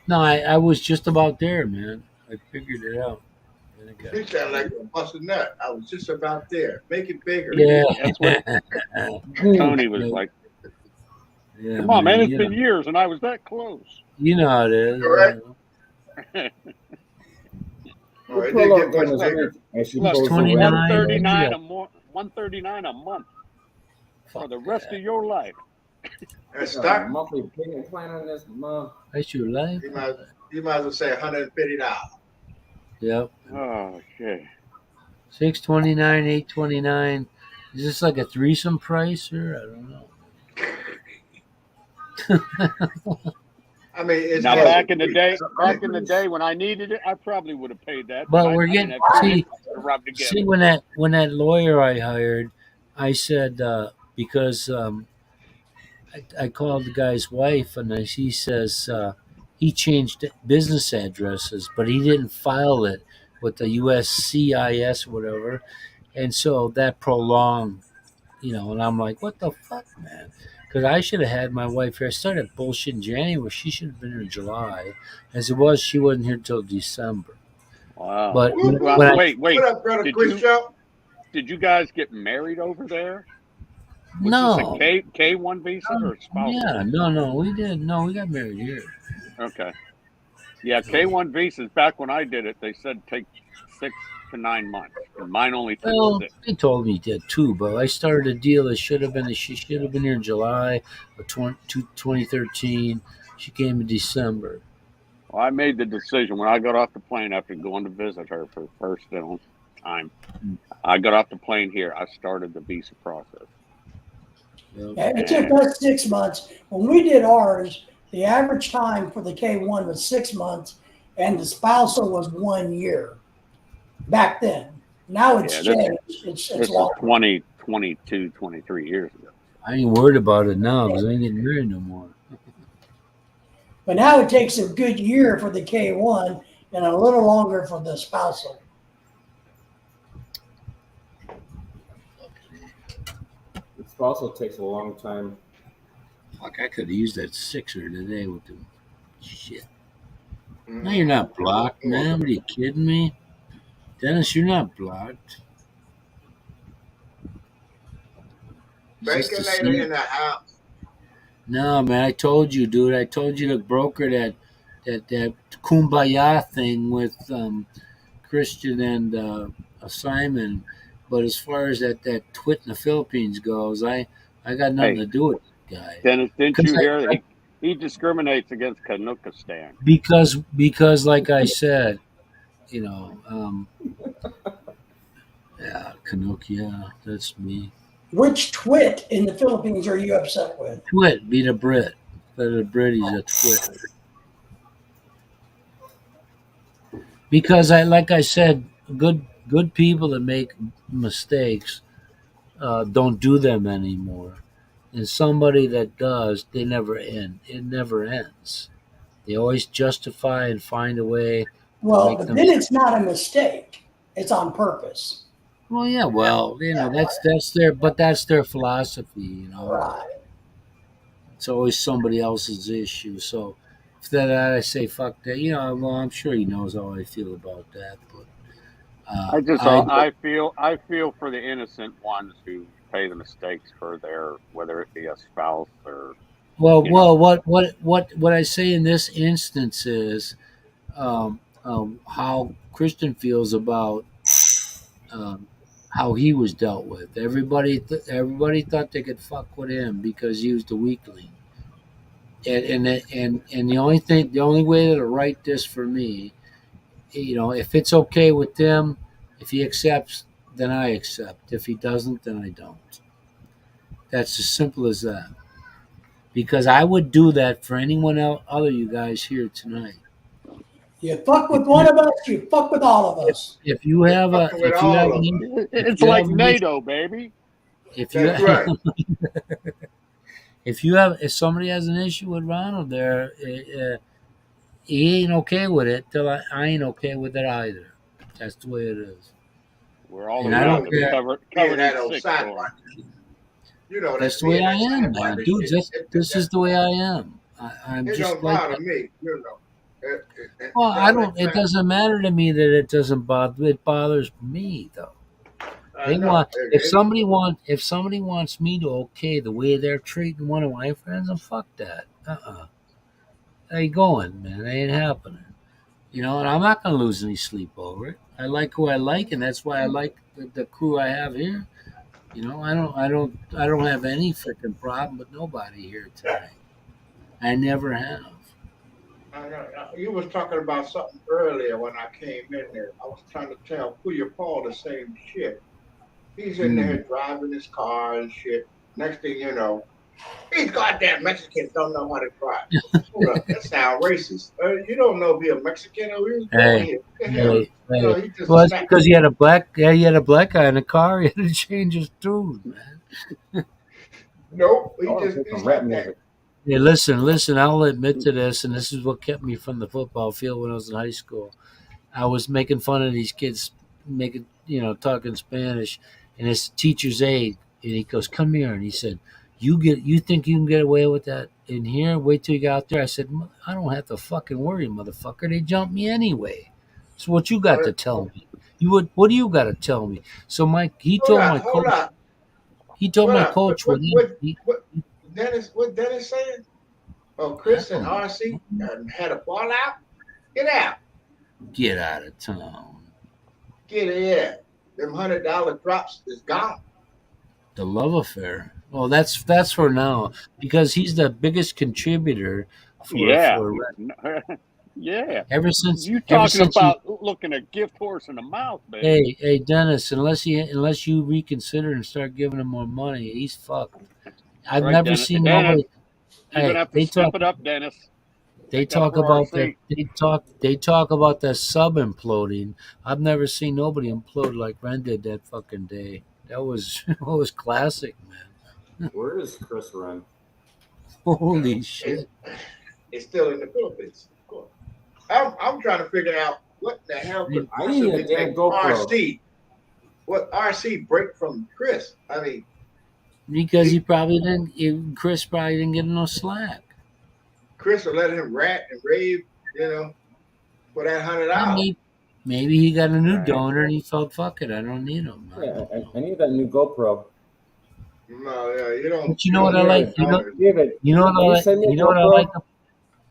No, I was just about there, man. I figured it out. Then I got- You sound like a busted nut. I was just about there. Make it bigger. Yeah. That's what Tony was like. Yeah, Come on, man, it's you been know, years and I was that close. you know how it is. Correct. Oh, All right, Pull they up get much Dennis bigger. Reed. I should Look, close the 29. window. $139 a month for Fuck the rest that. of your life. That's Got a stock. monthly payment plan on this month. That's your life. You might as well say $150. Yep. Oh shit. 629, 829. Is this like a threesome price or I don't know. I mean, it's Now just- back in the day when I needed it, I probably would have paid that. But I we're didn't getting have two see nickels to rub together. see when that lawyer I hired, I said because I called the guy's wife and he says he changed business addresses, but he didn't file it with the USCIS or whatever, and so that prolonged, And I'm like, what the fuck, man? Because I should have had my wife here. I started bullshit in January. She should have been here in July. As it was, she wasn't here till December. Wow. But Well, when I, wait. What up, brother Did Chris you- Show? Did you guys get married over there? Was no, this a K1 visa or spousal? yeah, no, we didn't. No, we got married here. Okay. Yeah, K1 visas, back when I did it, they said take 6 to 9 months. And mine only took Well, 6. they told me that too, but I started a deal that she should have been here in July of 2013. She came in December. Well, I made the decision when I got off the plane after going to visit her for the first time. I got off the plane here. I started the visa process. Yep. Yeah, it took us 6 months. When we did ours, the average time for the K1 was 6 months, and the spousal was 1 year back then. Now it's Yeah, changed. It's This is long. 20, 22, 23 years ago. I ain't worried about it now because I ain't getting married no more. But now it takes a good year for the K1 and a little longer for the spousal. It also takes a long time. Fuck, I could have used that sixer today with the shit. No, you're not blocked, man. What are you kidding me? Dennis, you're not blocked. Just to Bacon see- in the house. No, man, I told you, dude. I told you to broker that kumbaya thing with Christian and Simon. But as far as that twit in the Philippines goes, I got nothing Hey. to do with that guy. Dennis, didn't you Because hear that he discriminates against Kanukistan? Because like I said, Yeah, Canuck, yeah, that's me. Which twit in the Philippines are you upset with? Twit, beat a Brit. But a Brit, he's a twit. Because like I said, good people that make mistakes don't do them anymore. And somebody that does, they never end. It never ends. They always justify and find a way to Well, make but them. then it's not a mistake. It's on purpose. Well, yeah, well, that's their philosophy. Right. It's always somebody else's issue. So if that I say fuck that, well, I'm sure he knows how I feel about that. But I feel for the innocent ones who pay the mistakes for their, whether it be a spouse or, what I say in this instance is how Christian feels about um, how he was dealt with. Everybody thought they could fuck with him because he was the weakling. And the only way to write this for me, if it's okay with them, if he accepts, then I accept. If he doesn't, then I don't. That's as simple as that. Because I would do that for anyone else, other you guys here tonight. You fuck with one of us, you fuck with all of us. If you have a, Fucking with if you all have, of an, them. it's you like have an NATO, baby. if you That's right. if somebody has an issue with Ronald there, he ain't okay with it. Till I ain't okay with it either. That's the way it is. We're all And I don't around care. covered Being that in old sick side for 'em. one. You know That's that the way being I that am, side one, man, dude. This is the way I am. I'm it just don't like bother that. me, you know. Well, I don't don't. It make sense. doesn't matter to me that it doesn't bother. It bothers me though. I know. If somebody wants me to okay the way they're treating one of my friends, then fuck that. How you going, man? It ain't happening. And I'm not gonna lose any sleep over it. I like who I like, and that's why I like the crew I have here. I don't have any freaking problem with nobody here tonight. I never have. I know. You was talking about something earlier when I came in there. I was trying to tell Puya Paul the same shit. He's in there driving his car and shit. Next thing you know, these goddamn Mexicans don't know how to drive. Hold up, that sounds racist. You don't know if you're a Mexican or who's going here. What the hell? Hey. He just Well, that's snapped. because he had a black guy in the car. He had to change his tune, man. Nope, he I want just to play he's some rap like that. music. Hey, listen. I'll admit to this, and this is what kept me from the football field when I was in high school. I was making fun of these kids, talking Spanish, and his teacher's aide, and he goes, "Come here," and he said, You think you can get away with that in here? Wait till you get out there." I said, "I don't have to fucking worry, motherfucker. They jumped me anyway. So what you got to tell me? What do you got to tell me?" So he Hold told up, my hold coach. up, He told hold my up. coach What he Dennis saying? Oh, Chris and RC had a fallout? Get out. get out of town. Get in. Them $100 drops is gone. The love affair. Well, that's for now because he's the biggest contributor Yeah. for Yeah. ever since You ever talking since he, about looking a gift horse in the mouth, baby. hey Dennis, unless you reconsider and start giving him more money, he's fucked. I've Right, never Dennis. seen Dennis, nobody. you're gonna Hey, have to step it up, Dennis. they Take that talk for about RC. they talk about the sub imploding. I've never seen nobody implode like Ren did that fucking day. That was classic, man. Where is Chris Run? Holy shit. It's still in the Philippines. Of course. I'm trying to figure out what the hell could I need a possibly damn make GoPro. RC break from Chris. I mean, Because Chris probably didn't get no slack. Chris will let him rant and rave, for that $100. Maybe he got a new Right. donor and he felt, fuck it, I don't need him. Yeah, I need that new GoPro. No, yeah, you don't. But you know what I like? You know, David, you know what I can you like? send me a You know what I GoPro? like?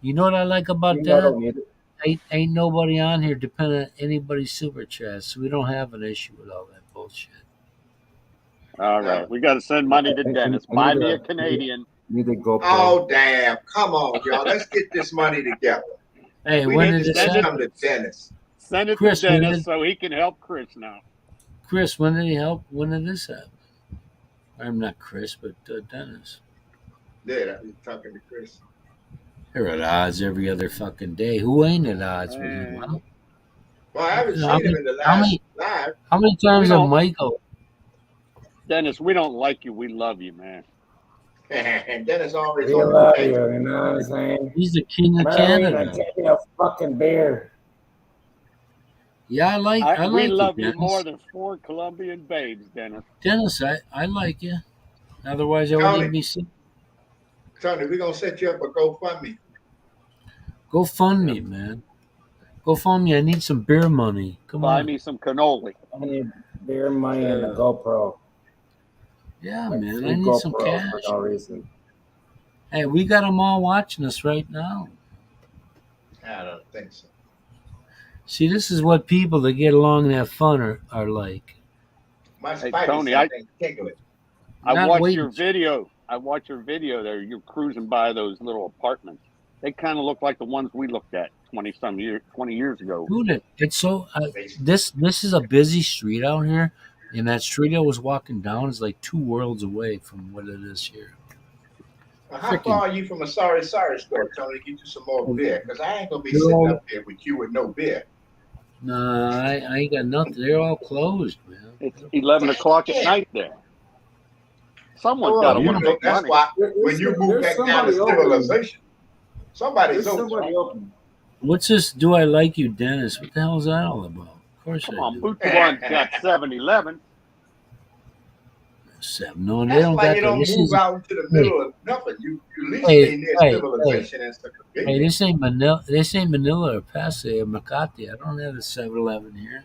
You know what I like about You know I that? don't need it. Ain't nobody on here depending on anybody's super chat, so we don't have an issue with all that bullshit. All right. We got to send money to Dennis. I Buy need me a- a Canadian. Need a GoPro. Oh damn! Come on, y'all. Let's get this money together. Hey, We when need did to it send send? some to Dennis. Send it Chris, to when Dennis did- so he can help Chris now. Chris, when did he help? When did this happen? I'm not Chris, but Dennis. Yeah, you're talking to Chris. They're at odds every other fucking day. Who ain't at odds with you? Well, Well, I haven't how seen him many, in the how last many, live. how many times We have don't- Michael? Dennis, we don't like you. We love you, man. And Dennis always We on love the you, you know what I'm saying? He's the king of Marlene, I Canada. take me a fucking beer. Yeah, I like We love you, you Dennis. more than 4 Colombian babes, Dennis. Dennis, I like you. Otherwise, I wouldn't even be sitting. Tony, we're gonna set you up a GoFundMe. Go fund me, man. Go fund me. I need some beer money. Come Buy on. me some cannoli. I need beer money and a GoPro. Yeah, Like man. free I need some GoPro cash. for no reason. Hey, we got them all watching us right now. I don't think so. See, this is what people that get along and have fun are like. My Hey, spidey Tony, sense tingling. I Not watched waiting. your video. I watched your video there. You're cruising by those little apartments. They kind of look like the ones we looked at 20 years ago. Dude, it's so this is a busy street out here, and that street I was walking down is like 2 worlds away from what it is here. Well, how far are you from a sorry store, Tony, to get you some more beer? Because I ain't gonna be sitting up there with you with no beer. Nah, I ain't got nothing. They're all closed, man. It's 11 o'clock at night there. Someone's got to you want to know, make that's money. why when you move back down to civilization, somebody's There's open. somebody open. What's this? Do I like you, Dennis? What the hell is that all about? Of course Come I on, do. Butuan's got 7-Eleven. 7. No, they That's don't why got you that. don't This move is out into the middle of nothing. You at least Hey, stay near hey, civilization and stuff. hey, this ain't Manila. This ain't Manila or Passe or Makati. I don't have a 7-Eleven here.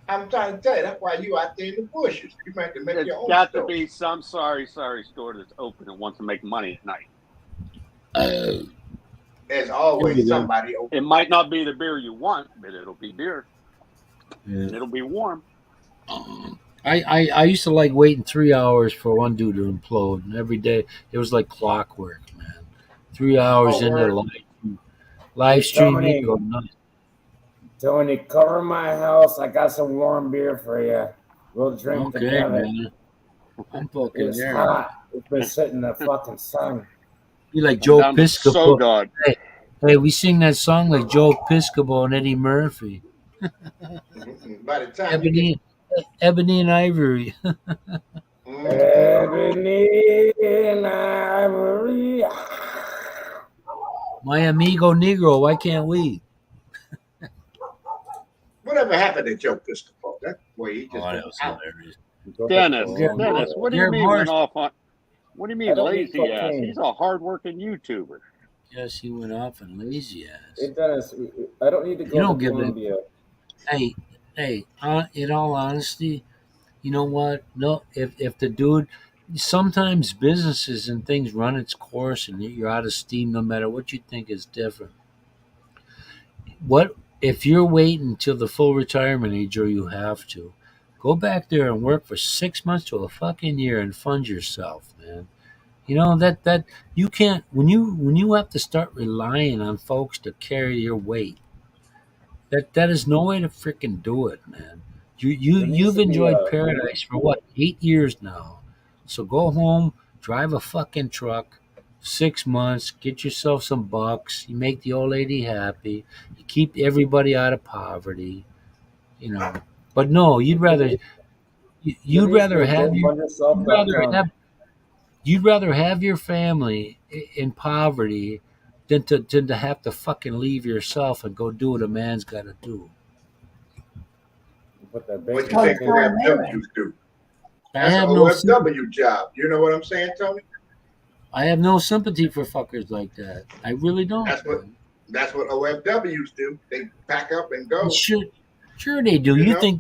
I'm trying to tell you, that's why you out there in the bushes. You might have to make There's your own got store. to be some sorry store that's open and wants to make money at night. There's always somebody open. It might not be the beer you want, but it'll be beer. Yeah. And it'll be warm. I used to like waiting 3 hours for one dude to implode, and every day it was like clockwork, man. 3 hours Oh, into word. live stream, Tony. you'd go nuts. Tony, cover my house. I got some warm beer for you. We'll drink Okay, together. man. I'm fucking It's there. hot. It's been sitting in the fucking sun. You like I'm Joe down to Piscopo? SoGod. Hey, we sing that song like Joe Piscopo and Eddie Murphy. By the time you get, Ebony and Ivory. Ebony and Ivory. My amigo Negro. Why can't we? whatever happened to Joe Piscopo? That way he just Oh, that went was out. hilarious. Dennis, Gary- Dennis, what do you Gary mean Marsh- went off on? What do you I mean don't need lazy ass? cocaine. He's a hardworking YouTuber. Yes, he went off and lazy ass. Hey, Dennis, I don't need to go don't to give a- Colombia. Hey, in all honesty, you know what? No, if the dude, sometimes businesses and things run its course and you're out of steam no matter what you think is different. What if you're waiting until the full retirement age or you have to? Go back there and work for 6 months to a fucking year and fund yourself, man. You know that you can't when you have to start relying on folks to carry your weight. That is no way to freaking do it, man. There needs You've to be enjoyed a- paradise for what 8 years now. So go home, drive a fucking truck, 6 months, get yourself some bucks. You make the old lady happy. You keep everybody out of poverty. You know, but no, you'd rather There you'd needs rather to be a have go your fund yourself you'd rather account. have you'd rather have your family in poverty than to have to fucking leave yourself and go do what a man's got to do. Put that What bacon you think back in there. OFWs do? I That's have an no OFW job. You know what I'm saying, Tony? I have no sympathy for fuckers like that. I really don't. That's what- That's what OFWs do. They pack up and go. Sure they do. You You know? think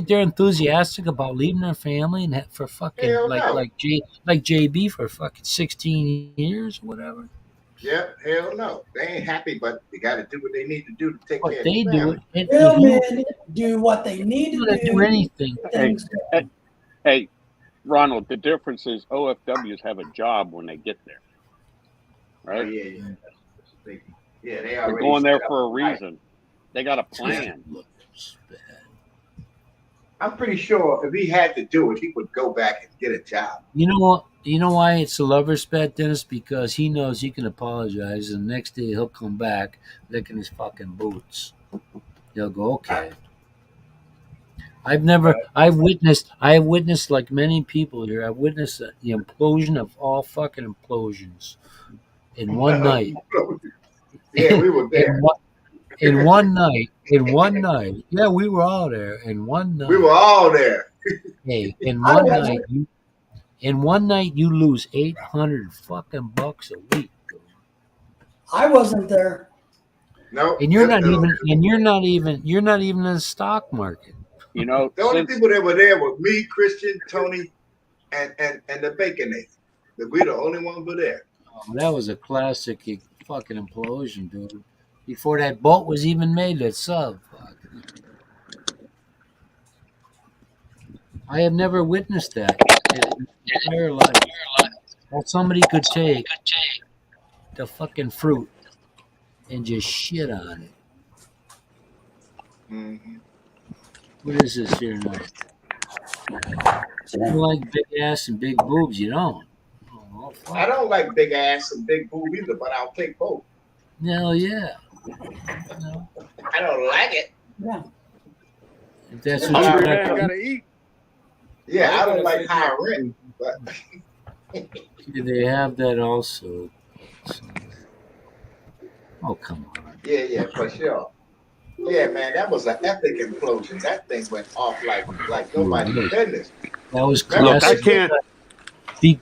they're enthusiastic about leaving their family and for fucking Hell no. like JB for fucking 16 years or whatever. Yep, hell no. They ain't happy, but they got to do what they need to do to take But care they of the do family. it. Real If you men do what they need to don't do do. anything, Things Hey, Ronald, the difference is OFWs have a job when they get there. Oh, Right? yeah. They They're already going there set up for a life. reason. They got a plan. looks bad. I'm pretty sure if he had to do it, he would go back and get a job. You know what? You know why it's a lover's bet, Dennis? Because he knows he can apologize, and the next day he'll come back licking his fucking boots. He'll go, okay. I've witnessed like many people here. I've witnessed the implosion of all fucking implosions in one night. Yeah, we were there. In one night. Yeah, we were all there. In one night. We were all there. Hey, in one night you lose $800 fucking bucks a week. I wasn't there. No. And you're not even in the stock market. You know, The only since, people that were there were me, Christian, Tony, and the Baconator. We the only ones were there. Oh, that was a classic fucking implosion, dude. Before that boat was even made, that sub. Fuck. I have never witnessed that in my entire life. That somebody could take the fucking fruit and just shit on it. Mm-hmm. What is this here now? You like big ass and big boobs, you don't. Oh, fuck. I don't like big ass and big boob either, but I'll take both. Hell yeah. No. I don't like it. Yeah. If that's Yeah. what you hungry like, man gotta eat. Yeah, I don't like high rent, but they have that also. So. Oh, come on. yeah, for sure. Yeah, man, that was an epic implosion. That thing went off like nobody's business. That was Look, Look, I classic. can't.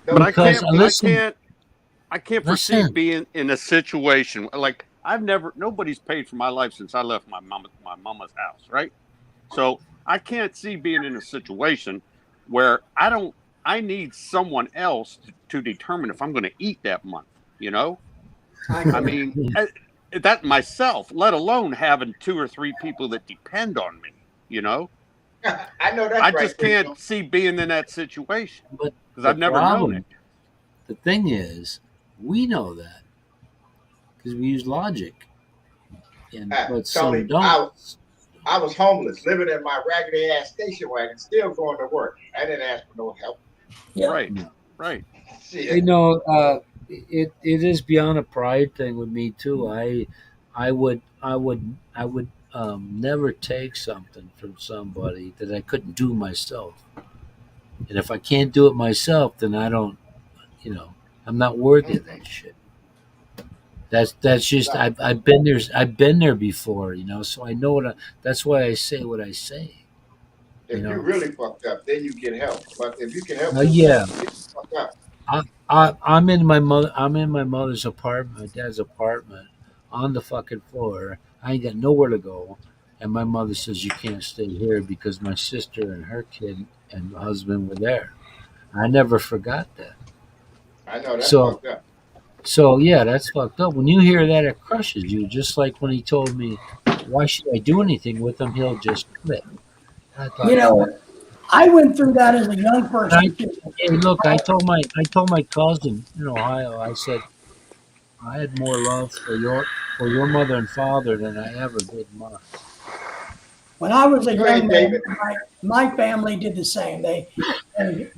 But I Because can't. listen, I can't foresee Listen. being in a situation like nobody's paid for my life since I left my mama's house, right? So I can't see being in a situation where I need someone else to determine if I'm going to eat that month. You know, I mean, that myself, let alone having 2 or 3 people that depend on me. You know, I know that's I right. just can't see being in that situation but because I've never known it. the thing is, we know that because we use logic, but some Tony, don't. I was homeless, living in my raggedy ass station wagon, still going to work. I didn't ask for no help. Yeah. Right, right. Shit. You know, it is beyond a pride thing with me too. I would never take something from somebody that I couldn't do myself. And if I can't do it myself, then I don't, I'm not worthy of that shit. That's just I've been there before, so I know that's why I say what I say. If you really fucked up, then you get help. But if you can help, Yeah. you get fucked up. I'm in my mother's apartment, my dad's apartment, on the fucking floor. I ain't got nowhere to go, and my mother says you can't stay here because my sister and her kid and husband were there. I never forgot that. I know that's So- fucked up. So yeah, that's fucked up. When you hear that, it crushes you. Just like when he told me, "Why should I do anything with him? He'll just quit." I thought, You know, I went through that as a young person. hey, look, I told my cousin in Ohio. I said, I had more love for your mother and father than I ever did mine. When I was a Go ahead, young man, David. my family did the same. They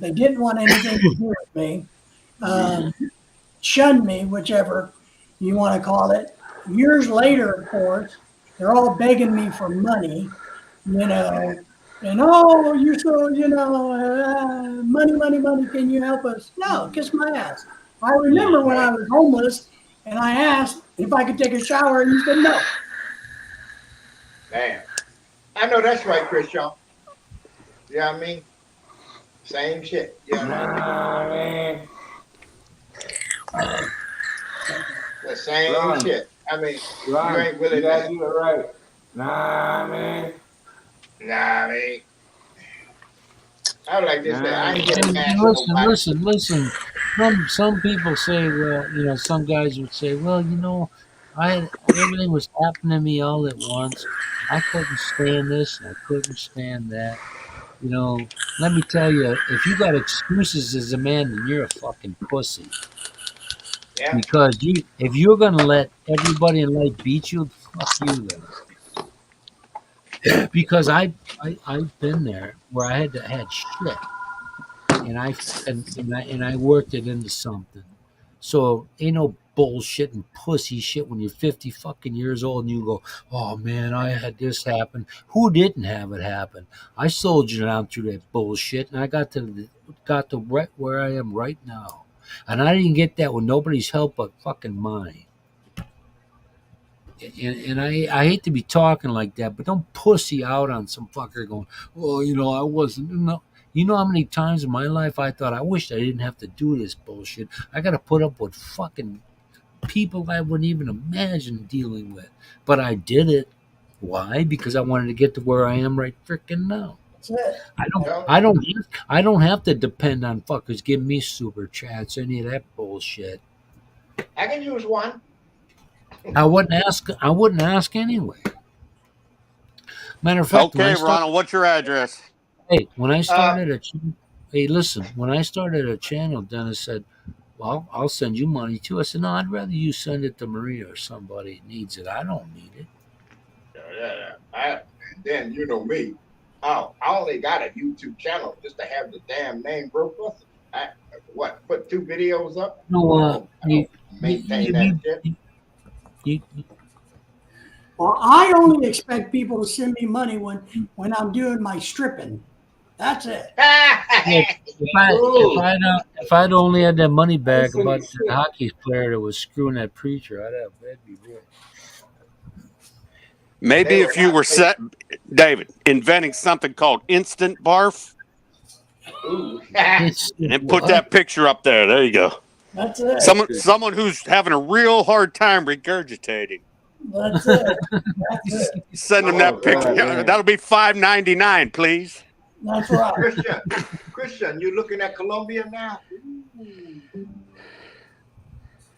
didn't want anything to do with me, shunned me, whichever you want to call it. Years later, of course, they're all begging me for money, and oh, you're so, money, can you help us? No, kiss my ass. I remember when I was homeless and I asked if I could take a shower and you said no. Damn. I know that's right, Christian. You know what I mean? Same shit. You know what I mean? The same Ron. shit. I mean, Ron, you ain't really you gotta that. do it right. Nah, man. Nah, I mean, I was like this. I ain't getting mad And at nobody. listen. Some people say, well, some guys would say, well, everything was happening to me all at once. I couldn't stand this and I couldn't stand that. Let me tell you, if you got excuses as a man, then you're a fucking pussy. Yeah. Because if you're gonna let everybody in life beat you, fuck you then. because I've been there where I had shit, and I worked it into something. So ain't no bullshit and pussy shit when you're 50 fucking years old and you go, oh man, I had this happen. Who didn't have it happen? I soldiered on through that bullshit, and I got to right where I am right now. And I didn't get that with nobody's help but fucking mine. And I hate to be talking like that, but don't pussy out on some fucker going, well, I wasn't. No. You know how many times in my life I thought, I wish I didn't have to do this bullshit. I got to put up with fucking people I wouldn't even imagine dealing with. But I did it. Why? Because I wanted to get to where I am right freaking now. That's it. I don't have to depend on fuckers giving me super chats, any of that bullshit. I can use one. I wouldn't ask anyway. Matter of fact, Okay, Ronald, what's your address? hey, when I started hey, listen, when I started a channel, Dennis said, well, I'll send you money too. I said, no, I'd rather you send it to Maria or somebody who needs it. I don't need it. And then you know me. Oh, I only got a YouTube channel just to have the damn name broke up. Put 2 videos up? No, Maintain that shit. you, Well, I only expect people to send me money when I'm doing my stripping. That's it. if I'd only had that money back about the hockey player that was screwing that preacher, that'd be real. Maybe if you were David, inventing something called instant barf, and put that picture up there. There you go. That's it. Someone who's having a real hard time regurgitating. That's it. That's it. Send them that picture. God, That'll be $5.99, please. That's right. Christian, you looking at Colombia now?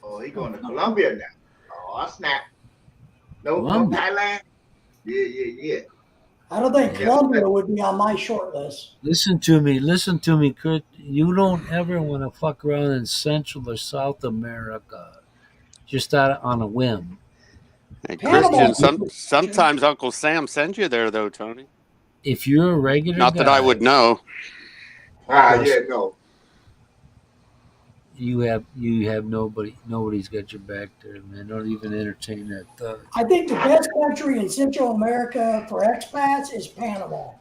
Oh, he going to Colombia now. Oh, snap. No Thailand? Yeah. I don't think Colombia would be on my short list. Listen to me, Kurt. You don't ever want to fuck around in Central or South America, just out on a whim. Hey, Christian, sometimes Uncle Sam sends you there, though, Tony. If you're a regular Not that I would know. No. You have nobody's got your back there, man. Don't even entertain that thought. I think the best country in Central America for expats is Panama.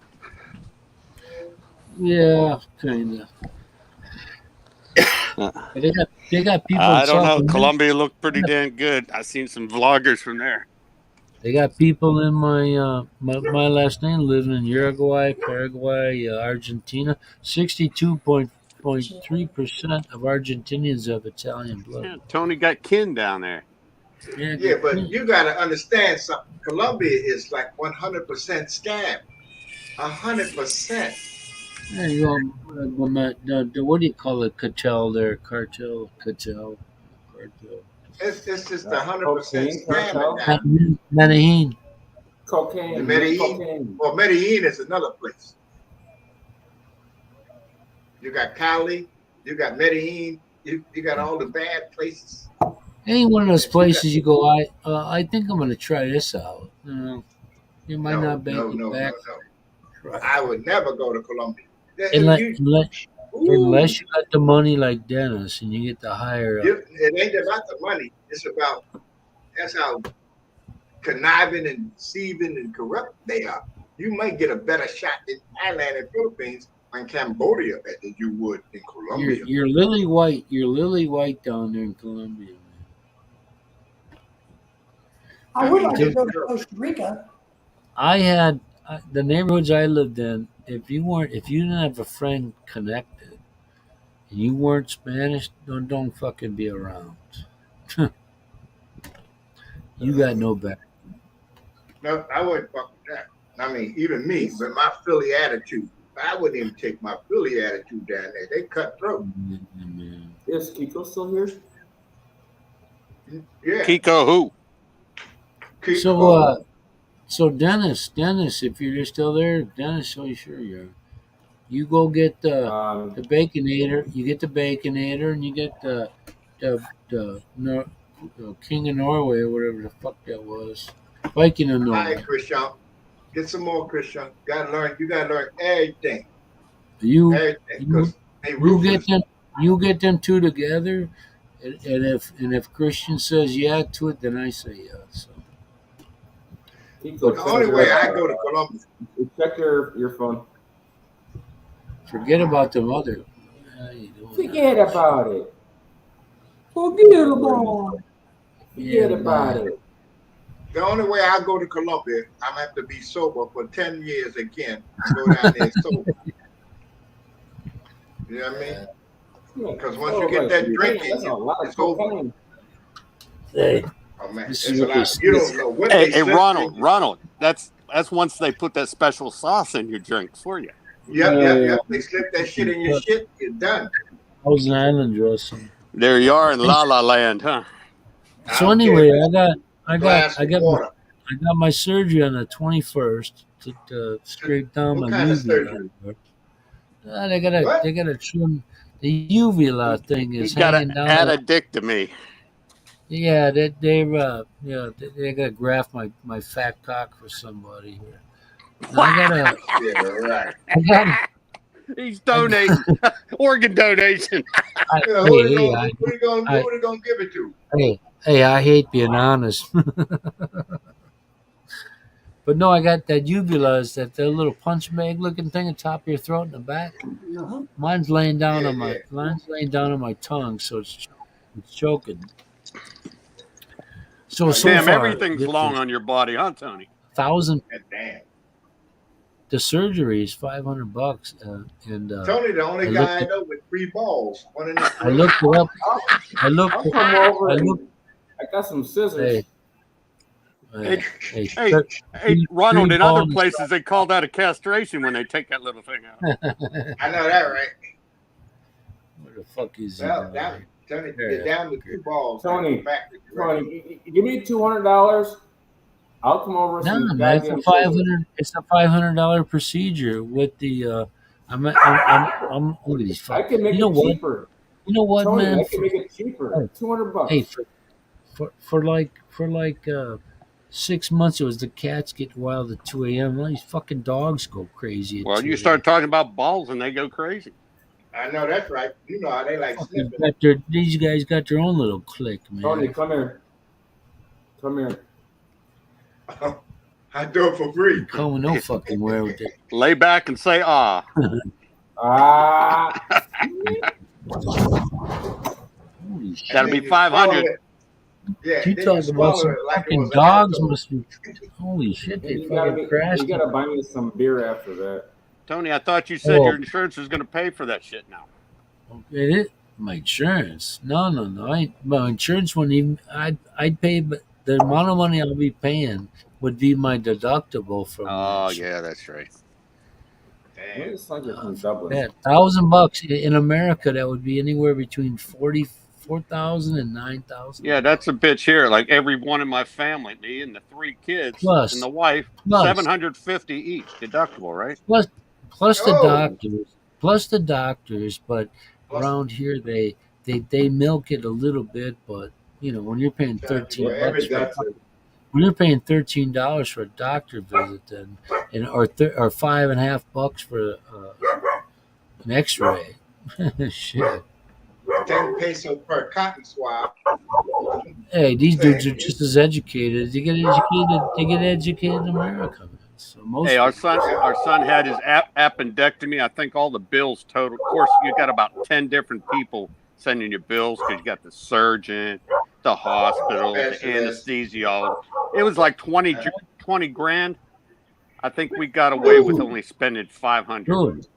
Yeah, kind of. They got people. I don't know. Colombia looked pretty damn good. I seen some vloggers from there. They got people in my last name living in Uruguay, Paraguay, Argentina. 62.3% of Argentinians have Italian blood. Yeah, Tony got kin down there. Yeah, but you got to understand something. Colombia is like 100% scam. 100%. Yeah, you know, what do you call it? Cartel there, cartel. It's just 100% scam. Medellin. Cocaine. Medellin. Well, Medellin is another place. You got Cali. You got Medellin. You got all the bad places. Any one of those places you go, I think I'm going to try this out. You might not make it back. No. I would never go to Colombia. Unless you got the money like Dennis and you get to hire. It ain't about the money. It's about that's how conniving and deceiving and corrupt they are. You might get a better shot in Thailand and Philippines and Cambodia than you would in Colombia. You're lily white. You're lily white down there in Colombia. I would like to go to Costa Rica. I had the neighborhoods I lived in. If you didn't have a friend connected, and you weren't Spanish, don't fucking be around. You got no back. No, I wouldn't fuck with that. I mean, even me, with my Philly attitude, I wouldn't even take my Philly attitude down there. They cutthroat. Is Kiko still here? Yeah. Kiko who? So Dennis, if you're still there, Dennis, oh, sure you are. You go get the Baconator. You get the Baconator, and you get the King of Norway or whatever the fuck that was. Viking of Norway. Hi, Christian. Get some more, Christian. Gotta learn. You gotta learn everything. You Everything. Because they you ruthless. get them two together, and if Christian says yeah to it, then I say yeah. So Kiko, The only way I go to Columbia. check your phone. forget about the mother. How you doing? Forget about it. Forget about it. Forget Yeah, about man. it. The only way I go to Columbia, I'm gonna have to be sober for 10 years again. Go down there sober. You know what I mean? Because once you get that drink in that's a you, lot of it's over. cocaine. Hey, Oh man, This it's is a what they lot. say. You don't know what Hey, they hey, slip Ronald, in you. Ronald, that's once they put that special sauce in your drink for you. Yep. They slip that shit in your shit, you're done. Thousand Island dressing. There you are in La La Land, huh? I So don't anyway, care. I Glass of water. got my surgery on the 21st to scrape down What my kind of uvula. surgery? What? They gotta trim the uvula thing He is got hanging an down. addictomy. Yeah, they gotta graft my fat cock for somebody here. Now, Yeah, right. I got He's donating organ donation. Yeah, who they gonna give it to? hey, I hate being honest. But no, I got that uvula, is that the little punch bag looking thing on top of your throat and the back. Uh-huh. Mine's laying down Yeah, on my yeah. mine's laying down on my tongue, so it's choking. So Damn, far, everything's long on your body, huh, Tony? 1,000. Damn. The surgery is $500, and Tony, the only I guy I looked- know with 3 balls. One in the I looked it up. I looked. I'll come over. I and looked. I got some scissors. Hey, Hey, check- Hey, Ronald, three in other balls. places they call that a castration when they take that little thing out. I know that, right? Where the fuck is he? Well, down that, there? Tony, you're down to 2 balls. Tony, Back. Give me $200. I'll come over with No, some man, it's a goddamn five scissors. hundred. It's a $500 procedure with the. I'm look at these. I can make You know it what? cheaper. You know what, Tony, man? I can make it cheaper. $200. Hey, for like 6 months, it was the cats get wild at 2 a.m. All these fucking dogs go crazy. At Well, 2 you a.m. start talking about balls and they go crazy. I know that's right. You know how they like Fucking sniffing. these guys got their own little clique, man. Tony, come here. Come here. I do it for free. Coming no fucking where with it. Lay back and say ah. Ah. Holy shit. That'll be 500. Yeah, You then talking about swallow some it like it fucking was an dogs apple. must be. Holy shit, they You gotta, fucking crashed. you gotta buy me some beer after that. Tony, I thought you said Oh. your insurance was going to pay for that shit now. It is my insurance. No. My insurance wouldn't even. I'd pay, but the amount of money I'll be paying would be my deductible from. Oh, yeah, that's right. What is like you're from Dublin? Yeah, $1,000 in America. That would be anywhere between 44,000 and 9,000. Yeah, that's a bitch here. Like every one in my family, me and the 3 kids Plus- and the wife, plus- 750 each deductible, right? Plus the Oh. doctors. But around here they milk it a little bit. But when you're paying $13 when you're paying $13 for a doctor visit, then or $5.50 for an X-ray. Shit. 10 pesos per cotton swab. Hey, these dudes are just as educated. They get educated in America, man. So most Hey, our son had his appendectomy. I think all the bills total. Of course, you got about 10 different people sending you bills because you got the surgeon, the hospital, the anesthesiologist. It was like 20 grand. I think we got away with only spending 500 dude,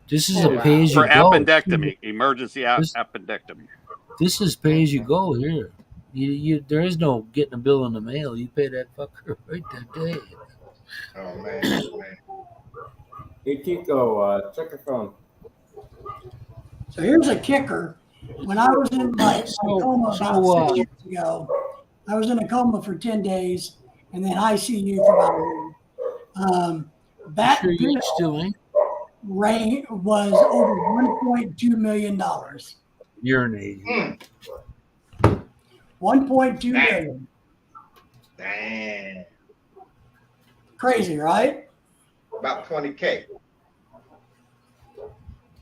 this is a pay as you for go. appendectomy, emergency appendectomy. This is pay as you go here. You there is no getting a bill in the mail. You pay that fucker right that day. Oh man. Hey, Kiko, check your phone. So here's a kicker. When I was in my coma about 6 years ago, I was in a coma for 10 days and then ICU for about a week. That Sure, you bill still ain't was over $1.2 million. urinating. 1.2 million. Damn. Crazy, right? about 20K.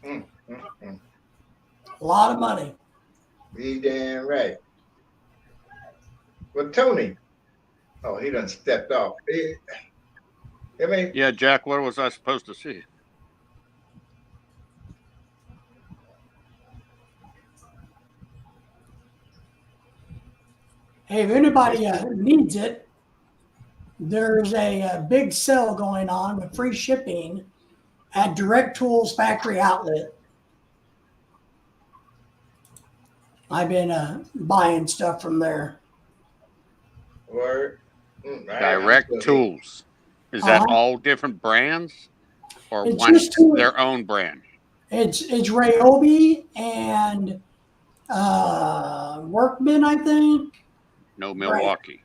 A lot of money. Be damn right. Well, Tony, oh, he done stepped off. I mean, Yeah, Jack, what was I supposed to see? Hey, if anybody needs it, there's a big sale going on with free shipping at Direct Tools Factory Outlet. I've been buying stuff from there. word. Direct Tools. Is that all different brands, or It's one just tools. their own brand? It's Ryobi and Workman, I think. No, Milwaukee.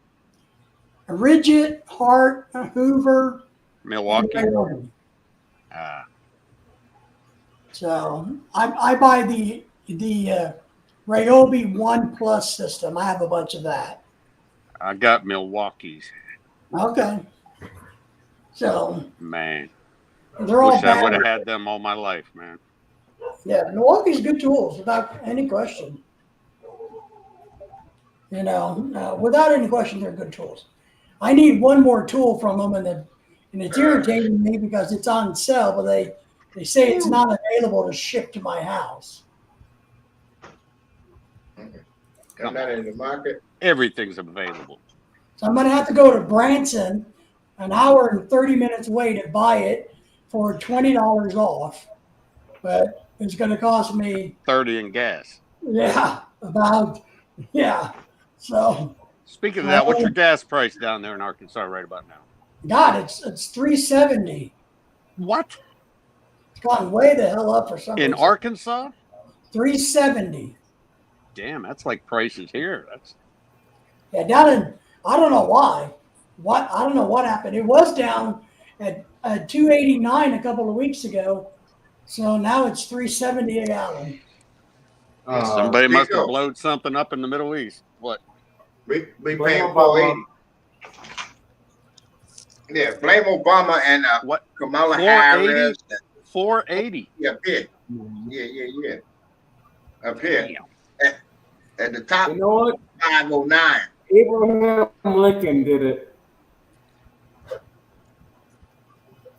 Ridget, Hart, Hoover, Milwaukee. and Ryobi. Ah, So I buy the Ryobi One Plus system. I have a bunch of that. I got Milwaukee's. Okay. So Man, they're all wish I would have battery. had them all my life, man. Yeah, Milwaukee's good tools without any question. You know, without any question, they're good tools. I need one more tool from them, and it's irritating me because it's on sale, but they say it's not available to ship to my house. Come that in the market. Everything's available. So I'm going to have to go to Branson, an hour and 30 minutes away to buy it for $20 off. But it's going to cost me, 30 in gas. yeah. So, Speaking of that, what's your gas price down there in Arkansas right about now? God, it's $3.70. What? It's gone way the hell up for some In reason. Arkansas? $3.70. Damn, that's like prices here. That's Yeah, down in, I don't know why. I don't know what happened. It was down at $2.89 a couple of weeks ago. So now it's $3.70 a gallon. somebody must have Rico. blown something up in the Middle East. What? We Blame paying Obama. $4.80. Yeah, blame Obama and What? Kamala $4.80? Harris. $4.80. Yeah, up here. Yeah. Up here. Damn. At the top, You know what? 509. Abraham Lincoln did it.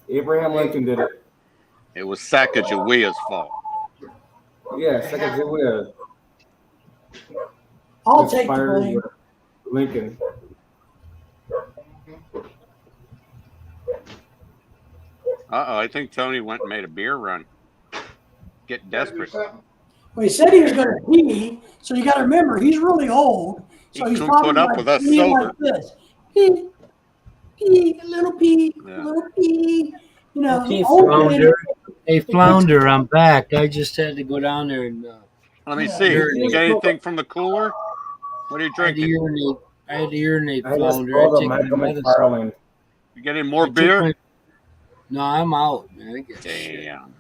Abraham Lincoln did it. It was Sacagawea's fault. Yeah, Sacagawea I'll take the inspired blame. Lincoln. I think Tony went and made a beer run. Getting desperate. Well, he said he was going to pee, so you got to remember he's really old, so He he's couldn't probably put up like with us peeing sober. like this. Pee, pee, a little pee, Yeah. a little pee. You know, Okay, old man. Flounder. Hey, Flounder, I'm back. I just had to go down there and Let me Yeah. see. You got anything from the cooler? What are you I had to drinking? urinate. I had to urinate, I just Flounder. called I him take my Michael medicine. McFarland. You got any more I took beer? my- No, I'm out, man. I get shit. Damn.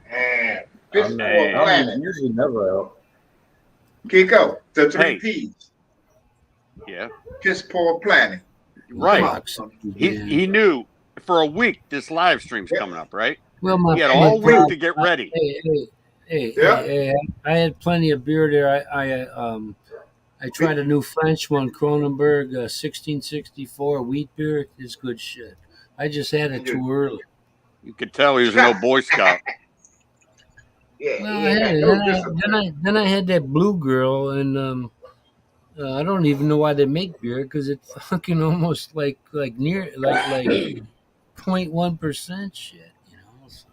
And piss I'm, poor Hey. I'm planet. usually never out. Kiko, the three Hey. P's. Yeah. Piss poor planet. Right. Fuck something, He man. he knew for a week this live stream's coming up, right? Well, my He had my all week problem- to get ready. Hey, Yeah. I had plenty of beer there. I tried a new French one, Kronenberg 1664 wheat beer. It's good shit. I just had it too early. You could tell he was an old Boy Scout. Yeah, Well, he ain't got hey, no discipline. then I had that blue girl, and I don't even know why they make beer because it's fucking almost like 0.1% shit, you know. So.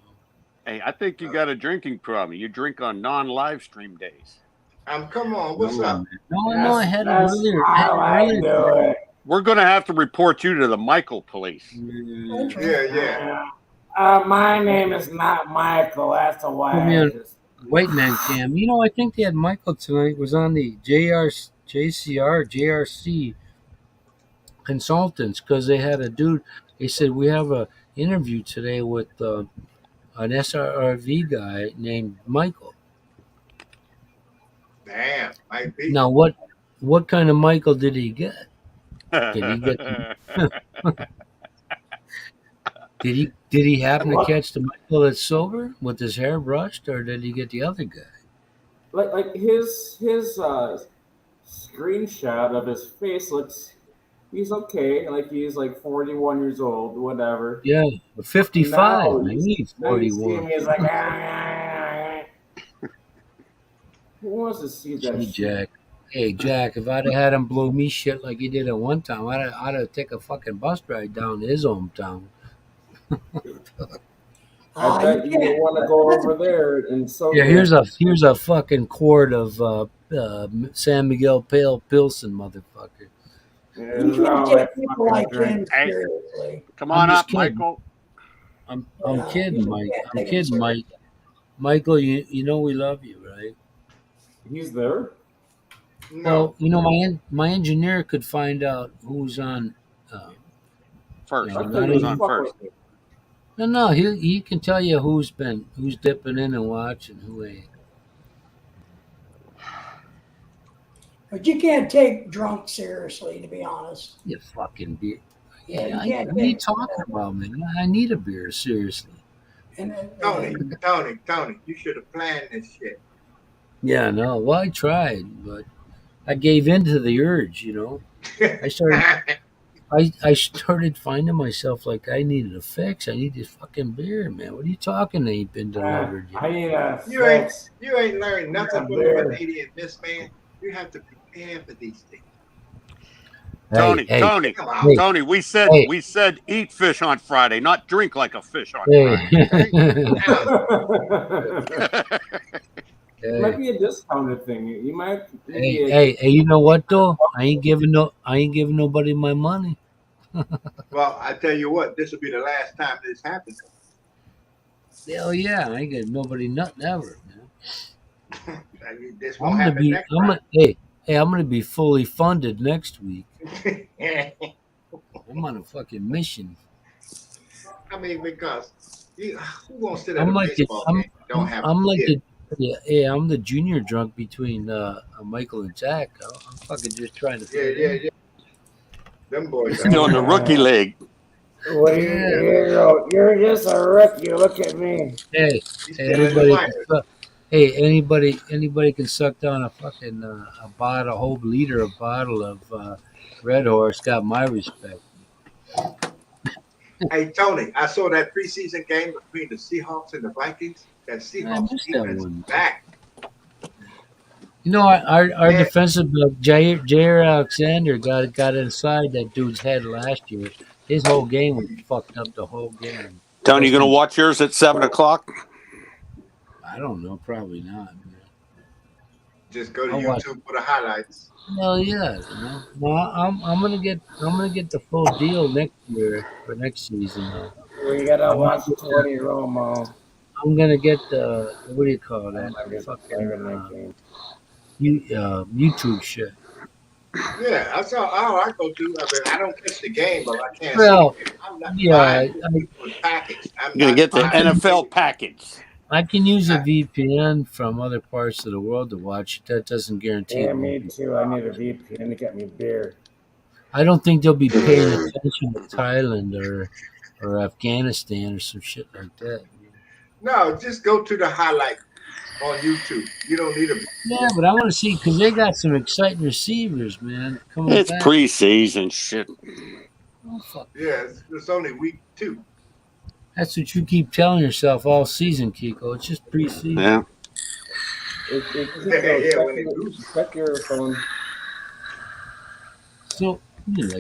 Hey, I think you got a drinking problem. You drink on non-live stream days. Come on, what's up? No, I had it That's earlier. how I do it. We're going to have to report you to the Michael police. Yeah. My name is not Michael. That's why Put me I on just. White Man Cam. You know, I think they had Michael tonight. Was on the JRC consultants because they had a dude. They said we have a interview today with an SRV guy named Michael. Damn, might be. Now, what kind of Michael did he get? Did he get? Did he happen to catch the Michael that's sober with his hair brushed, or did he get the other guy? Like his screenshot of his face looks. He's okay. Like he's like 41 years old, whatever. Yeah, 55. Now Man, he's now you see 41. him, he's like, who wants to see that Gee, shit? Jack. Hey, Jack, if I'd have had him blow me shit like he did at one time, I'd have take a fucking bus ride down to his hometown. I bet you want to go over there and so. Yeah, here's a fucking quart of San Miguel Pale Pilsen, motherfucker. You can't take people like him Hey. seriously. Come on I'm just up, kidding. Michael. I'm Yeah, kidding, you Mike. can't I'm take him kidding, Mike. seriously. Michael, you know we love you, right? He's there. No. Well, you know my engineer could find out who's on. First. No, I not thought Who's you on fuck first? with me. No, he can tell you who's dipping in and watching, who ain't. But you can't take drunk seriously, to be honest. You fucking beer. Yeah, you Yeah, can't what are you take. talking about, man? I need a beer, seriously. And, Tony, you should have planned this shit. Yeah, no. Well, I tried, but I gave in to the urge. You know, I started finding myself like I needed a fix. I need this fucking beer, man. What are you talking? They ain't been delivered yet. I need a You ain't fix. you ain't learned nothing from the beer. Canadian Miss Man. You have to prepare for these things. Tony, hey, Tony, Come on. Hey. Tony. We said eat fish on Friday, not drink like a fish on hey, Friday. It might be a discounted thing. You might. hey, you know what though? I ain't giving nobody my money. Well, I tell you what, this will be the last time this happens. Hell yeah, I ain't getting nobody nothing ever, man. I mean, this I'm won't gonna happen be, next I'm gonna be fully funded next week. time. I'm on a fucking mission. I mean, because who wants to sit at I'm a like the, baseball I'm, game and don't have I'm a like beer? I'm the junior drunk between Michael and Jack. I'm fucking just trying to. Yeah. Them boys are Still in the rookie league. What do you're just a rookie. Look at me. Hey, He's still in the anybody, minors. anybody can suck down a fucking a whole liter of bottle of Red Horse. Got my respect. Hey, Tony, I saw that preseason game between the Seahawks and the Vikings. That Seahawks missed that defense one. back. You know, our Yeah. defensive Jair Alexander got inside that dude's head last year. His whole game was fucked up. The whole game. Tony, you gonna watch yours at 7:00? I don't know. Probably not. Man. Just go to I'll watch. YouTube for the highlights. Hell yeah, you know. No, I'm gonna get the full deal next year for next season. Though. We gotta watch Tony Romo. I'm gonna get the what do you call that? Fucking YouTube shit. Yeah, that's all I go to. I mean, I don't catch the game, but I can't Well, see it. I'm not yeah, buying people's package. I'm You're gonna not get the buying NFL package. I can use a VPN from other parts of the world to watch. That doesn't guarantee. Yeah, it me won't be. too. I need a VPN to get me beer. I don't think they'll be paying attention to Thailand or Afghanistan or some shit like that. No, just go to the highlight on YouTube. You don't need a. Yeah, but I want to see because they got some exciting receivers, man. Coming It's back. preseason shit. Oh, fuck. Yeah, it's only week 2. That's what you keep telling yourself all season, Kiko. It's just preseason. Yeah. When they lose. Check your phone. So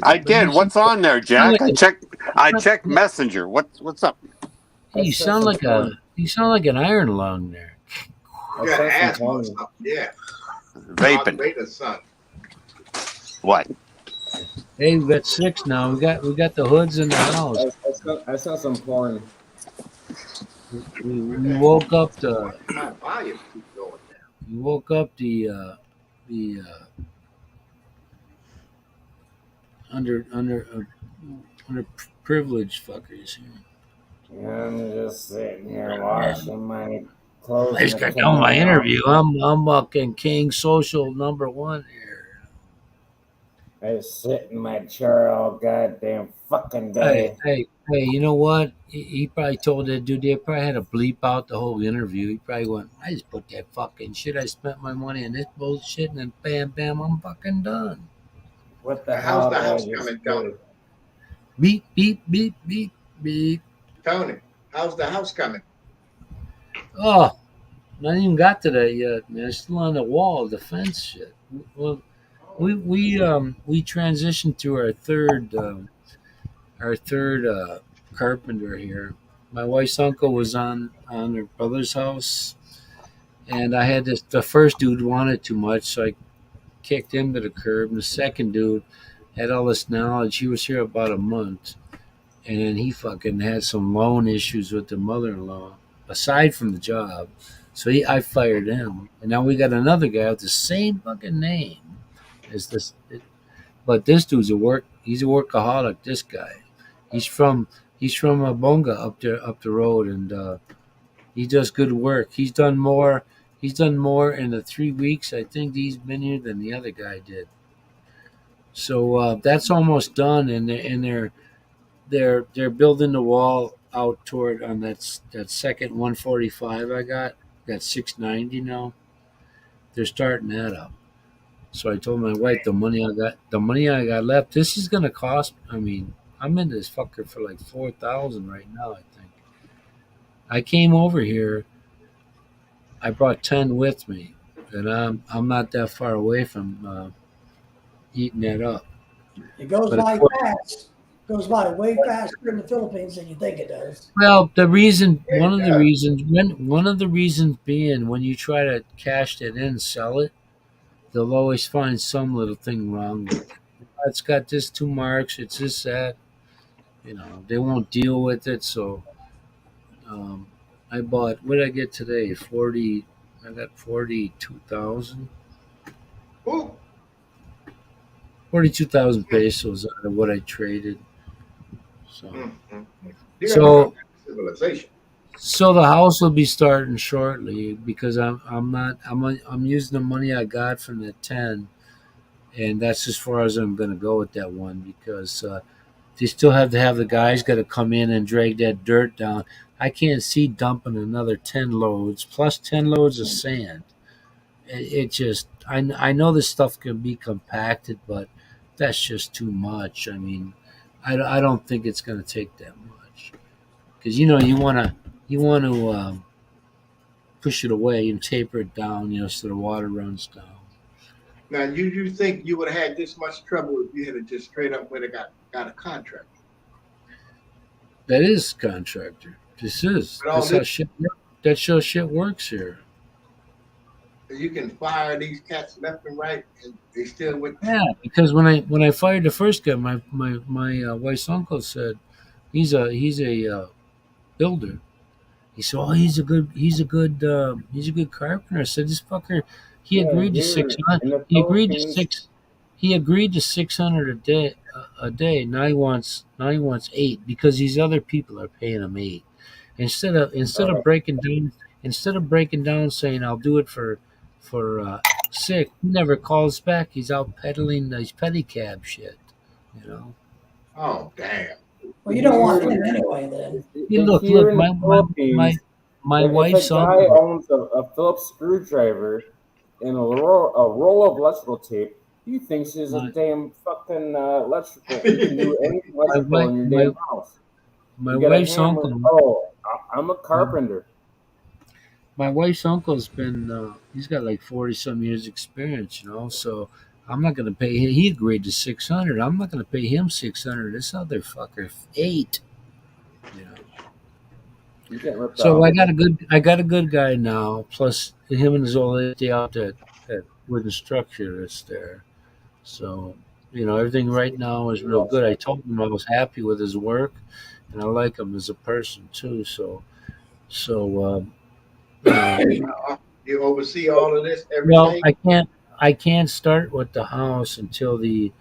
I did. What's on there, Jack? I checked Messenger. What's up? Hey, you sound like an iron lung there. You got asthma or something. Yeah. Vaping. Vader's son. What? Hey, we got 6 now. We got the hoods in the house. I saw some porn. We woke up the My volume keeps going down. we woke up the underprivileged fuckers here. I'm just sitting here watching my clothes. I just got done my interview. I'm fucking king social #1 here. I sit in my chair all goddamn fucking day. Hey, Hey, you know what? He probably told that dude they probably had to bleep out the whole interview. He probably went, I just put that fucking shit. I spent my money on this bullshit, and then bam, bam, I'm fucking done. What the How's hell the did I house just coming, Tony? do? Beep, beep, beep, beep, beep. Tony, how's the house coming? Oh, not even got to that yet, man. It's still on the wall, the fence shit. Well, we transitioned to our third carpenter here. My wife's uncle was on her brother's house, and I had this. The first dude wanted too much, so I kicked him to the curb. And the second dude had all this knowledge. He was here about a month, and then he fucking had some loan issues with the mother-in-law, aside from the job. So I fired him, and now we got another guy with the same fucking name as this. But this dude's a work. He's a workaholic. This guy. He's from he's from Bonga up the road, and he does good work. He's done more. He's done more in the 3 weeks I think he's been here than the other guy did. So that's almost done, and they're building the wall out toward on that second 145 I got 690 now. They're starting that up. So I told my wife the money I got left. This is gonna cost. I mean, I'm in this fucker for like 4,000 right now. I think I came over here. I brought 10 with me, and I'm not that far away from eating that up. It goes But of by course, fast. Goes by way faster in the Philippines than you think it does. well, the reason Yeah, one it of the does. reasons one of the reasons being when you try to cash it in, sell it, they'll always find some little thing wrong with it. It's got this two marks. It's this that. They won't deal with it. So um, I bought. What did I get today? 40. I got 42,000. Ooh, 42,000 pesos out of what I traded. So mm. You got to so come back to civilization. so the house will be starting shortly because I'm not I'm using the money I got from the 10, and that's as far as I'm going to go with that one because they still have to have the guys got to come in and drag that dirt down. I can't see dumping another 10 loads plus 10 loads of sand. It just I know this stuff can be compacted, but that's just too much. I mean, I don't think it's going to take that much because you want to push it away and taper it down, so the water runs down. Now, you think you would have had this much trouble if you had just straight up went and got a contract? That is contractor. This is But all that's how this, shit. That's how shit works here. you can fire these cats left and right, and they still with you. Yeah, because when I fired the first guy, my wife's uncle said he's a builder. He said, "Oh, he's a good carpenter." I said, "This fucker, he Yeah, agreed to six here hundred. in the He agreed to Philippines, six. He agreed to 600 a day. A day. Now he wants 8 because these other people are paying him 8. Instead of instead uh, of breaking down instead of breaking down saying I'll do it for 6, he never calls back. He's out peddling these pedicab shit. You know. Oh, damn. Well, you don't want here, him anyway then. Hey, look, here look, in the my Philippines, my if a wife's guy uncle. owns a Phillips screwdriver and a roll of electrical tape, he thinks he's a My damn fucking electrical. He can do anything my electrical wife in your my damn house. my You got a wife's hammer. uncle. Oh, I'm a My, carpenter. my wife's uncle's been he's got like 40 some years experience. So I'm not gonna pay him. He agreed to 600. I'm not gonna pay him 600. This other fucker 8. You know. You get ripped So off. I got a good guy now. Plus him and his old lady out that wooden structure that's there. So everything right now is real good. I told him I was happy with his work, and I like him as a person too. So um, You oversee all of this, well, everything? I can't start with the house until the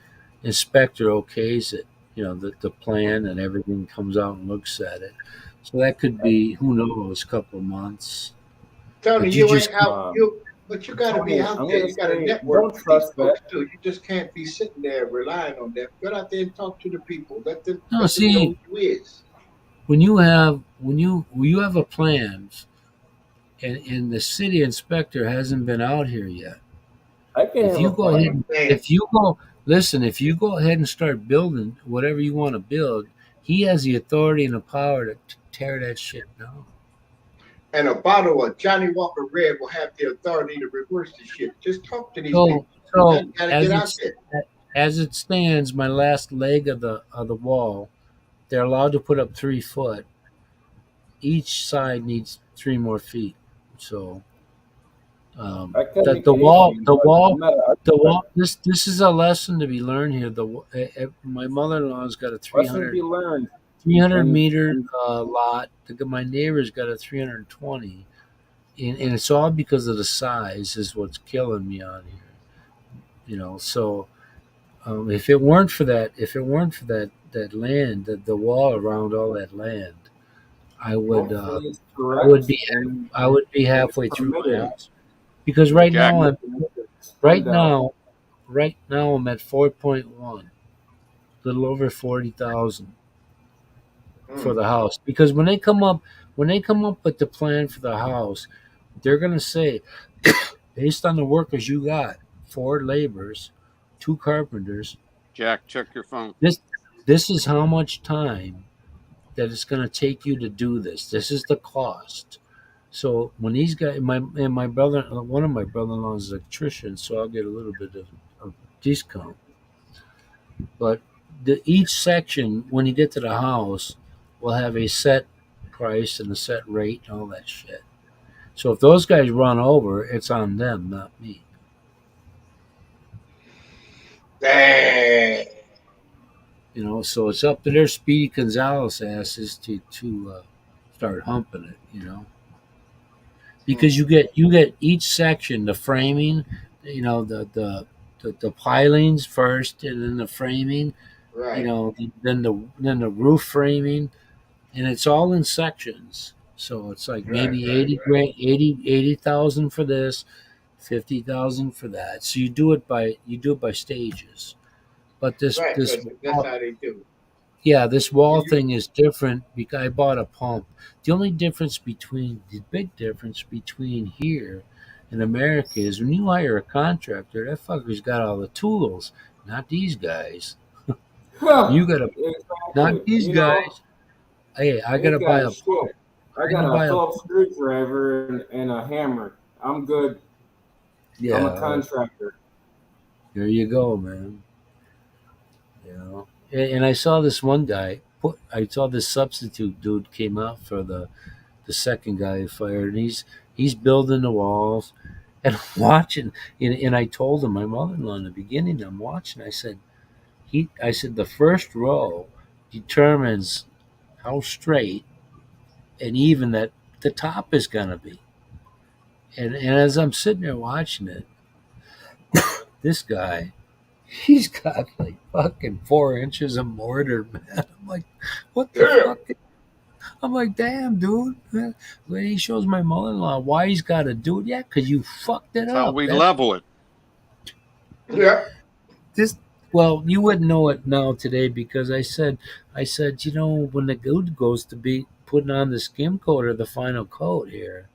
inspector okays it. The plan and everything comes out and looks at it. So that could be who knows, couple of months. Tony, But you you just ain't out. But you got to be Tony, out I'm there. gonna You got to say, network don't with these trust folks that. too. You just can't be sitting there relying on them. Get out there and talk to the people. Let them no know see who you is. when you have a plan, and the city inspector hasn't been out here yet. I can If have you a go ahead, plan. if you go listen, if you go ahead and start building whatever you want to build, he has the authority and the power to tear that shit down. And a bottle of Johnny Walker Red will have the authority to reverse the shit. Just talk to these So, people. so You gotta as get out it's there. as it stands, my last leg of the wall, they're allowed to put up 3 foot. Each side needs 3 more feet. So I can the make the wall anything, the but wall I'm not an the architect. wall. This is a lesson to be learned here. My mother-in-law's got a Lesson to 300 be learned. 300 And, meter and lot. My neighbor's got a 320, and it's all because of the size is what's killing me on here. So if it weren't for that land, the wall around all that land, I would uh, hopefully it's I would correct be and I would be it's halfway through my permitted. house because If it's Jack, permitted, right and now right now I'm at 4.1, little over 40,000 for Mm. the house. Because when they come up with the plan for the house, they're gonna say, based on the workers you got, 4 laborers, 2 carpenters, Jack, check your phone. this is how much time that it's gonna take you to do this. This is the cost. So when these guys, my brother, one of my brother-in-laws is an electrician, so I'll get a little bit of discount. But each section, when you get to the house, will have a set price and a set rate and all that shit. So if those guys run over, it's on them, not me. Dang. So it's up to their Speedy Gonzales asses to start humping it. Because you get each section, the framing, the pilings first, and then the framing, Right. then the roof framing, and it's all in sections. So it's like Right. maybe Right. 80 grand, 80,000 for this, 50,000 for that. So you do it by stages. But this Right. this That's how they do. yeah, this wall And you, thing is different because I bought a pump. The big difference between here and America is when you hire a contractor, that fucker's got all the tools, not these guys. You gotta, not exactly. these You know, guys. Hey, I ain't gotta buy got a pump. shit. I I need got to a buy a Phillips pump. screwdriver and a hammer. I'm good. I'm a Yeah, contractor. there you go, man. And I saw this one guy. I saw this substitute dude came out for the second guy who fired, and he's building the walls, and I'm watching, and I told him, my mother-in-law, in the beginning, I'm watching. I said the first row determines how straight and even that the top is gonna be. And as I'm sitting there watching it, this guy, he's got like fucking 4 inches of mortar, man. I'm like, what the damn. fuck? I'm like, damn, dude. When he shows my mother-in-law why he's got to do it, yeah, because you fucked it That's how up. we level it. Yeah. This, well, you wouldn't know it now today because I said, when the dude goes to be putting on the skim coat or the final coat here,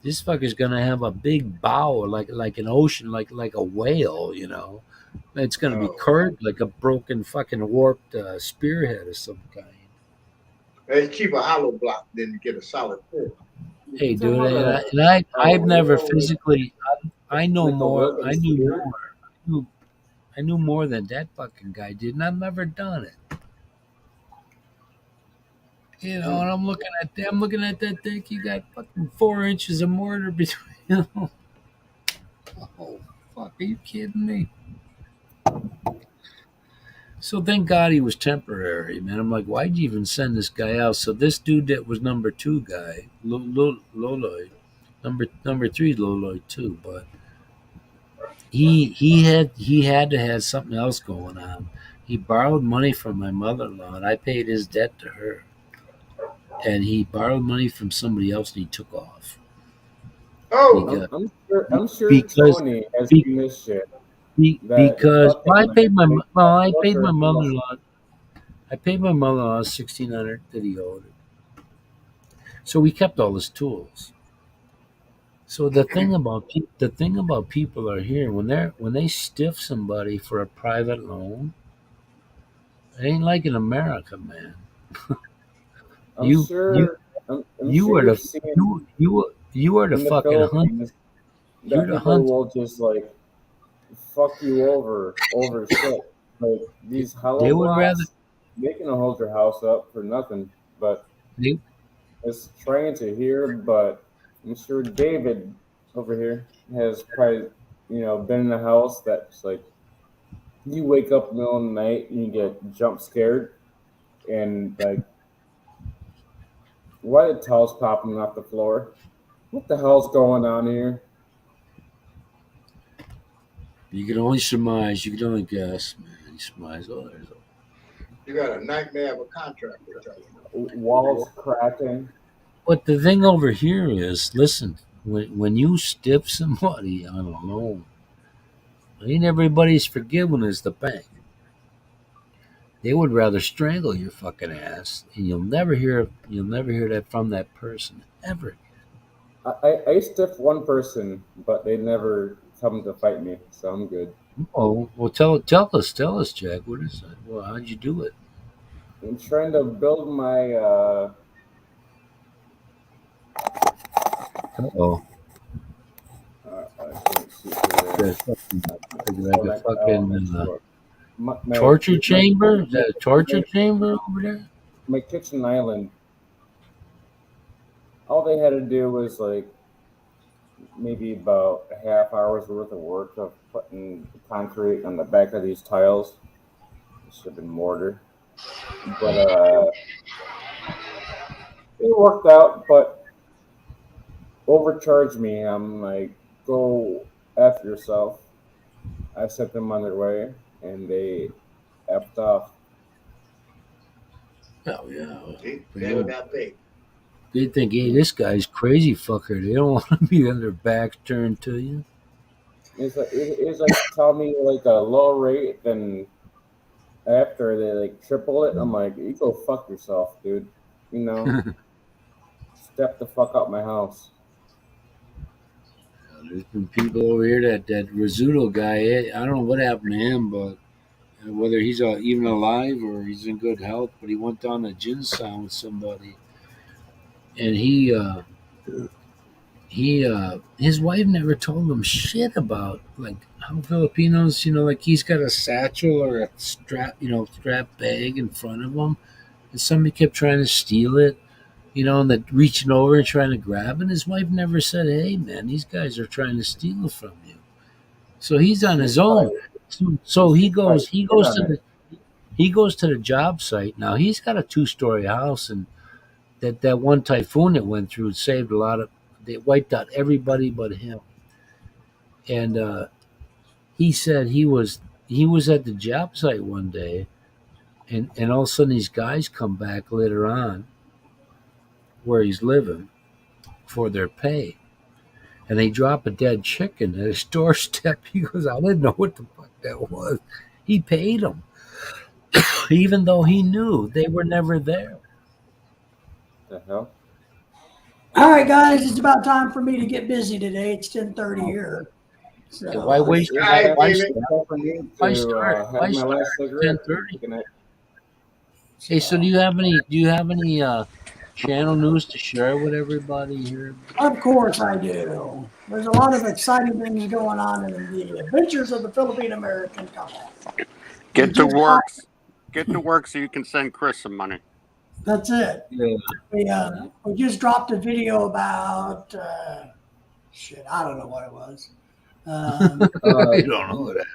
this fucker's gonna have a big bow like an ocean, like a whale. It's gonna be Oh. curved like a broken fucking warped spearhead of some kind. It's cheaper hollow block than to get a solid core. Hey, Talking dude, about I've a never whale with physically. I know like a more. I weapon knew spear. more. I knew more than that fucking guy did, and I've never done it. And I'm looking at that thing. You got fucking 4 inches of mortar between. Oh, fuck! Are you kidding me? So thank God he was temporary, man. I'm like, why'd you even send this guy out? So this dude that was number 2 guy, Loloy, number 3 Loloy too, but he had to have something else going on. He borrowed money from my mother-in-law, and I paid his debt to her. And he borrowed money from somebody else, and he took off Oh. because I'm sure because Tony has be, seen this shit. That the because fucking I fucker paid my mother-in-law. I paid my mother-in-law 1,600 that he owed her. So we kept all his tools. So the thing about people are here when they stiff somebody for a private loan, it ain't like in America, man. I'm You you sure. I'm you sure are you've the seen you are the in the fucking hunt. Philippines You're that the people hunt. will just like fuck you over shit. Like these They hollow would rather blocks, they can hold your house up for nothing. But they it's trying to hear. But I'm sure David over here has probably been in a house that's like you wake up in the middle of the night and you get jump scared and like why the towels popping off the floor? What the hell's going on here? you can only surmise. You can only guess, man. You surmise. Oh, there's a You got a nightmare of a contractor, tell you. Walls cracking. But the thing over here is, listen, when you stiff somebody on a loan, ain't everybody's forgiven as the bank. They would rather strangle your fucking ass, and you'll never hear that from that person ever. I stiffed one person, but they never come to fight me, so I'm good. Oh well, tell us, Jack. What is that? Well, how'd you do it? I'm trying to build my Oh, I can't see here. like a fucking Next door. My, torture my, chamber? Is that a torture chamber over there? my kitchen island. All they had to do was like maybe about a half hour's worth of work of putting concrete on the back of these tiles. It should have been mortar, but it worked out. But overcharged me. I'm like, go f yourself. I sent them on their way, and they effed off. Oh yeah. They But never yeah, got paid. they think, hey, this guy's crazy fucker. They don't want to be on their backs turned to you. It's like tell me like a low rate, then after they like triple it, I'm like, you go fuck yourself, dude. You know, step the fuck out my house. There's been people over here that Rizzuto guy. I don't know what happened to him, but whether he's even alive or he's in good health. But he went down to Jinsan with somebody, and his wife never told him shit about like how Filipinos, like he's got a satchel or a strap bag in front of him, and somebody kept trying to steal it. And that reaching over and trying to grab it. And his wife never said, "Hey, man, these guys are trying to steal it from you." So he's on his own. So he goes. He goes to the job site. Now he's got a 2-story house, and that one typhoon that went through saved a lot of. They wiped out everybody but him. And he said he was at the job site one day, and all of a sudden these guys come back later on where he's living for their pay. And they drop a dead chicken at his doorstep. He goes, I didn't know what the fuck that was. He paid them, even though he knew they were never there. The hell? All right, guys, it's about time for me to get busy today. It's 10:30 here. So, Why waste? All right, Why, David. For me why to start? have Why my start last at cigarette. 10:30? Good night. Hey, so do you have any channel news to share with everybody here? of course I do. There's a lot of exciting things going on in the adventures of the Philippine American couple. Get to work. Get to work so you can send Chris some money. That's it. Yeah. We just dropped a video about I don't know what it was. You don't know that.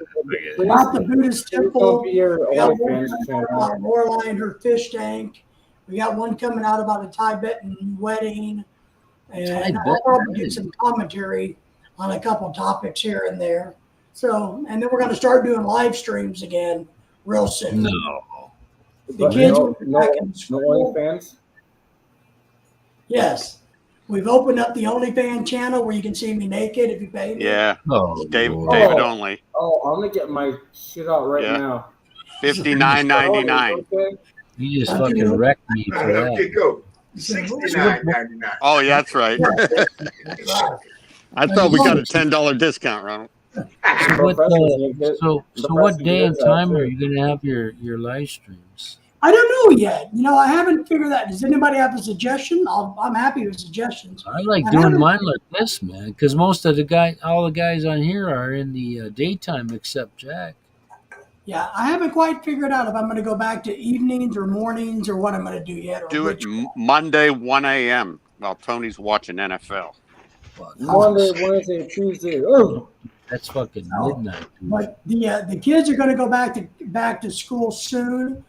About the Buddhist It's gonna temple. be your We got one OnlyFans coming channel. out about Moreline, her fish tank. We got one coming out about a Tibetan wedding. And I'll probably do some commentary on a couple topics here and there. So, and then we're going to start doing live streams again real soon. No. The kids no, will be back in no school. OnlyFans. Yes. We've opened up the OnlyFans channel where you can see me naked if you pay me. Yeah, Oh, David Lord. only. Oh, I'm gonna get my shit out right Yeah. now. $59.99. Okay. You just fucking wrecked me for Let that. it go. $69.99. Oh, yeah, that's right. I thought we got a $10 discount, Ronald. What, The so the what press day and gives that, time are too. you gonna have your live streams? I don't know yet. I haven't figured that. Does anybody have a suggestion? I'm happy with suggestions. I like I doing haven't- mine like this, man, because most of all the guys on here are in the daytime except Jack. Yeah, I haven't quite figured out if I'm going to go back to evenings or mornings or what I'm going to do yet. Or Do it which. Monday, 1 a.m. while Tony's watching NFL. Fuck, Monday, Wednesday, Tuesday. Oh, that's fucking midnight, dude. But the kids are going to go back to school soon,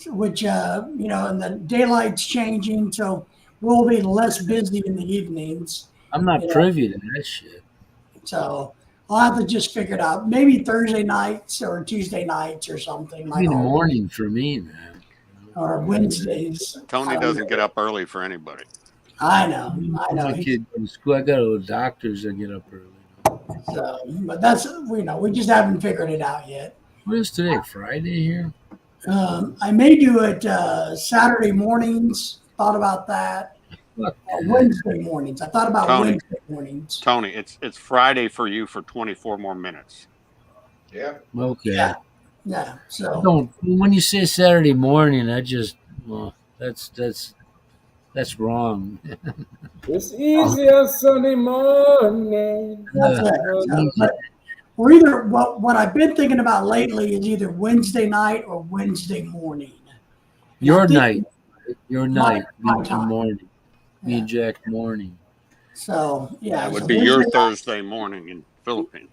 which and the daylight's changing, so we'll be less busy in the evenings. I'm not Yeah. privy to that shit. So I'll have to just figure it out. Maybe Thursday nights or Tuesday nights or something It'll like be the that, morning for me, man. or Wednesdays. Tony doesn't get up early for anybody. I know. My kid goes to school. I got little doctors that get up early. So, but that's we just haven't figured it out yet. What is today? Friday here? I may do it Saturday mornings. Thought about that. Fuck that. Wednesday mornings. I thought about Tony. Wednesday mornings. Tony, it's Friday for you for 24 more minutes. Yeah. Okay. Yeah. Yeah. So Don't when you say Saturday morning, that's wrong. it's easy on Sunday morning. that's it. So, but we're either what I've been thinking about lately is either Wednesday night or Wednesday morning. Your I think- night. Your night. my Me time. morning. Me and Jack morning. So yeah, That would so be your Wednesday night- Thursday morning in Philippines.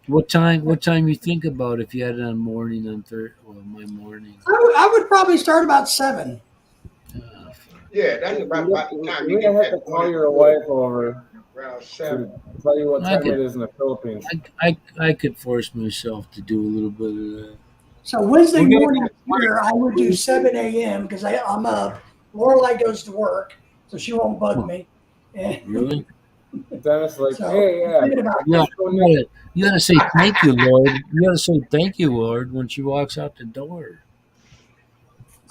What time you think about if you had it on morning on my morning? I would probably start about 7. Yeah, that's about the time You're gonna have to call your wife over around to 7. tell you what I time could- it is in the Philippines. I could force myself to do a little bit of that. So Wednesday We're gonna- morning here, I would do 7 a.m. because I'm up. Lorelai goes to work, so she won't bug me. And Really? Dennis like, so, hey, yeah, thinking about Yeah. let's go next. You gotta say thank you, Lord. You gotta say thank you, Lord, when she walks out the door.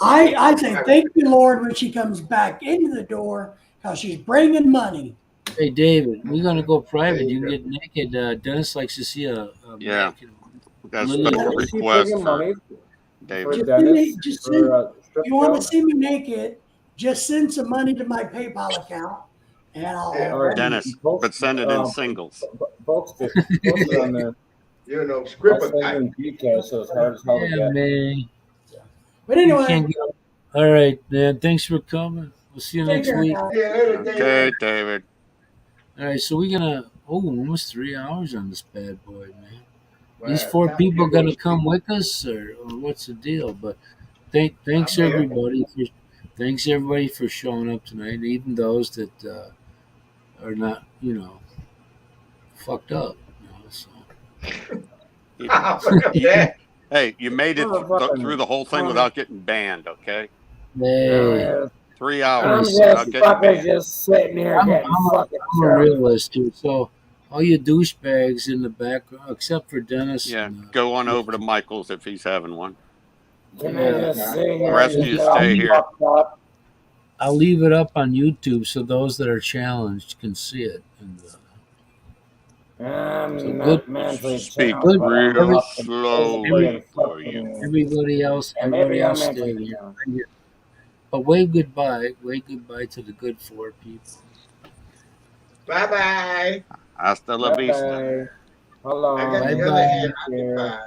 I say thank you, Lord, when she comes back into the door because she's bringing money. Hey, David, we're gonna go private. You can get naked. Dennis likes to see a Yeah. naked. That's Lily- special Is she request bringing for money for David. Dennis Just for send, a strip if you want to club? see me naked, just send some money to my PayPal account, and I'll. Yeah. All right, Dennis, post- but send it in singles. Post it on there. You know, I'll script send you in Gcash, so it's hard as hell to Yeah, get. man. But You anyway, can't get- All right, man. Thanks for coming. We'll see you take next care, week. guys. Yeah, later, David. Okay, David. All right, so we're gonna almost 3 hours on this bad boy, man. These Wow, 4 time people to gonna go come sleep. with us, or what's the deal? But thanks I'm here. thanks everybody for showing up tonight, even those that are not, fucked up. So. Yeah. Hey, you made it Motherfucking- through the whole thing without getting banned, okay? Hey, 3 I'm hours just without getting fucking banned. just sitting here I'm getting fucking a realist, dude. So all you douchebags in the background, except for Dennis. Yeah, and, go on over to Michael's if he's having one. Can I just sit here? The rest of and you get stay all here. fucked up? I'll leave it up on YouTube so those that are challenged can see it. And, I'm So not good- mentally Speak challenged, but I'm real fucking slowly physically for fucking- you. everybody else, And maybe I'm stay mentally here. challenged. But wave goodbye. Wave goodbye to the good 4 people. Bye-bye. Hasta la vista. Bye-bye. How long? I got the Bye-bye. other hand Here. occupied.